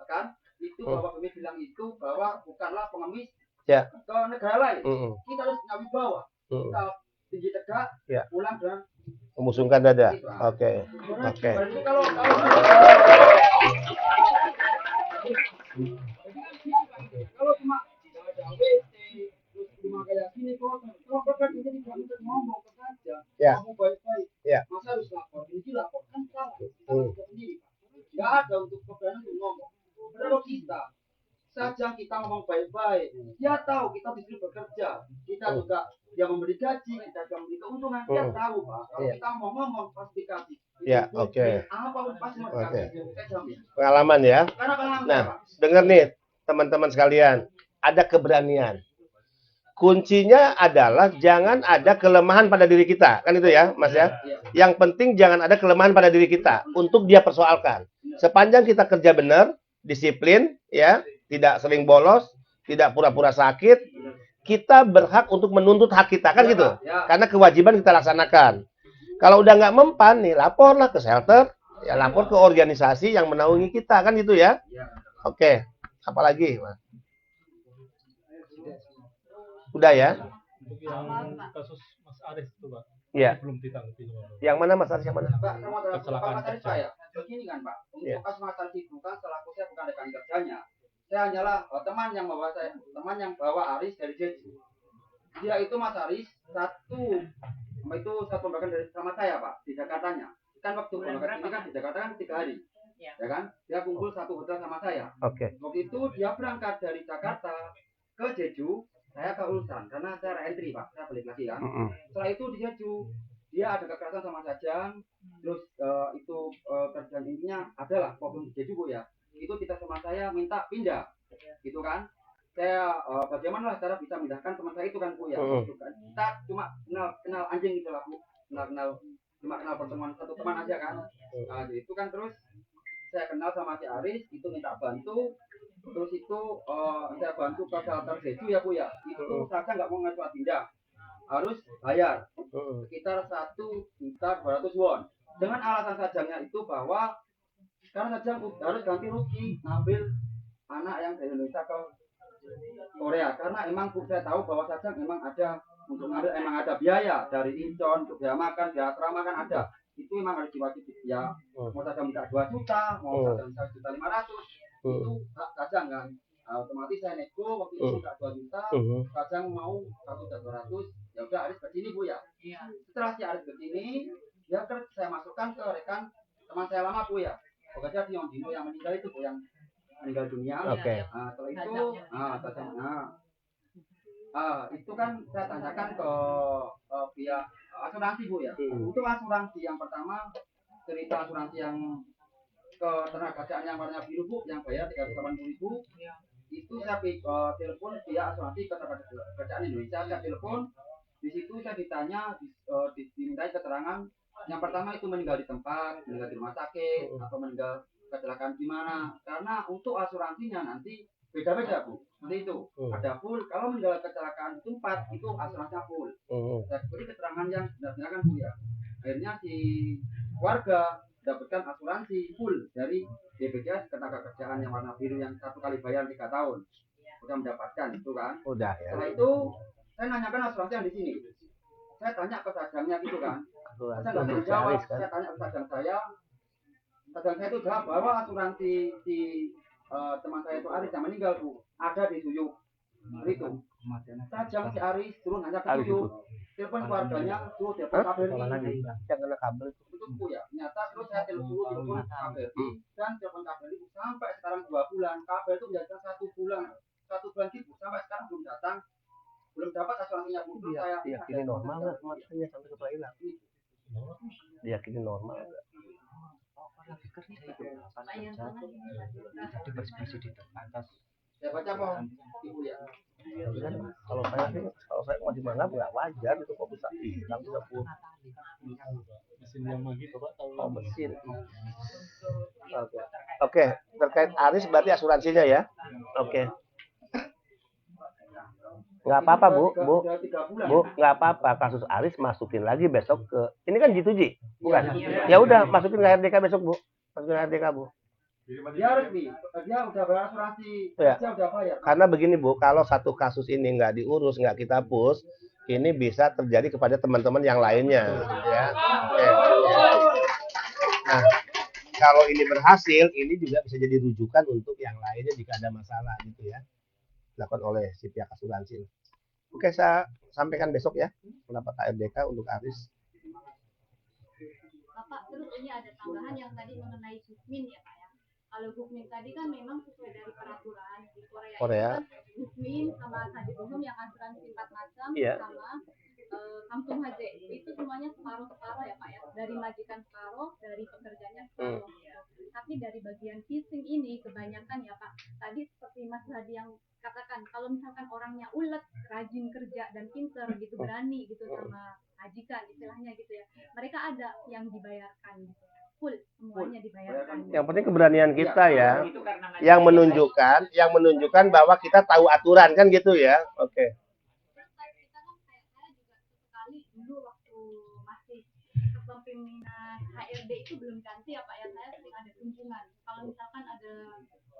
kan itu Bapak Benny bilang itu bahwa bukanlah pengemis Ya. ke negara lain. Mm-mm. Kita harus punya wibawa. Mm-mm. Kita tinggi tegak, Ya. pulang dan Memusungkan dada. Oke. Oke. berarti kalau cuma nggak ada WC, terus cuma kayak gini kok, kalau beban ini nggak bisa ngomong ke saja, Ya. ngomong baik-baik, Ya. masa harus lapor, ini dilaporkan salah, kita Hmm. harus sendiri, nggak ada untuk beban untuk ngomong. Kalau kita sajang kita kita ngomong baik-baik. Dia tahu kita di sini bekerja, kita juga dia memberi gaji, kita juga memberi keuntungan. Dia tahu Pak. Kalau kita ngomong pasti kasih. Ya, oke. Apapun pasti mau dikasih. Saya jamin. Pengalaman ya. Karena pengalaman Nah, saya, Pak. dengar nih teman-teman sekalian, ada keberanian. Kuncinya adalah jangan ada kelemahan pada diri kita, kan itu ya, Mas ya. Yang penting jangan ada kelemahan pada diri kita untuk dia persoalkan. Sepanjang kita kerja benar, disiplin, ya, tidak sering bolos, tidak pura-pura sakit, kita berhak untuk menuntut hak kita, kan gitu. Karena kewajiban kita laksanakan. Kalau udah nggak mempan nih, laporlah ke shelter, ya lapor ke organisasi yang menaungi kita, kan gitu ya. Oke, apalagi, Mas? Udah ya? Untuk yang kasus Mas Aris itu, Pak. Iya. Belum ditanggapi, Pak. Yang mana Mas Aris, yang mana? Pak, sama dalam Kecelakaan Pak tadi kerja. saya. Begini kan Pak, untuk Iya. kasus Mas Aris itu kan selaku saya bukan rekan kerjanya. Saya hanyalah teman yang bawa Aris dari Jeju. Dia itu Mas Aris satu pembagian dari sama saya Pak di Jakartanya. Kan waktu pembagian ini kan di Jakarta kan 3 hari. Iya. Ya kan? Dia kumpul satu hotel sama saya. Oke. Waktu itu dia berangkat dari Jakarta ke Jeju, saya ke Ulsan karena saya entry Pak, saya balik lagi kan. Setelah itu di Jeju dia ada kekerasan sama Sajang, terus kerjaan intinya adalah problem di Jeju Bu ya. Itu kita sama saya minta pindah, gitu kan. Saya bagaimana cara bisa pindahkan teman saya itu kan Bu ya. Gitu kan. Kita cuma kenal anjing gitu lah Bu, cuma kenal pertemuan satu teman aja kan. Nah, itu kan terus saya kenal sama si Aris, itu minta bantu. Terus itu saya bantu ke shelter Jeju ya Bu ya. Itu saya nggak mau ngasih pindah, harus bayar sekitar 1.200.000 won. Dengan alasan Sajangnya itu bahwa karena Sajang harus ganti rugi ngambil anak yang dari Indonesia ke Korea. Karena emang saya tahu bahwa Sajang emang ada untuk ngambil, emang ada biaya dari Incheon untuk biaya makan, biaya asrama kan ada. Itu emang harus diwajibkan ya. Mau Sajang minta 2 juta, mau Sajang minta 1.500.000. Itu hak Sajang kan. Otomatis saya nego waktu itu minta 2 juta, Sajang mau 1.200.000, ya udah Aris ke sini Bu ya. Setelah si Aris ke sini, ya terus saya masukkan ke rekan teman saya lama Bu ya. Pokoknya Dion Dino yang meninggal itu Bu, yang meninggal dunia. Oke. Setelah itu, itu kan saya tanyakan ke pihak asuransi Bu ya. Untuk asuransi yang pertama, cerita asuransi yang ke tenaga kerjaan yang warna biru Bu, yang bayar 380.000. Itu saya telepon via asuransi ke tenaga kerjaan Indonesia. Saya telepon, di situ saya ditanya, dimintai keterangan. Yang pertama itu meninggal di tempat, meninggal di rumah sakit, atau meninggal kecelakaan gimana. Karena untuk asuransinya nanti beda-beda Bu, seperti itu. Ada full, kalau meninggal kecelakaan di tempat itu asuransinya full. Saya beri keterangan yang benar-benar kan Bu ya. Akhirnya si warga dapatkan asuransi full dari BPJS Ketenagakerjaan yang warna biru yang 1 kali bayar 3 tahun. Udah mendapatkan itu kan. Udah ya. Setelah itu saya nanyakan asuransi yang di sini. Saya tanya ke Sajangnya gitu kan. Saya nggak bisa jawab. Saya tanya ke Sajang saya. Sajang saya itu jawab bahwa asuransi si teman saya itu Aris yang meninggal Bu ada di Suyuk. Itu. Sajang si Aris turun hanya ke Suyuk. Telepon keluarganya, tuh telepon KBRI. Yang kena kabel. Itu Bu ya. Ternyata terus saya telepon KBRI dan telepon KBRI sampai sekarang 2 bulan. KBRI itu menjadikan 1 bulan. 1 bulan Bu sampai sekarang belum datang. Belum dapat asuransinya Bu. Terus saya Diyakini normal nggak kemasannya sampai setelah hilang? Diyakini normal nggak? saya baca apa Ibu ya. Kalau saya masih menganggap nggak wajar itu kok bisa hilang, bisa pun. Mesin yang magi Bapak tahu. Oh, mesin. Oke. Terkait Aris berarti asuransinya ya. Oke. Nggak apa-apa Bu, nggak apa-apa, kasus Aris masukin lagi besok ke, ini kan G2G, bukan? Ya udah masukin ke RDK besok Bu, masukin ke RDK Bu. Dia resmi, dia udah bayar asuransi, Ya. dia udah bayar. Karena begini Bu, kalau satu kasus ini nggak diurus, nggak kita push, ini bisa terjadi kepada teman-teman yang lainnya, ya. Oke. Nah, kalau ini berhasil, ini juga bisa jadi rujukan untuk yang lainnya jika ada masalah gitu ya. Dilakukan oleh si pihak asuransi. Oke, saya sampaikan besok ya pendapat RDK untuk Aris. Bapak, terus ini ada tambahan yang tadi mengenai Susmin ya Pak ya. Kalau Gukmin tadi kan memang sesuai dari peraturan di Korea, Korea. itu kan Gukmin sama Sadibunum yang asuransi 4 macam Iya. sama Samsung HJ itu semuanya separuh-separuh ya Pak ya, dari majikan separuh, dari pekerjanya separuh. Tapi dari bagian phishing ini kebanyakan ya Pak, tadi seperti Mas Hadi yang katakan, kalau misalkan orangnya ulet, rajin kerja dan pinter gitu, berani gitu sama majikan istilahnya gitu ya, mereka ada yang dibayarkan gitu, full semuanya dibayarkan. Yang penting keberanian kita ya, Itu karena yang menunjukkan bahwa kita tahu aturan kan gitu ya. Oke. Terus kayak kita kan kayak saya juga sekali dulu waktu masih kepemimpinan HRD itu belum ganti ya Pak ya, saya sering ada kunjungan. Kalau misalkan ada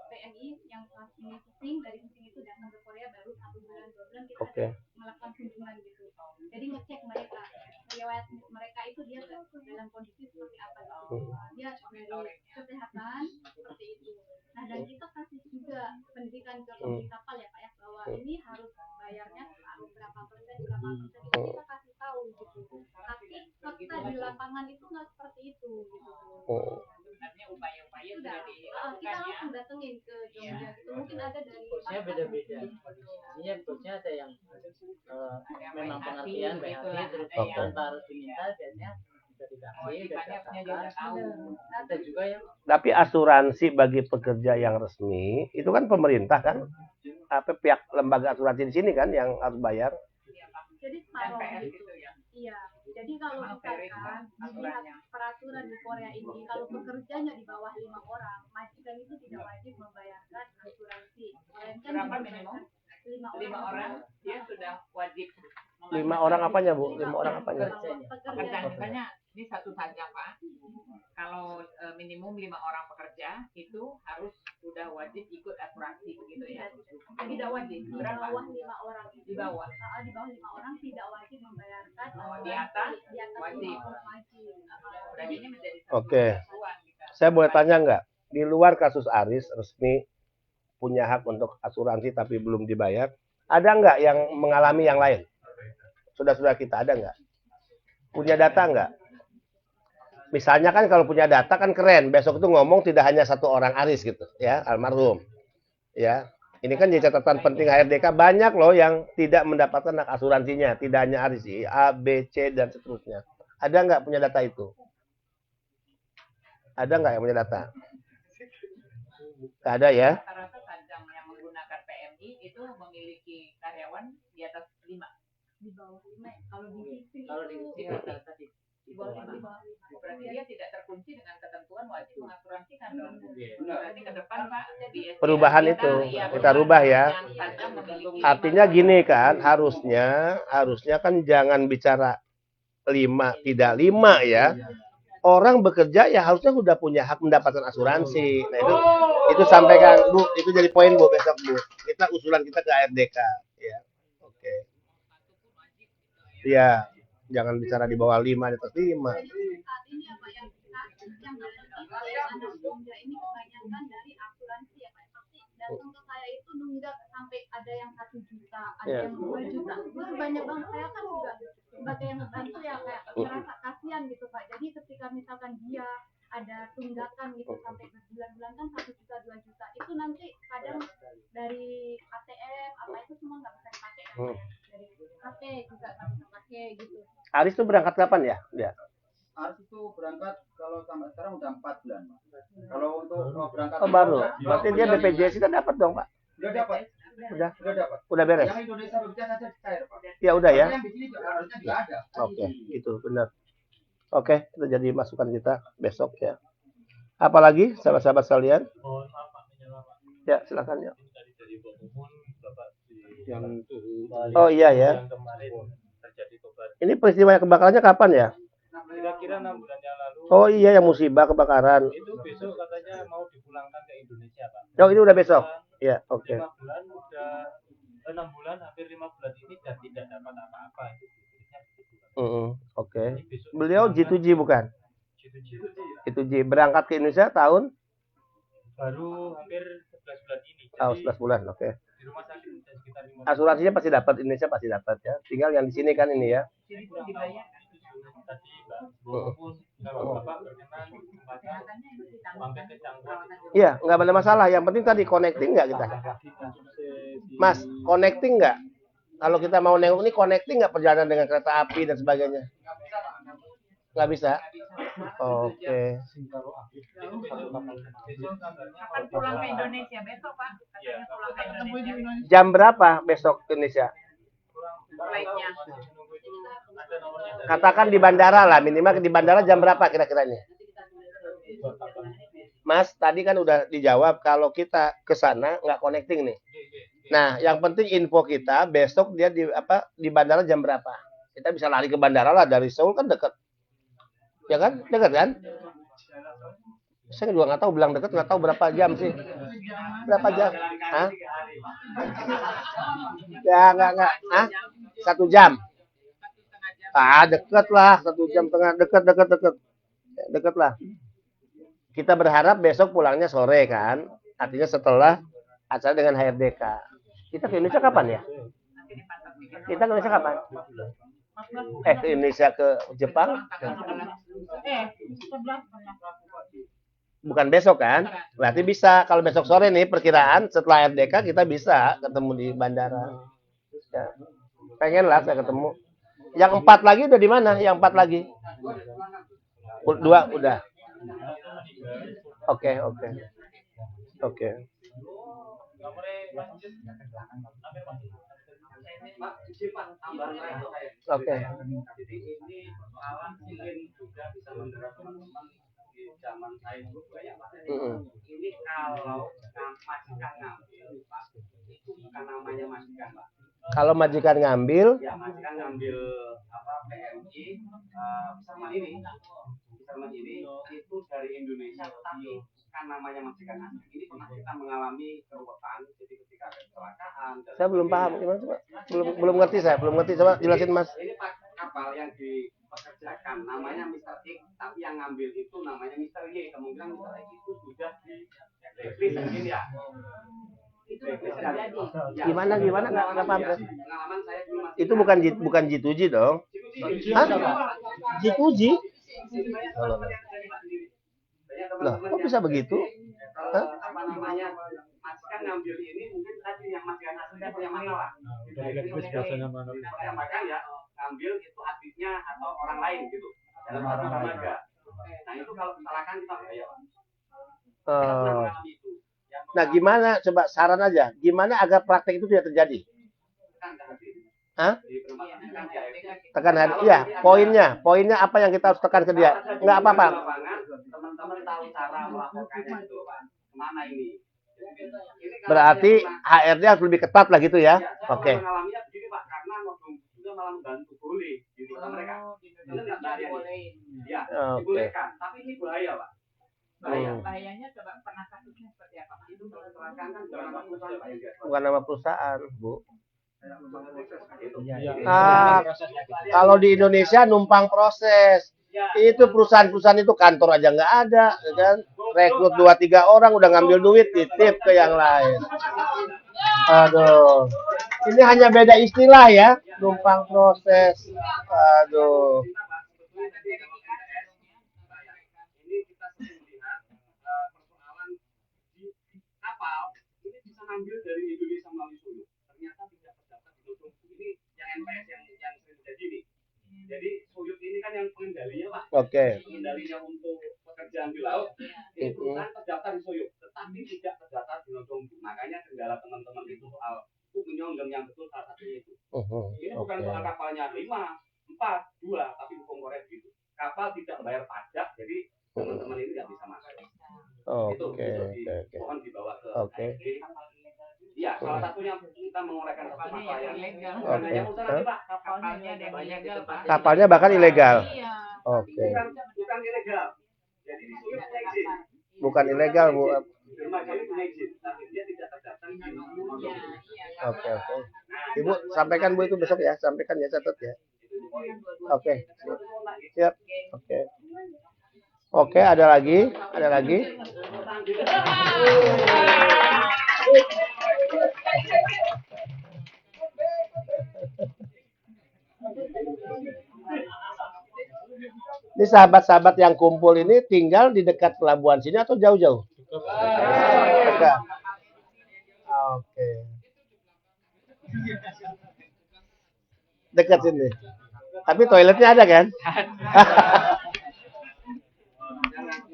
PMI yang kelas ini pusing, dari pusing itu datang ke Korea baru 1 bulan 2 bulan kita Oke. ada melakukan kunjungan gitu. Jadi ngecek mereka, riwayat mereka itu dia dalam kondisi seperti apa gitu. Dia dari kesehatan seperti itu. Nah dan kita kasih juga pendidikan ke pemilik kapal ya Pak ya, bahwa ini harus bayarnya berapa persen itu kita kasih tahu gitu. Tapi fakta di lapangan itu nggak seperti itu gitu. sebenarnya upaya-upaya Sudah, sudah dilakukan kita ya. langsung datengin ke Jogja gitu. Mungkin ada dari Coachnya beda-beda. Artinya coachnya ada yang memang pengertian gitu BHT lah, terus ada yang- tanpa harus diminta biasanya bisa dikasih, Wajibannya punya dia udah tahu. ada juga yang Tapi asuransi bagi pekerja yang resmi itu kan pemerintah kan, apa pihak lembaga asuransi di sini kan yang harus bayar. Iya, Pak. jadi Dan separuh PS gitu. gitu ya. Iya. Jadi kalau Memang misalkan fair itu dilihat aturannya. peraturan di Korea ini, kalau pekerjanya di bawah 5 orang, majikan itu tidak wajib membayarkan asuransi. Melainkan Berapa membayarkan minimum? 5 5 orang dia sudah wajib. 5 orang apanya Bu? 5 orang apanya? Pekerja, misalnya ini satu saja Pak. Kalau minimum 5 orang pekerja itu harus sudah wajib ikut asuransi begitu ya. Tidak wajib. di Berapa? bawah 5 orang itu, Di bawah. di bawah 5 orang tidak wajib membayarkan Oh, di atas di atas wajib. 5 orang wajib. Berarti ini menjadi satu Oke. kesatuan kita. Saya boleh tanya nggak? Di luar kasus Aris resmi punya hak untuk asuransi tapi belum dibayar, ada nggak yang mengalami yang lain? Saudara-saudara kita ada nggak? Punya data nggak? Misalnya kan kalau punya data kan keren. Besok itu ngomong tidak hanya satu orang Aris gitu, ya almarhum. Ya, ini kan jadi catatan penting HRDK, banyak loh yang tidak mendapatkan hak asuransinya. Tidak hanya Aris, A, B, C dan seterusnya. Ada nggak punya data itu? Ada nggak yang punya data? Nggak ada ya? Rata-rata Tajam yang menggunakan PMI itu memiliki karyawan di atas 5. Di bawah 5 ya. Kalau di leasing kalau di itu sini rata-rata di bawah di 5. bawah 5. Berarti dia tidak terkunci dengan ketentuan wajib mengasuransikan dong. Iya. Berarti ke depan Pak di SDA Perubahan kita, itu, iya, kita rubah ya. yang Tajam memiliki Artinya gini kan, harusnya kan jangan bicara 5 tidak 5 ya. Orang bekerja ya harusnya sudah punya hak mendapatkan asuransi. Nah itu sampaikan Bu, itu jadi poin Bu besok Bu. Kita usulan kita ke ARDK ya. Oke. Iya, jangan bicara di bawah 5 di atas 5. Jadi saat ini apa yang kasus yang terjadi anak Jogja ini kebanyakan dari asuransi ya Pak. Pasti datang ke saya itu nunggak sampai ada yang 1 juta, ada Iya. yang 2 juta. Itu banyak banget. Saya kan juga sebagai yang ngebantu ya kayak merasa kasihan gitu Pak. Jadi ketika misalkan dia ada tunggakan gitu sampai berbulan-bulan kan 1 juta 2 juta itu nanti kadang dari ATM apa itu semua nggak bisa dipakai kan Pak, ya. Dari HP juga nggak bisa pakai gitu. Aris tuh berangkat kapan ya? Dia. Aris itu berangkat kalau sampai sekarang udah 4 bulan. Kalau untuk berangkat Oh baru. Berarti dia BPJS kita dapat dong Pak. udah dapat. Udah. Udah dapat. Udah beres. Yang Indonesia bekerja saja cair, Pak. Ya udah ya. Yang di sini juga harusnya juga ada. Oke, itu benar. Oke, itu jadi masukan kita besok ya. Apalagi sahabat-sahabat sekalian? Mohon maaf Pak, menyela Pak. Ya, silakan ya. Tadi dari Pak Mumun, Bapak di Yang Bali Oh iya ya. yang kemarin terjadi kebakaran. Ini peristiwa kebakarannya kapan ya? Kira-kira 6 bulan yang lalu. Oh iya, yang musibah kebakaran. Itu besok katanya mau dipulangkan ke Indonesia Pak. Oh ini udah besok. Ya, oke. 5 bulan udah 6 bulan hampir 5 bulan ini dan tidak dapat apa-apa. Itu buktinya begitu, Pak. Oke. Ini besok Beliau dipulangkan. G2G bukan? G2G. Itu G berangkat ke Indonesia tahun Baru hampir 11 bulan ini. Jadi 11 bulan, oke. di rumah sakit sudah sekitar 5 bulan. Asuransinya pasti dapat, Indonesia pasti dapat ya. Tinggal yang di sini kan ini ya. Jadi kurang tahu itu tadi Mbak, walaupun kalau Bapak berkenan tempatnya sampai ke Cangkuan Iya, nggak ada masalah. Yang penting tadi connecting nggak kita? Mas, connecting nggak? Kalau kita mau nengok ini connecting nggak perjalanan dengan kereta api dan sebagainya? Nggak bisa? Oke. Akan pulang ke Indonesia besok, Pak. Katanya pulang ke Indonesia. Jam berapa besok Indonesia? Flightnya. Katakan di bandara lah, minimal di bandara jam berapa kira-kiranya? Mas, tadi kan udah dijawab kalau kita ke sana nggak connecting nih. Nah, yang penting info kita besok dia di bandara jam berapa? Kita bisa lari ke bandara lah dari Seoul kan dekat. Ya kan? Dekat kan? Saya juga nggak tahu bilang dekat, nggak tahu berapa jam sih. Berapa jam? Hah? Ya nggak. Hah? 1 jam. Dekat lah, 1 jam setengah, dekat lah. Kita berharap besok pulangnya sore kan, artinya setelah acara dengan HRDK. Kita ke Indonesia kapan ya? Kita ke Indonesia kapan? Ke Indonesia ke Jepang? Bukan besok kan? Berarti bisa kalau besok sore nih perkiraan setelah HRDK kita bisa ketemu di bandara. Ya. Pengen lah saya ketemu. Yang 4 lagi udah di mana? Yang 4 lagi? 2 udah. Oke. Oke. Jadi ini persoalan mungkin juga bisa mendorong teman-teman di zaman saya dulu banyak Pak. Ini kalau majikan ngambil Pak, itu bukan namanya majikan Pak. Kalau majikan ngambil, Ya majikan ngambil PMI sama ini itu dari Indonesia, tapi kan namanya majikan asing. Ini pernah kita mengalami keruwetan, jadi ketika ada kecelakaan. saya belum paham gimana coba. Belum ngerti saya, coba jelasin Mas. Ini Pak kapal yang dipekerjakan namanya Mr. X, tapi yang ngambil itu namanya Mr. Y. Kemungkinan Mr. X itu sudah di revisi mungkin ya. Gimana nggak paham saya. Pengalaman saya dulu Itu bukan G2G dong. Hah? G2G? Loh, kok bisa begitu? Hah? Apa namanya majikan ngambil ini mungkin tadi yang majikan aslinya punya masalah. Bahkan ya ngambil itu adiknya atau orang lain gitu dalam satu lembaga. Nah itu kalau misalkan kita bahaya. Nah, gimana? Coba saran aja. Gimana agar praktek itu tidak terjadi? Hah? Tekan hati. Ya, poinnya apa yang kita harus tekan ke dia? Enggak apa-apa. Teman-teman tahu cara melaporkannya itu, Pak. Kemana ini? Berarti HRD harus lebih ketat lah gitu ya? Oke. Mengalaminya begini, Pak, karena juga malah membantu boleh di desa mereka. Ya, dibolehkan. Tapi ini bahaya, Pak. Bahayanya coba pernah kasusnya seperti apa? Itu kalau kecelakaan kan Bukan nama perusahaan, Bu. Kalau di Indonesia numpang proses. Itu perusahaan-perusahaan itu kantor aja nggak ada, ya kan? Rekrut 2-3 orang udah ngambil duit, titip ke yang lain. Aduh. Ini hanya beda istilah ya, numpang proses. Aduh. Ambil dari Indonesia melalui Solo, ternyata tidak terdaftar di Solo. Ini yang NPS yang sering terjadi nih. Jadi Suyut ini kan yang pengendalinya Pak. Oke. Pengendalinya untuk pekerjaan di laut itu kan terdaftar di Suyut, tetapi tidak terdaftar di Lodongbu. Makanya kendala teman-teman itu soal menyonggem yang betul salah satunya itu. Ini bukan soal kapalnya 5, 4, 2, tapi hukum koret gitu. Kapal tidak bayar pajak, jadi teman-teman ini nggak bisa masuk. Oke. Mohon dibawa ke Oke. Ya, salah satunya kita menguraikan kapal yang ilegal. Oke. Kapalnya ada yang ilegal, Pak. Kapalnya bahkan ilegal. Iya. Oke. Bukan ilegal. Jadi disuruh punya izin. Bukan ilegal, Bu. Dermaga ini punya izin, tapi dia tidak terdaftar di Oke. Ibu sampaikan Bu itu besok ya, sampaikan ya, catat ya. Oke. Siap. Oke, ada lagi? Ini sahabat-sahabat yang kumpul ini tinggal di dekat pelabuhan sini atau jauh-jauh? Dekat. Oke. Dekat sini. Tapi toiletnya ada kan?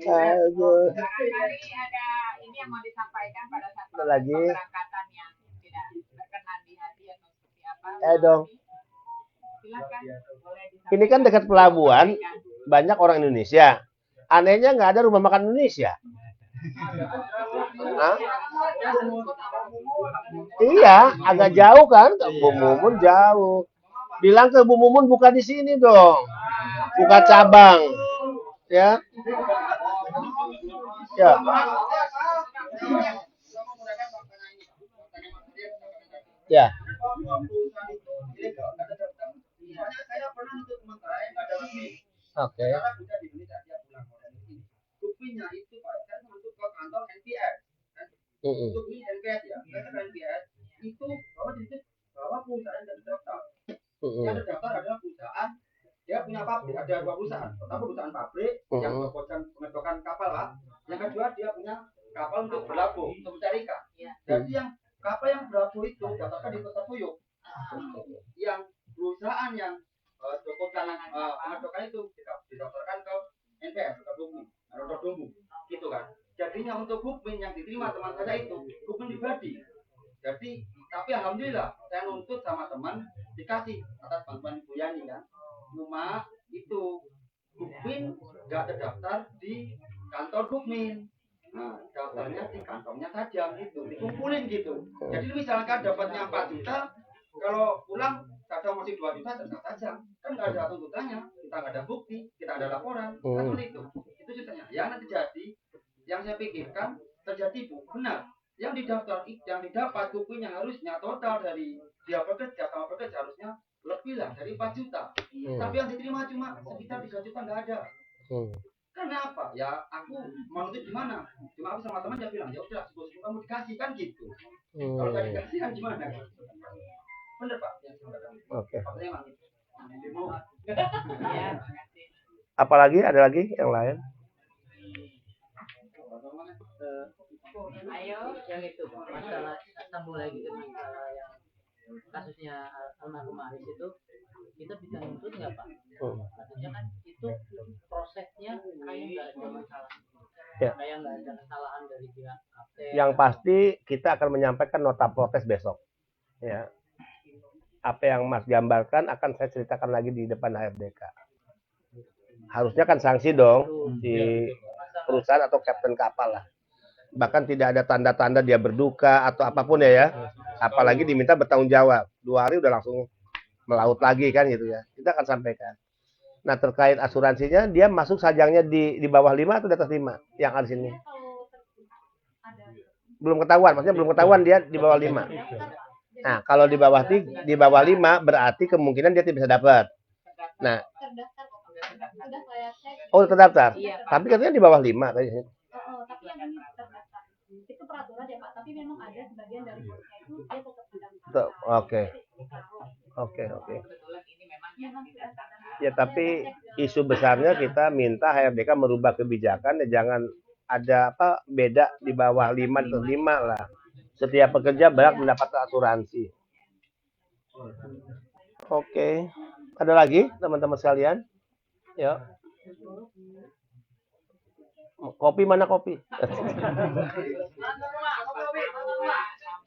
Aduh. Barangkali ada ini yang mau disampaikan pada saat Ada lagi. pemberangkatan yang tidak berkenan di hati atau seperti apa. Dong. Silakan boleh Ini kan dekat pelabuhan, banyak orang Indonesia. Anehnya nggak ada rumah makan Indonesia. Hah? Iya, agak jauh kan? Ke Bu Mumun jauh. Bilang ke Bu Mumun buka di sini dong. Buka cabang. Ya. Ya. Ya. Saya pernah untuk sementara yang nggak ada resmi. Oke. Karena sudah di Indonesia dia pulang modal ini. Buktinya itu Pak, saya masuk ke kantor NPS. Untuk ini NPS ya, saya ke NPS itu bahwa perusahaan yang terdaftar. Yang terdaftar adalah perusahaan, dia punya pabrik, ada 2 perusahaan. Pertama perusahaan pabrik yang mengedokan kapal lah. Yang kedua dia punya kapal untuk berlabuh, untuk mencari ikan. Jadi yang kapal yang berlabuh itu daftarkan di Kota Puyuh. Yang perusahaan yang pengedokan itu didaftarkan ke NPS, ke Bukmin, atau Dombu, gitu kan. Jadinya untuk Bukmin yang diterima teman saya itu Bukmin pribadi. Jadi, tapi alhamdulillah saya nuntut sama teman dikasih atas bantuan Ibu Yani kan. Cuma itu Bukmin nggak terdaftar di kantor Bukmin. Nah, daftarnya di kantongnya saja gitu, dikumpulin gitu. Jadi misalkan dapatnya 4 juta, kalau pulang kadang masih 2 juta tetap saja. Kan nggak ada tuntutannya, kita nggak ada bukti, kita ada laporan. Kan seperti itu. Itu ceritanya. Yang nanti terjadi, yang saya pikirkan terjadi Bu, benar. Yang didaftar, yang didapat buktinya harusnya total dari dia bekerja sama bekerja harusnya lebih lah dari 4 juta. Tapi yang diterima cuma sekitar 3 juta nggak ada. Karena apa? Ya aku mau nuntut gimana? Cuma aku sama teman dia bilang, ya udah sebelum kamu dikasih kan gitu. Kalau nggak dikasih kan gimana? Bener Pak. Oke. Ya, Apalagi ada lagi yang lain? ayo yang itu Masalah sambung lagi ke masalah yang kasusnya almarhum Aris itu, kita bisa nuntut nggak Pak? Maksudnya kan itu prosesnya kayak nggak ada masalah, Ya. kayak nggak ada kesalahan dari pihak AP. Yang pasti kita akan menyampaikan nota protes besok. Ya. Apa yang Mas gambarkan akan saya ceritakan lagi di depan HRDK. Harusnya kan sanksi dong di perusahaan atau kapten kapal lah. Bahkan tidak ada tanda-tanda dia berduka atau apapun ya. Apalagi diminta bertanggung jawab. 2 hari udah langsung melaut lagi kan gitu ya. Kita akan sampaikan. Nah terkait asuransinya dia masuk sajangnya di bawah 5 atau di atas 5 yang ada sini? Belum ketahuan, maksudnya belum ketahuan dia di bawah 5. Nah, kalau di bawah 5 berarti kemungkinan dia tidak bisa dapat. Nah, Terdaftar kok. Sudah saya cek. oh terdaftar. Iya, Pak. Tapi katanya di bawah 5 tadi. Tapi yang ini terdaftar. Itu peraturan ya Pak, tapi memang ada sebagian dari bosnya itu dia tetap mendaftar. Oke. Oke. kebetulan ini memang yang didaftarkan. Ya, tapi isu besarnya kita minta HRDK merubah kebijakan ya, jangan ada apa beda di bawah 5 atau 5 lah. Setiap pekerja berhak mendapat asuransi. Oke. Ada lagi teman-teman sekalian? Ya. Kopi mana kopi?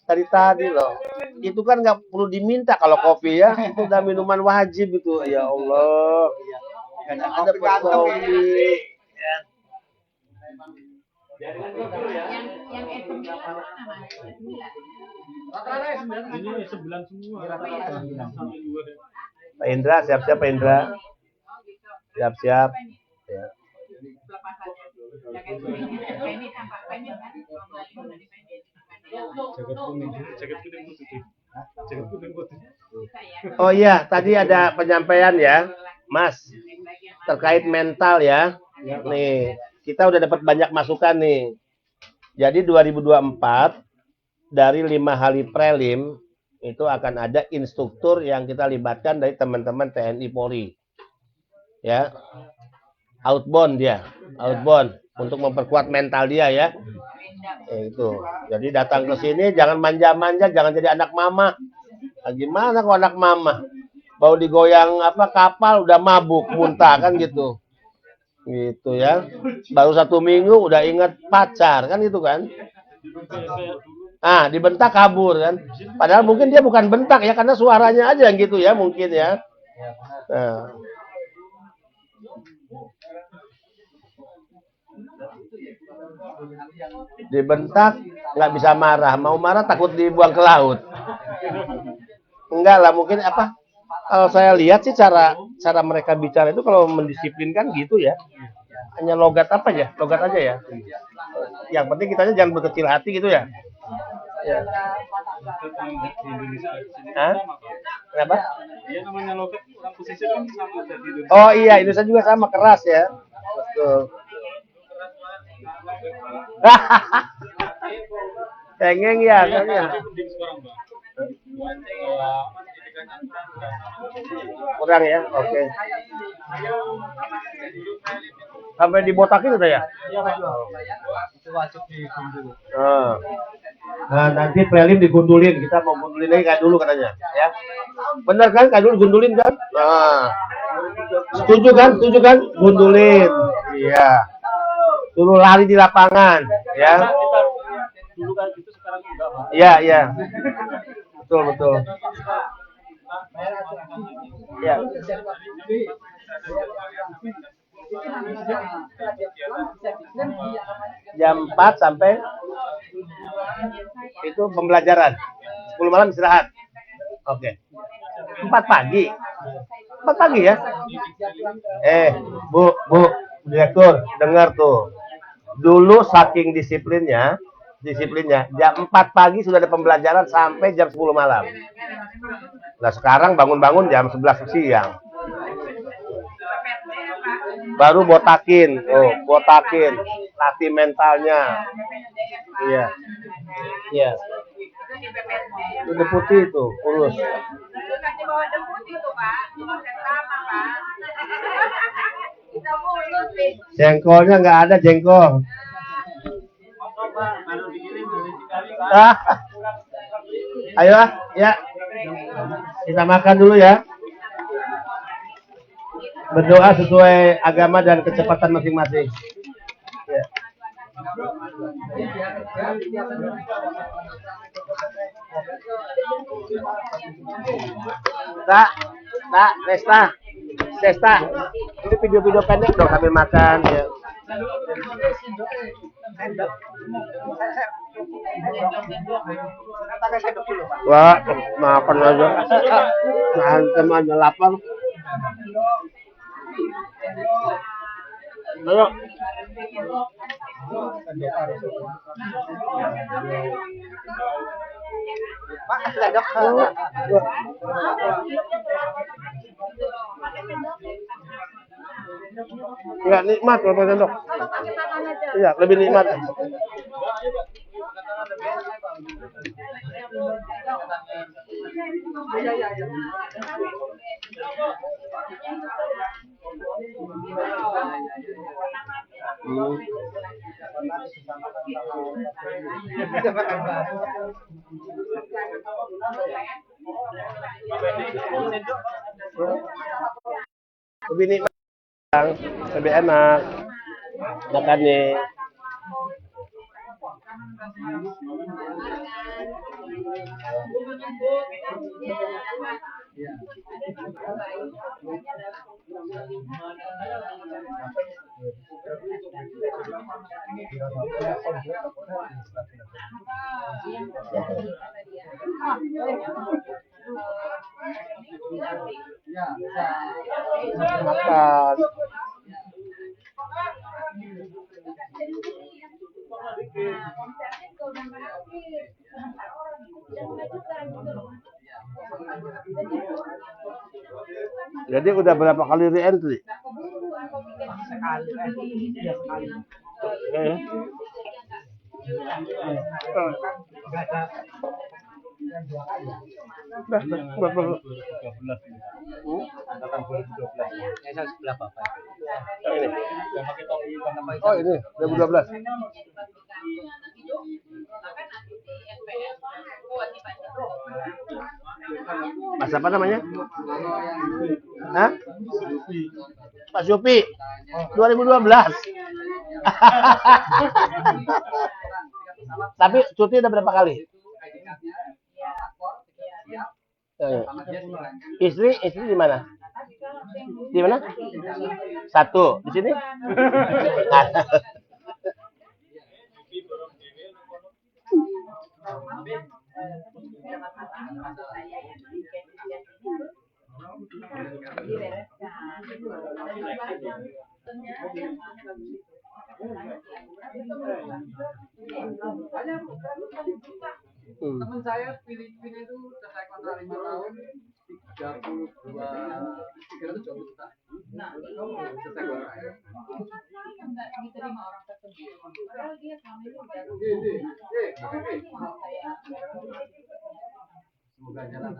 Tadi loh. Itu kan nggak perlu diminta kalau kopi ya. Itu udah minuman wajib itu. Ya Allah. Ada kopi. Yang S9 mana Mas? S9. Ini 9 semua. Pak Indra, siap-siap Pak Indra. Siap-siap. Ya. Ini tampak banyak kan? Jaket kuning putih. Jaket kuning putih. Oh iya, tadi ada penyampaian ya, Mas, terkait mental ya. Nih, kita udah dapat banyak masukan nih. Jadi 2024 dari 5 hari prelim itu akan ada instruktur yang kita libatkan dari teman-teman TNI Polri. Ya. outbound dia, outbound untuk memperkuat mental dia ya. Itu. Jadi datang ke sini jangan manja-manja, jangan jadi anak mama. Nah, gimana kalau anak mama? Baru digoyang apa kapal udah mabuk, muntah kan gitu. Gitu ya. Baru 1 minggu udah inget pacar kan gitu kan. Ah, dibentak kabur kan. Padahal mungkin dia bukan bentak ya karena suaranya aja yang gitu ya mungkin ya. Nah. Dibentak nggak bisa marah, mau marah takut dibuang ke laut. Enggak lah, mungkin apa? Kalau saya lihat sih cara mereka bicara itu kalau mendisiplinkan gitu ya. Hanya logat apa ya? Logat aja ya. Yang penting kitanya jangan berkecil hati gitu ya. Ya. Hah? Kenapa? Iya namanya logat orang pesisir kan sama aja di Indonesia. Oh iya, Indonesia juga sama keras ya. Betul. Cengeng ya, kan ya. Kurang ya, oke. Sampai dibotakin udah ya? Iya Pak. Itu wajib digundul. Nah, nanti prelim digundulin, kita mau gundulin lagi kayak dulu katanya, ya. Bener kan? Kayak dulu gundulin kan? Nah. Setuju kan? Setuju kan? Gundulin. Iya. Suruh lari di lapangan, ya. Dulu kan gitu sekarang enggak Pak. Iya, iya. Betul, betul. Ya. Jam 4 sampai itu pembelajaran. 10 malam istirahat. Oke. 4 pagi. 4 pagi ya? Bu, direktur, dengar tuh. Dulu saking disiplinnya jam 4 pagi sudah ada pembelajaran sampai jam 10 malam. Nah, sekarang bangun-bangun jam 11 siang. Baru botakin, latih mentalnya. Iya. Iya. Udah putih itu, urus. Jengkolnya nggak ada jengkol. Ayo ya. Kita makan dulu ya. Berdoa sesuai agama dan kecepatan masing-masing. Ya. Sesta. Ini video-video pendek dong sambil makan ya. Wah, makan aja. Ngantem aja lapar. Ayo. Enggak nikmat kalau pakai sendok. Iya, lebih nikmat. Lebih nikmat, lebih enak makannya. Makan. Jadi udah berapa kali re-entry? Sekali. Buat. Angkatan 2012. Saya sebelah Bapak. Ini. Yang pakai topi warna hitam. Oh ini 2012. Mas apa namanya? Hah? Pak Supi. 2012. Tapi cuti udah berapa kali? Istri di mana? Di mana? Satu di sini. Teman saya Filipina itu selesai kontrak 5 tahun 320 juta. Nah, selesai kontrak. Nggak diterima orang tersebut. Padahal dia selama ini udah Semoga jalan.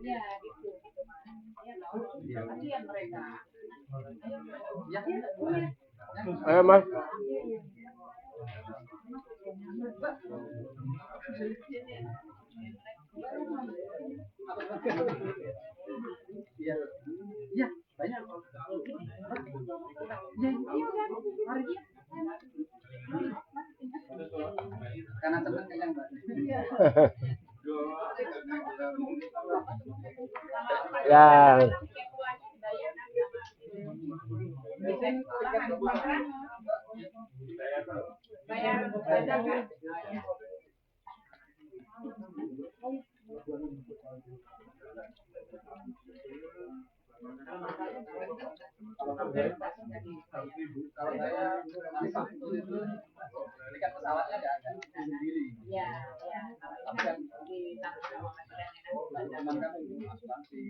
ya gitu. Ya tahu. Kasihan mereka. Ayo Mas. Iya, banyak. Karena teman yang Ya. kalau saya Sabtu itu tiket pesawatnya nggak ada sendiri. Ya. Tapi kan teman kan asuransi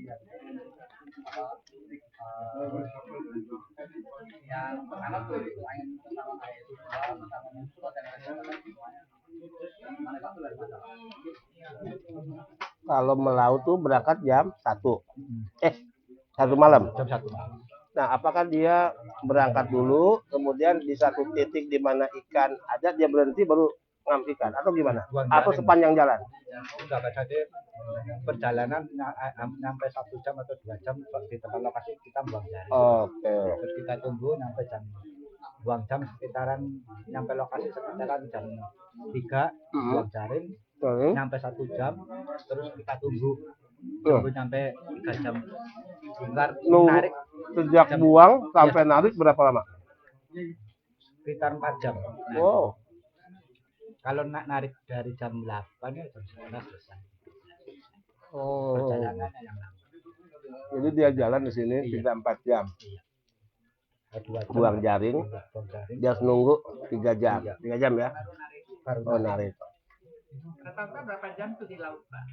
yang pertama tuh itu angin pertama saya itu Kalau melaut tuh berangkat jam 1. 1 malam. Jam 1. Nah, apakah dia berangkat dulu, kemudian di satu titik di mana ikan ada, dia berhenti baru ngambil ikan, atau gimana? Atau sepanjang jalan? Enggak, jadi perjalanan sampai 1 jam atau 2 jam di tempat lokasi kita buang jaring. Oke. Terus kita tunggu sampai buang jam sekitaran nyampe lokasi sekitaran jam 3 buang jaring sampai 1 jam, terus kita tunggu sampai 3 jam. Bentar narik sejak buang sampai narik berapa lama? Sekitar 4 jam. Wow. Kalau narik dari jam 8 ya jam 11 selesai. Oh. Perjalanannya yang lama. Jadi dia jalan di sini 3-4 jam. Buang jaring, dia harus nunggu 3 jam. 3 jam ya? Oh, narik. Rata-rata berapa jam tuh di laut, Pak?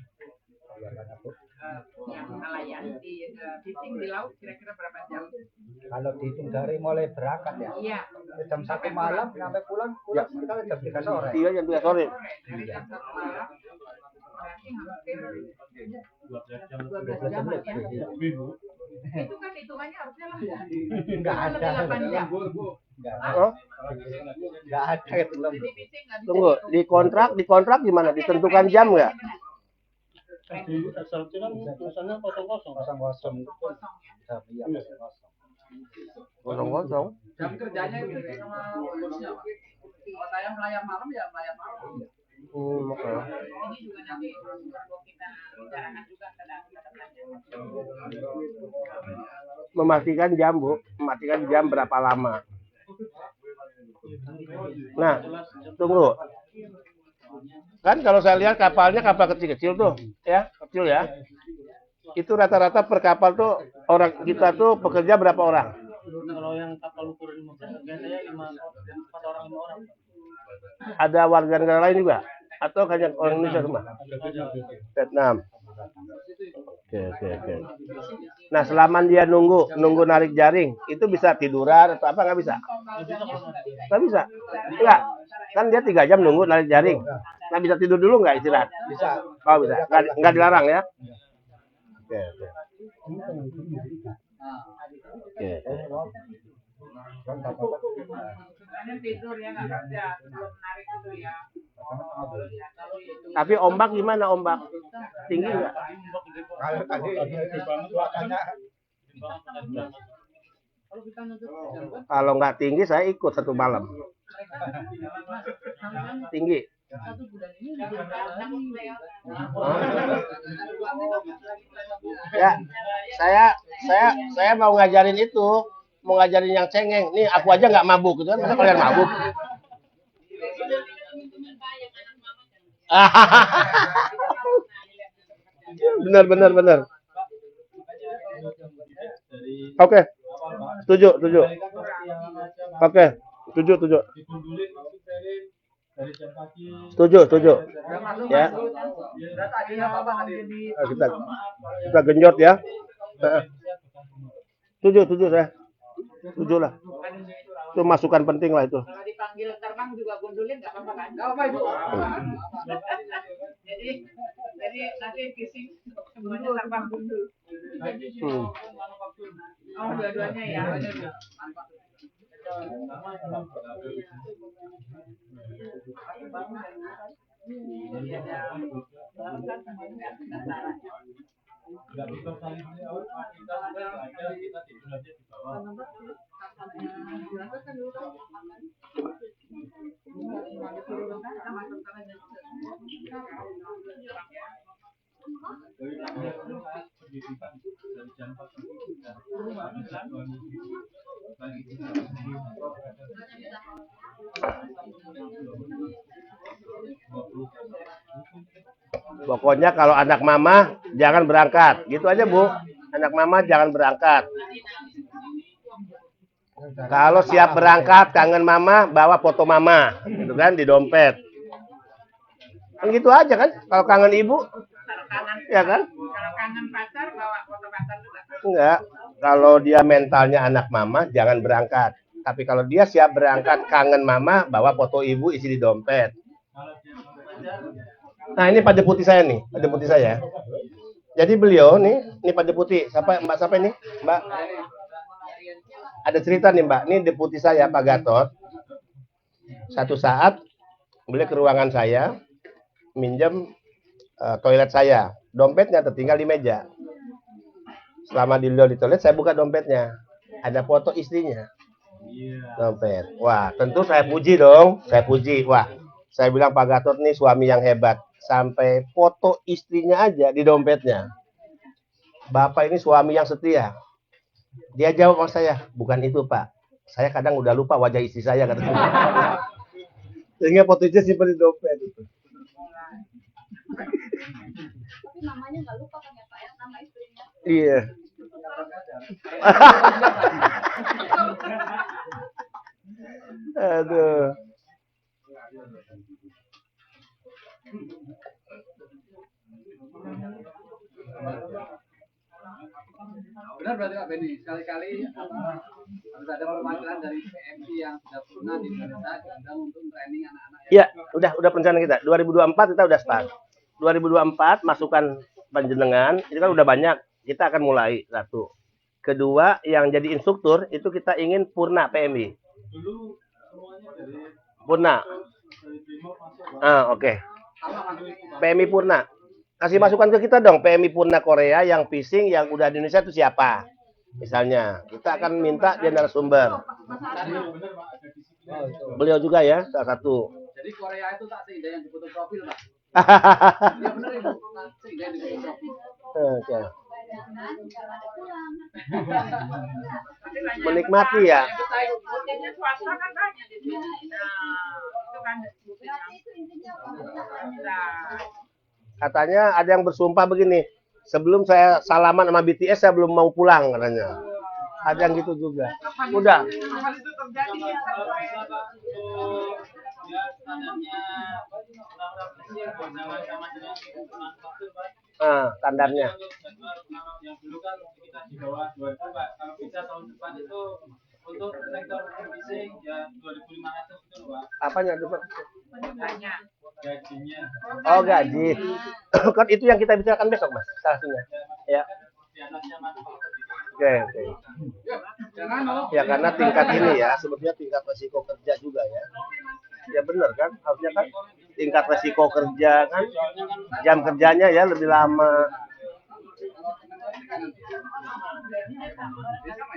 Yang nelayan di fishing di laut kira-kira berapa jam? Kalau dihitung dari mulai berangkat ya? Iya. Jam 1 malam sampai pulang kita jam 3 sore. Iya, jam 3 sore. Dari jam 1 malam berarti hampir 12 jam ya. Itu kan hitungannya harusnya lah. Enggak ada. 8 jam. Oh, Enggak ada itu. Jadi fishing nggak bisa tunggu, dihitung. di kontrak gimana? Ditentukan jam nggak? Di SLC kan tulisannya 00. Iya, 00. Kosong. jam kerjanya itu sama bosnya. Kalau saya melayar malam ya melayar malam. Oke. Ini juga nanti perlu kita bicarakan juga ke dalam. Memastikan jam, Bu. Memastikan jam berapa lama. Nah, tunggu. Kan kalau saya lihat kapalnya kapal kecil-kecil tuh, ya, kecil ya. Itu rata-rata per kapal tuh orang kita tuh pekerja berapa orang? Kalau yang kapal ukuran 15 saya 4 orang 5 orang. Ada warga negara lain juga? Atau hanya orang Indonesia semua? Vietnam. Oke. Nah, selama dia nunggu narik jaring, itu bisa tiduran atau apa, nggak bisa? Nggak bisa. Enggak. Kan dia 3 jam nunggu narik jaring. Nah, bisa tidur dulu nggak istirahat? Bisa. Oh bisa, nggak dilarang ya? Oke, oke. Oke. Makanya tidur ya nggak kerja, belum menarik itu ya. Tapi ombak gimana ombak? Tinggi nggak? Kalau tadi cuacanya Kalau nggak tinggi saya ikut satu malam. Tinggi. Ya, saya mau ngajarin itu, mau ngajarin yang cengeng. Nih aku aja nggak mabuk gitu kan, masa kalian mabuk? Benar. Oke. Setuju. Oke, setuju. Setuju. Ya. Kita genjot ya. Setuju saya. Setuju lah. Itu masukan penting lah itu. Kalau dipanggil terbang juga gundulin nggak apa-apa kan? Nggak apa itu. Jadi nanti fishing semuanya terbang gundul. Oh dua-duanya ya. Pokoknya kalau anak mama jangan berangkat, gitu aja Bu. Anak mama jangan berangkat. Kalau siap berangkat, kangen mama, bawa foto mama, gitu kan di dompet. Kan gitu aja kan? Kalau kangen ibu, ya kan? Kalau kangen pacar bawa foto pacar juga. Enggak. Kalau dia mentalnya anak mama, jangan berangkat. Tapi kalau dia siap berangkat, kangen mama, bawa foto ibu isi di dompet. Nah ini Pak Deputi saya nih, Pak Deputi saya. Jadi beliau nih, ini Pak Deputi, Mbak siapa ini? Mbak. Ada cerita nih Mbak, ini Deputi saya Pak Gatot. Satu saat beliau ke ruangan saya, minjem toilet saya, dompetnya tertinggal di meja. Selama beliau di toilet, saya buka dompetnya, ada foto istrinya. Dompet. Wah, tentu saya puji dong, Wah, saya bilang Pak Gatot nih suami yang hebat. Sampai foto istrinya aja di dompetnya. Bapak ini suami yang setia. Dia jawab sama saya, bukan itu Pak. Saya kadang udah lupa wajah istri saya katanya. Sehingga fotonya simpan di dompet itu. Tapi namanya nggak lupa kan ya Pak ya, nama istrinya. Iya. Aduh. Benar berarti Pak Benny, sekali-kali harus ada perwakilan dari PMI yang sudah pernah di Indonesia diundang untuk training anak-anak. Ya, udah perencanaan kita. 2024 kita udah start. 2024 masukan panjenengan, itu kan udah banyak. Kita akan mulai satu. Kedua, yang jadi instruktur itu kita ingin Purna PMI. Purna. Oke. PMI Purna. Kasih masukan ke kita dong, PMI Purna Korea yang fishing yang udah di Indonesia itu siapa? Misalnya, kita akan minta dia narasumber. Beliau juga ya, salah satu. Jadi Korea itu tak seindah yang difoto profil, Pak. Ya benar itu, tak seindah yang difoto profil. Oke. Menikmati ya. Buktinya swasta kan banyak di sini. Itu kan buktinya. Katanya ada yang bersumpah begini, sebelum saya salaman sama BTS saya belum mau pulang katanya. Ada yang gitu juga. Udah. Standarnya. Untuk sektor leasing ya 2.500 itu Pak. Apanya tuh Pak? Banyak. Gajinya. Oh gaji. Kan itu yang kita bicarakan besok Mas, salah satunya. Ya. Di atasnya manufaktur. Oke. Ya karena tingkat ini ya, sebetulnya tingkat resiko kerja juga ya. Ya benar kan, harusnya kan tingkat resiko kerja kan, jam kerjanya ya lebih lama.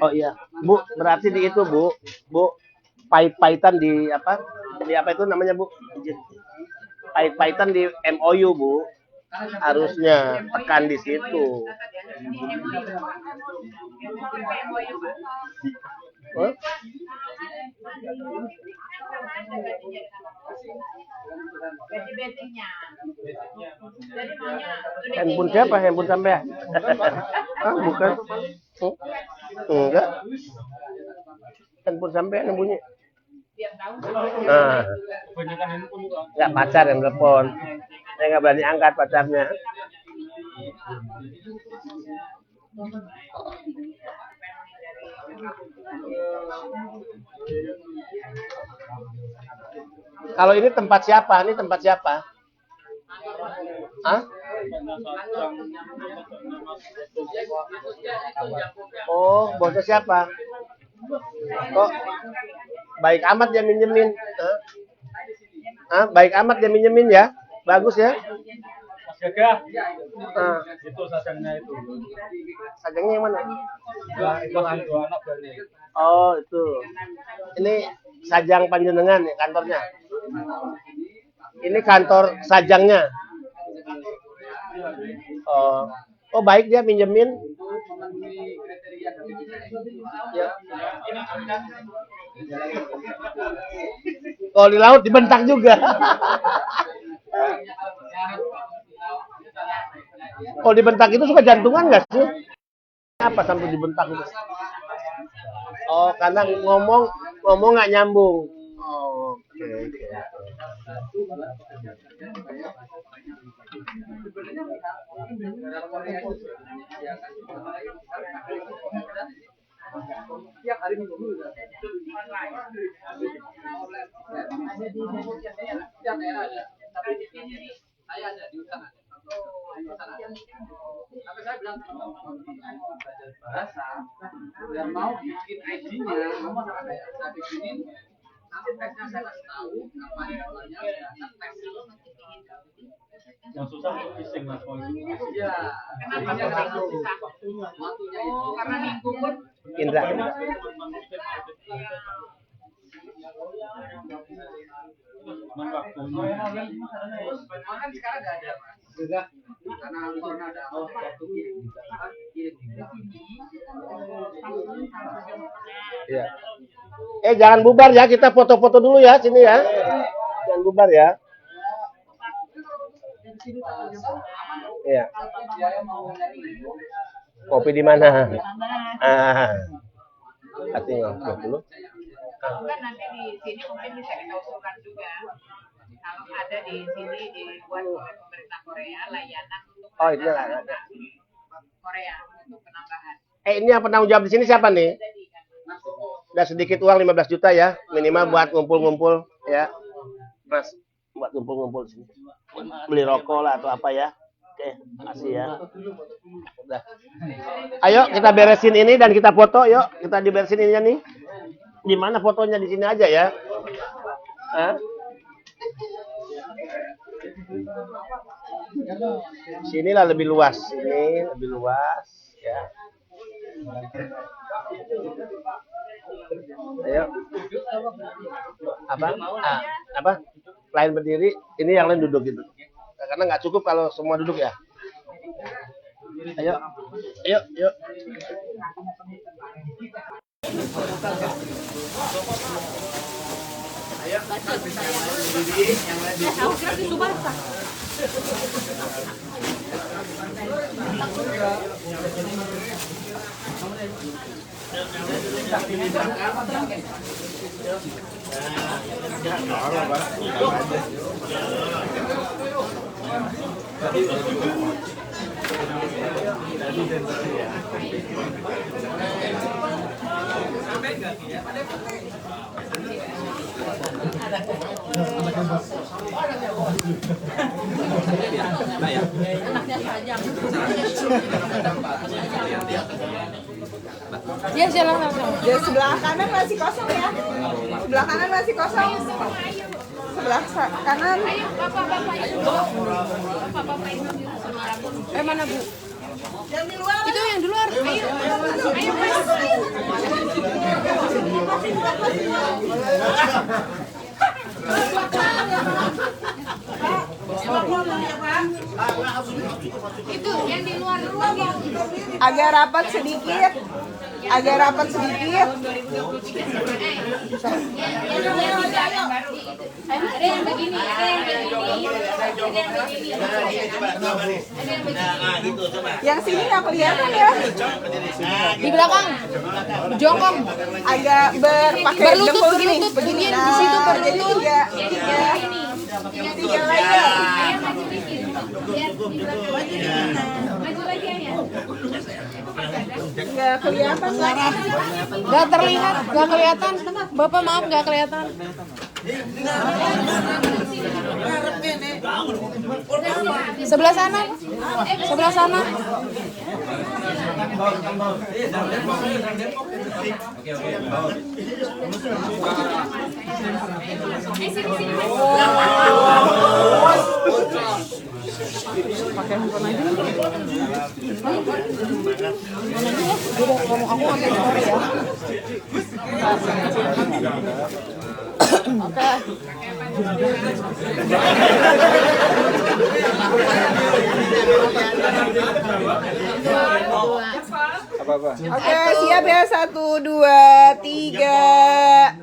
Oh iya, Bu, berarti di itu Bu, pahit-pahitan di apa? Di apa itu namanya Bu? Pahit-pahitan di MOU Bu, harusnya tekan di situ. Huh? Gaji basicnya. Jadi maunya Handphone siapa? Handphone sampai? Ah, bukan. Enggak. Handphone sampai yang bunyi. tiap tahun. Nah, Kebanyakan handphone Pak. enggak pacar yang telepon. Saya nggak berani angkat pacarnya. Kalau ini tempat siapa? Ini tempat siapa? Hah? Oh, bosnya siapa? Kok baik amat dia minjemin? Hah? Baik amat dia minjemin ya? Bagus ya? Mas Gagah. Itu sajangnya itu. Sajangnya yang mana? Dua anak berarti. Oh, itu. Ini Sajang Panjenengan ya kantornya. Ini kantor Sajangnya. Oh baik dia minjemin. Ya. Oh di laut dibentak juga. Oh dibentak itu suka jantungan nggak sih? Apa sampai dibentak itu? Oh karena ngomong nggak nyambung. Oh, oke. Tiap hari Minggu tiap daerah ada. Tapi di sini saya ada di Utara. Tapi saya bilang belajar bahasa dan mau bikin ID-nya, ngomong sama saya bikinin. Nanti tesnya saya kasih tahu apa namanya, tes dulu. Yang susah phishing Mas. Iya. Kenapa susah? Oh, karena minggu pun Indra. Kan sekarang nggak ada. Juga karena ada Iya. Jangan bubar ya, kita foto-foto dulu ya sini ya. Jangan bubar ya. Iya. Kopi di mana? Artinya dulu. kan nanti di sini mungkin bisa kita usulkan juga. Kalau ada di sini dibuat oleh pemerintah Korea layanan untuk Ini lah. Korea untuk penambahan. Ini yang penanggung jawab di sini siapa nih? Udah sedikit uang 15 juta ya, minimal buat ngumpul-ngumpul ya. Mas, buat ngumpul-ngumpul sini. Beli rokok lah atau apa ya. Oke, makasih ya. Udah. Ayo kita beresin ini dan kita foto, yuk. Kita diberesin ininya nih. Di mana fotonya di sini aja ya. Sinilah lebih luas, ini lebih luas ya. Ayo. Apa? Lain berdiri, ini yang lain duduk gitu. Karena nggak cukup kalau semua duduk ya. Ayo. Ya, silakan. Di sebelah kanan masih kosong ya. Sebelah kanan masih kosong. Sebelah kanan. Mana Bu? Yang di luar. Itu yang di luar. Ayo. Itu yang di luar ruang. Agak rapat sedikit. Agak rapat sedikit. Ada yang begini, ada yang begini, Yang sini nggak kelihatan ya. di belakang, jongkok, Agak pakai berlutut, jempol gini. berlutut, Begini. begini, di situ Nah, jadi berlutut. tiga layer. Nggak kelihatan lagi. Gak terlihat, gak kelihatan. Bapak maaf gak kelihatan. Sebelah sana, sebelah sana. Pakai handphone aja. Ngomong aku ambil story ya. Oke. Oke, siap ya. 1, 2, 3.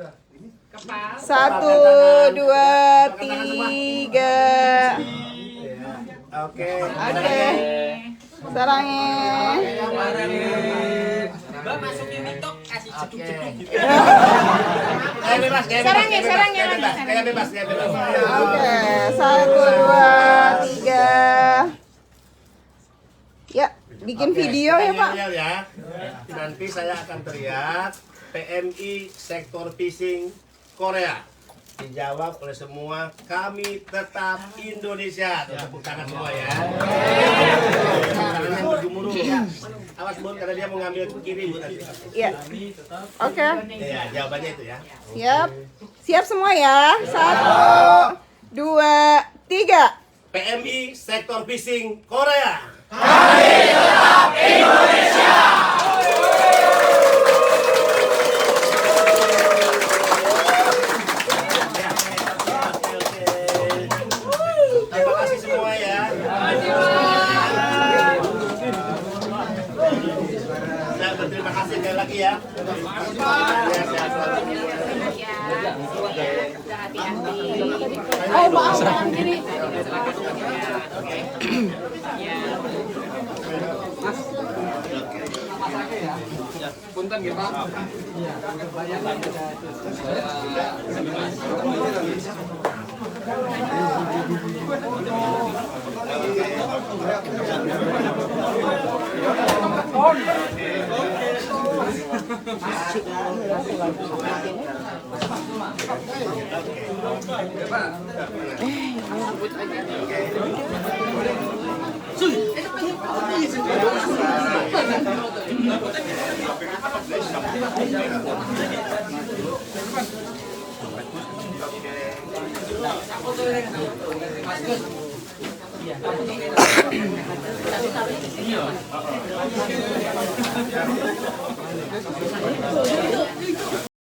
1, 2, 3. Oke. Oke. Sarangnya. Sarangnya lagi. Gaya bebas. Oke, 1, 2, 3. Ya, bikin video ya Pak. Ya. Nanti saya akan teriak PMI sektor phishing Korea. Dijawab oleh semua, kami tetap Indonesia. Tepuk tangan semua ya. Tangannya bergemuruh. Awas Bun, karena dia mau ngambil ke kiri Bun nanti. Iya. Oke. Ya, jawabannya itu ya. Siap. Siap semua ya. 1, 2, 3. PMI sektor phishing Korea. Terima kasih semua ya. Saya berterima kasih sekali lagi ya. Ya, sehat selalu. Oh maaf, ini. Punten kita.